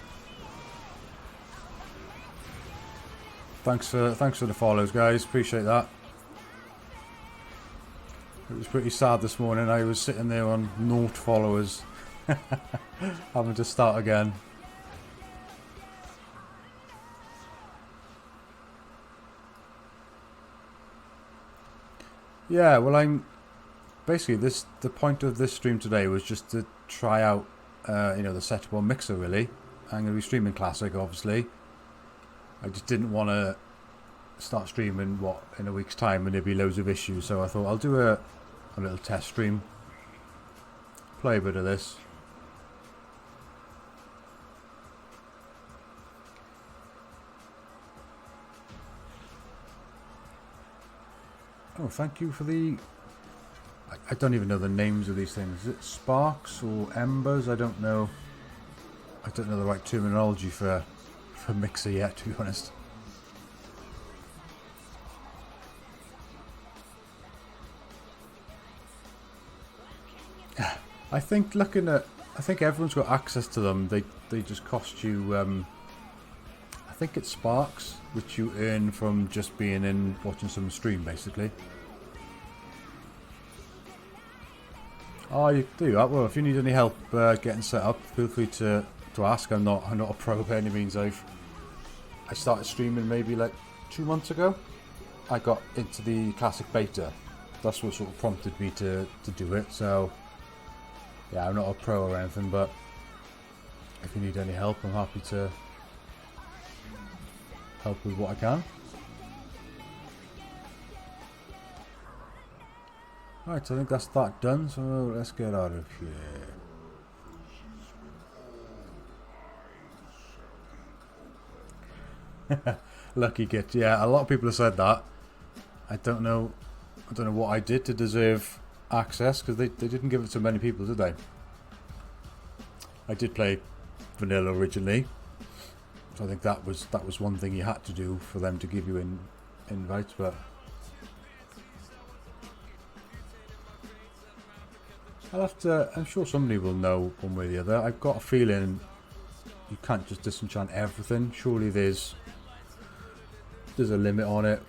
A: Thanks for the follows, guys. Appreciate that. It was pretty sad this morning. I was sitting there on 0 followers, having to start again. Yeah, well, I'm basically the point of this stream today was just to try out, you know, the setup on Mixer. Really, I'm going to be streaming Classic, obviously. I just didn't want to start streaming, what, in a week's time, and there'll be loads of issues. So I thought I'll do a little test stream, play a bit of this. Oh, thank you for the... I don't even know the names of these things. Is it sparks or embers? I don't know. I don't know the right terminology for mixer yet, to be honest. I think looking at... I think everyone's got access to them. They just cost you... I think it's sparks, which you earn from just being in, watching some stream, basically. Oh, you do that. Well, if you need any help getting set up, feel free to ask. I'm not a pro by any means. I started streaming maybe like 2 months ago. I got into the classic beta. That's what sort of prompted me to do it. So yeah, I'm not a pro or anything, but if you need any help, I'm happy to help with what I can. Right, so I think that's that done, so let's get out of here. Lucky git. Yeah, a lot of people have said that. I don't know what I did to deserve access, because they didn't give it to many people, did they? I did play vanilla originally, so I think that was one thing you had to do for them to give you invites, but I'll have to... I'm sure somebody will know one way or the other. I've got a feeling you can't just disenchant everything. Surely there's a limit on it.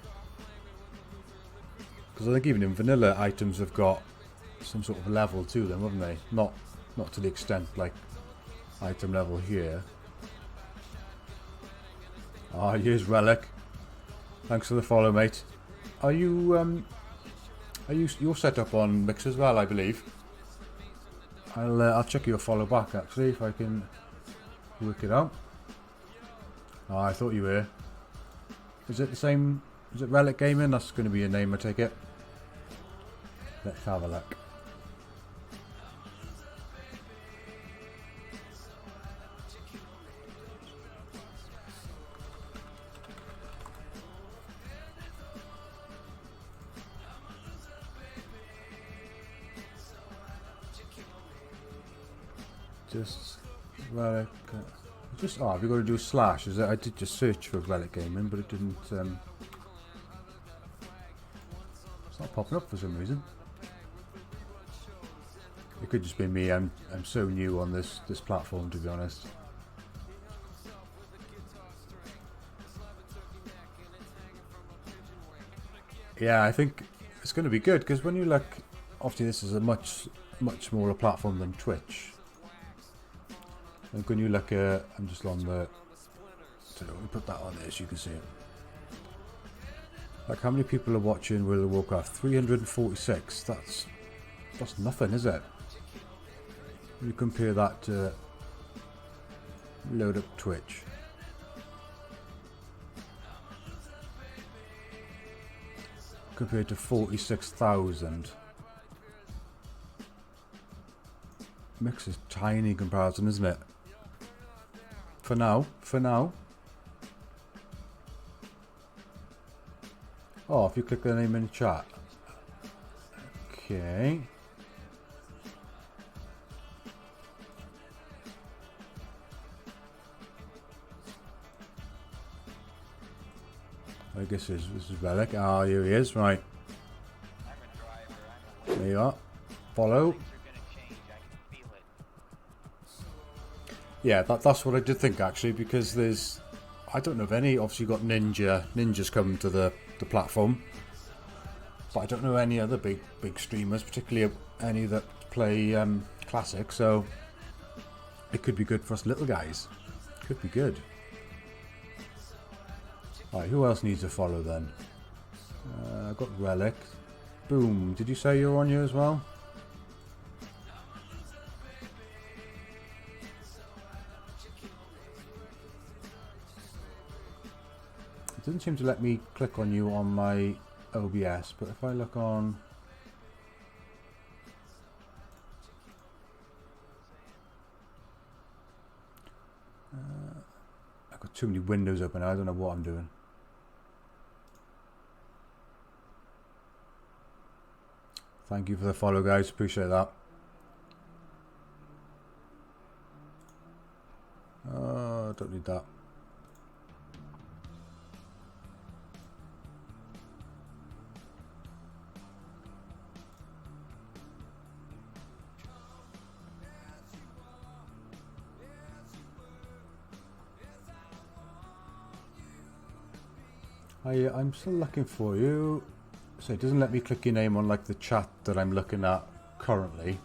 A: Because I think even in vanilla, items have got some sort of level to them, haven't they? Not to the extent like item level here. Ah, here's Relic. Thanks for the follow, mate. Are you you're set up on Mix as well, I believe. I'll check your follow back actually if I can work it out. Oh, I thought you were. Is it the same? Is it Relic Gaming? That's going to be your name, I take it. Let's have a look. Just Relic. Just have you got to do a slash? Is it? I did just search for Relic Gaming, but it didn't. It's not popping up for some reason. It could just be me. I'm so new on this platform, to be honest. Yeah, I think it's going to be good because when you look, obviously this is a much smaller platform than Twitch. And when you look at, I'm just on the, so let me put that on there so you can see it. Like how many people are watching World of Warcraft? 346. That's nothing, is it? When you compare that to load up Twitch. Compared to 46,000. Mix is tiny in comparison, isn't it? For now. Oh, if you click the name in the chat. Okay. I guess this is Relic. Ah, here he is, right. There you are. Follow. Yeah, that's what I did think actually, because there's, I don't know of any, obviously you've got Ninja's come to the platform, but I don't know any other big streamers, particularly any that play Classic, so it could be good for us little guys. Could be good. Alright, who else needs a follow then? I've got Relic. Boom, did you say you're on here as well? doesn't seem to let me click on you on my OBS, but if I look on... I've got too many windows open now, I don't know what I'm doing. Thank you for the follow, guys, appreciate that. Oh, I don't need that. I'm still looking for you. So it doesn't let me click your name on like the chat that I'm looking at currently.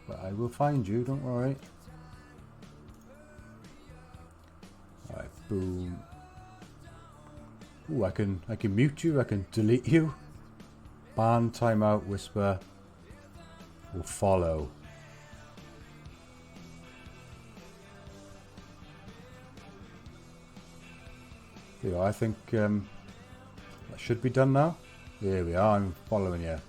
A: But I will find you, don't worry. Alright, boom. Ooh, I can mute you, I can delete you. Ban, timeout, whisper, or follow. Yeah, I think that should be done now. There we are, I'm following you.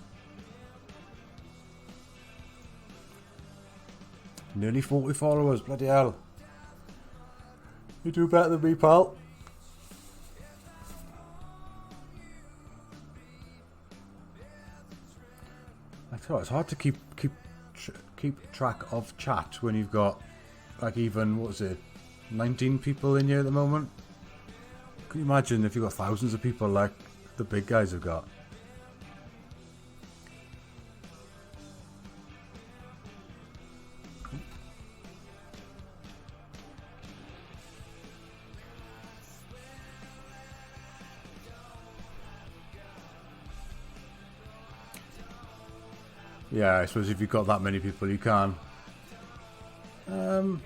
A: Nearly 40 followers, bloody hell. You do better than me, pal. I tell you, it's hard to keep track of chat when you've got like even, what is it, 19 people in here at the moment. Can you imagine if you've got thousands of people like the big guys have got? Yeah, I suppose if you've got that many people, you can. I don't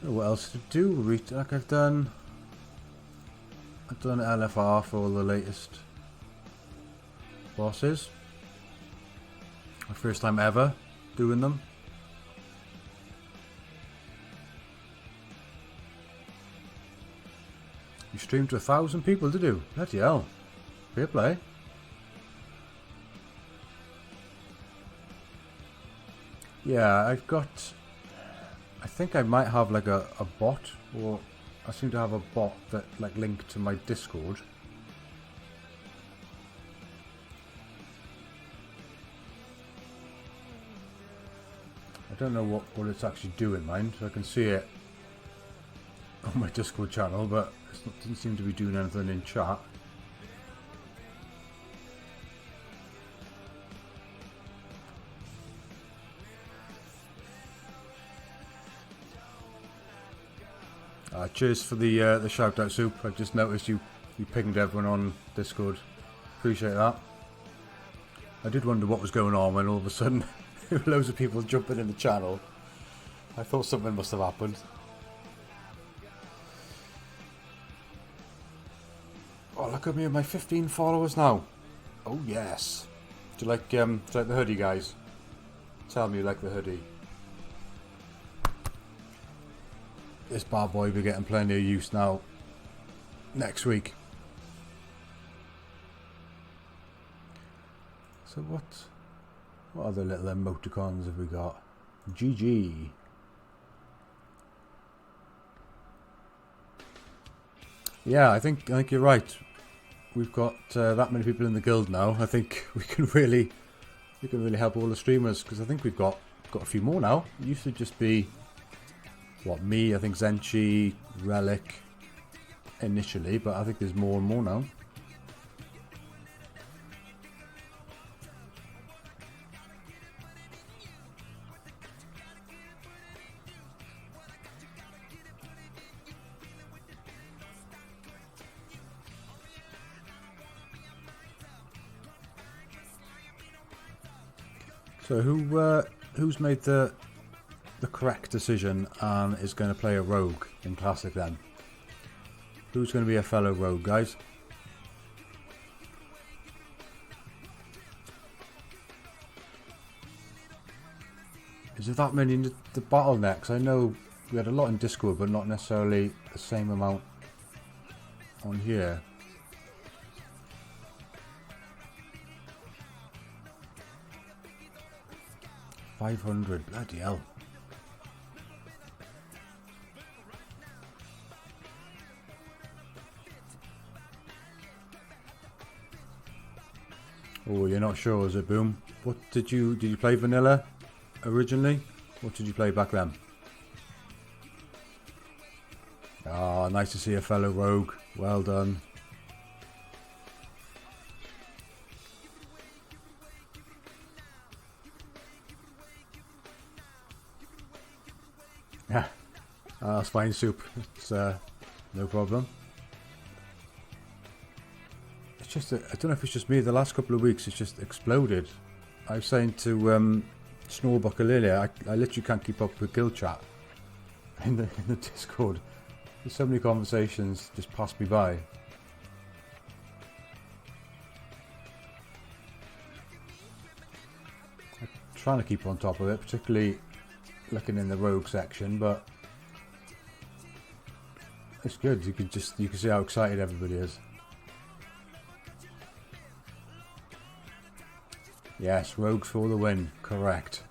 A: know what else to do. Like I've done LFR for all the latest bosses. My first time ever doing them. You streamed to 1,000 people, did you? Bloody hell. Fair play. Yeah, I've got... I think I might have like a bot, or I seem to have a bot that like linked to my Discord. I don't know what it's actually doing, mind. So I can see it on my Discord channel, but it doesn't seem to be doing anything in chat. Cheers for the shout out, Soup. I just noticed you pinged everyone on Discord. Appreciate that. I did wonder what was going on when all of a sudden loads of people jumping in the channel. I thought something must have happened. Oh, look at me and my 15 followers now. Oh yes. Do you like the hoodie, guys? Tell me you like the hoodie. This bad boy will be getting plenty of use now next week. So what other little emoticons have we got? GG. Yeah, I think you're right. We've got that many people in the guild now. I think we can really help all the streamers, because I think we've got a few more now. It used to just be me, I think Zenchi, Relic initially, but I think there's more and more now. So who's made the correct decision and is going to play a rogue in Classic then? Who's going to be a fellow rogue, guys? Is there that many in the bottlenecks? I know we had a lot in Discord, but not necessarily the same amount on here. $500, bloody hell. Oh, you're not sure, is it, Boom? What did you play vanilla originally? What did you play back then? Ah, nice to see a fellow rogue. Well done. Yeah, that's fine, Soup. It's no problem. It's just, I don't know if it's just me, the last couple of weeks it's just exploded. I was saying to Snorbuckle earlier, I literally can't keep up with guild chat in the Discord. There's so many conversations just pass me by. I'm trying to keep on top of it, particularly looking in the rogue section, but it's good. You can see how excited everybody is. Yes, rogues for the win. Correct.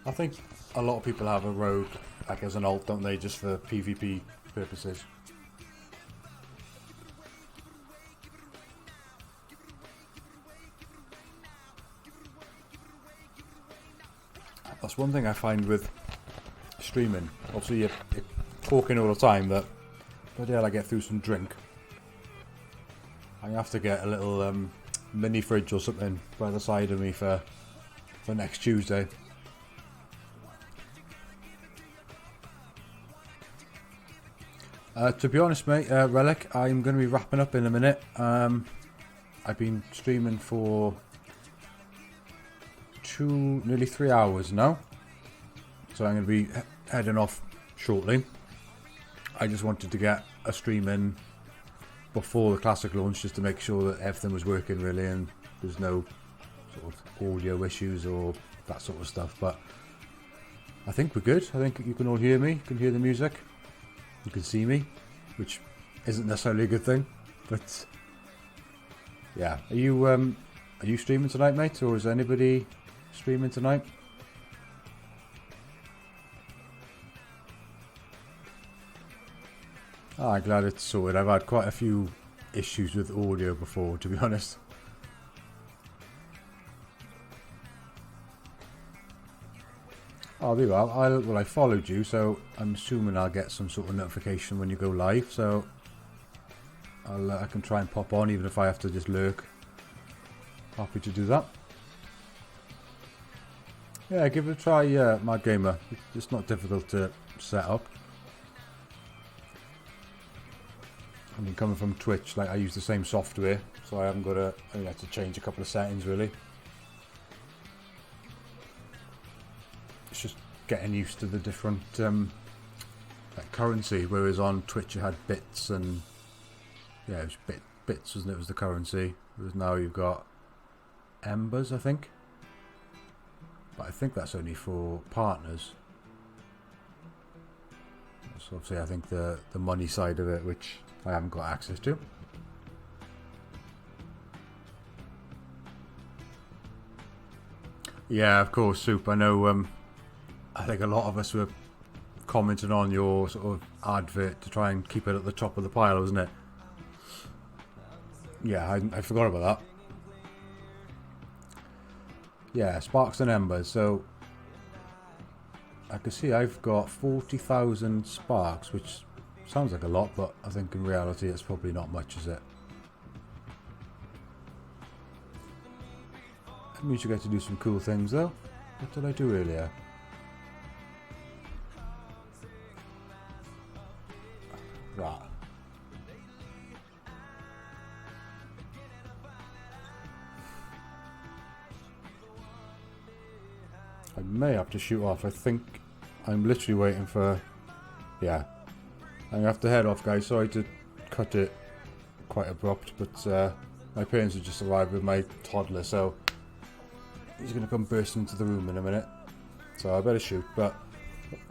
A: I think a lot of people have a rogue like as an alt, don't they, just for PvP purposes. That's one thing I find with streaming. Obviously you're talking all the time, but bloody hell, I get through some drink. I have to get a little mini fridge or something by the side of me for next Tuesday. To be honest, mate, Relic, I'm going to be wrapping up in a minute. I've been streaming for nearly 3 hours now, so I'm going to be heading off shortly. I just wanted to get a stream in before the Classic launch, just to make sure that everything was working really, and there's no sort of audio issues or that sort of stuff. But I think we're good. I think you can all hear me. You can hear the music. You can see me, which isn't necessarily a good thing, but yeah. Are you streaming tonight, mate, or is anybody streaming tonight? Oh, I'm glad it's sorted. I've had quite a few issues with audio before, to be honest. Oh, there you are. Well, I followed you, so I'm assuming I'll get some sort of notification when you go live. So I can try and pop on, even if I have to just lurk. Happy to do that. Yeah, give it a try, Mad Gamer. It's not difficult to set up. I mean, coming from Twitch, like I use the same software, so I haven't got to. I have to change a couple of settings really. It's just getting used to the different like currency. Whereas on Twitch you had bits and yeah, it was bits, wasn't it? Was the currency. Whereas now you've got embers, I think. But I think that's only for partners. So obviously, I think the money side of it, which I haven't got access to. Yeah, of course, Soup. I know. I think a lot of us were commenting on your sort of advert to try and keep it at the top of the pile, wasn't it? Yeah, I forgot about that. Yeah, Sparks and Embers. So I can see I've got 40,000 sparks, which sounds like a lot, but I think in reality it's probably not much, is it? That means you get to do some cool things though. What did I do earlier? Right. I may have to shoot off. I think I'm literally waiting for... Yeah. I'm going to have to head off, guys. Sorry to cut it quite abrupt, but My parents have just arrived with my toddler, so he's going to come bursting into the room in a minute. So I better shoot, but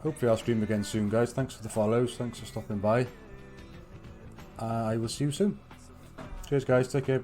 A: hopefully I'll stream again soon, guys. Thanks for the follows, thanks for stopping by. I will see you soon. Cheers, guys, take care.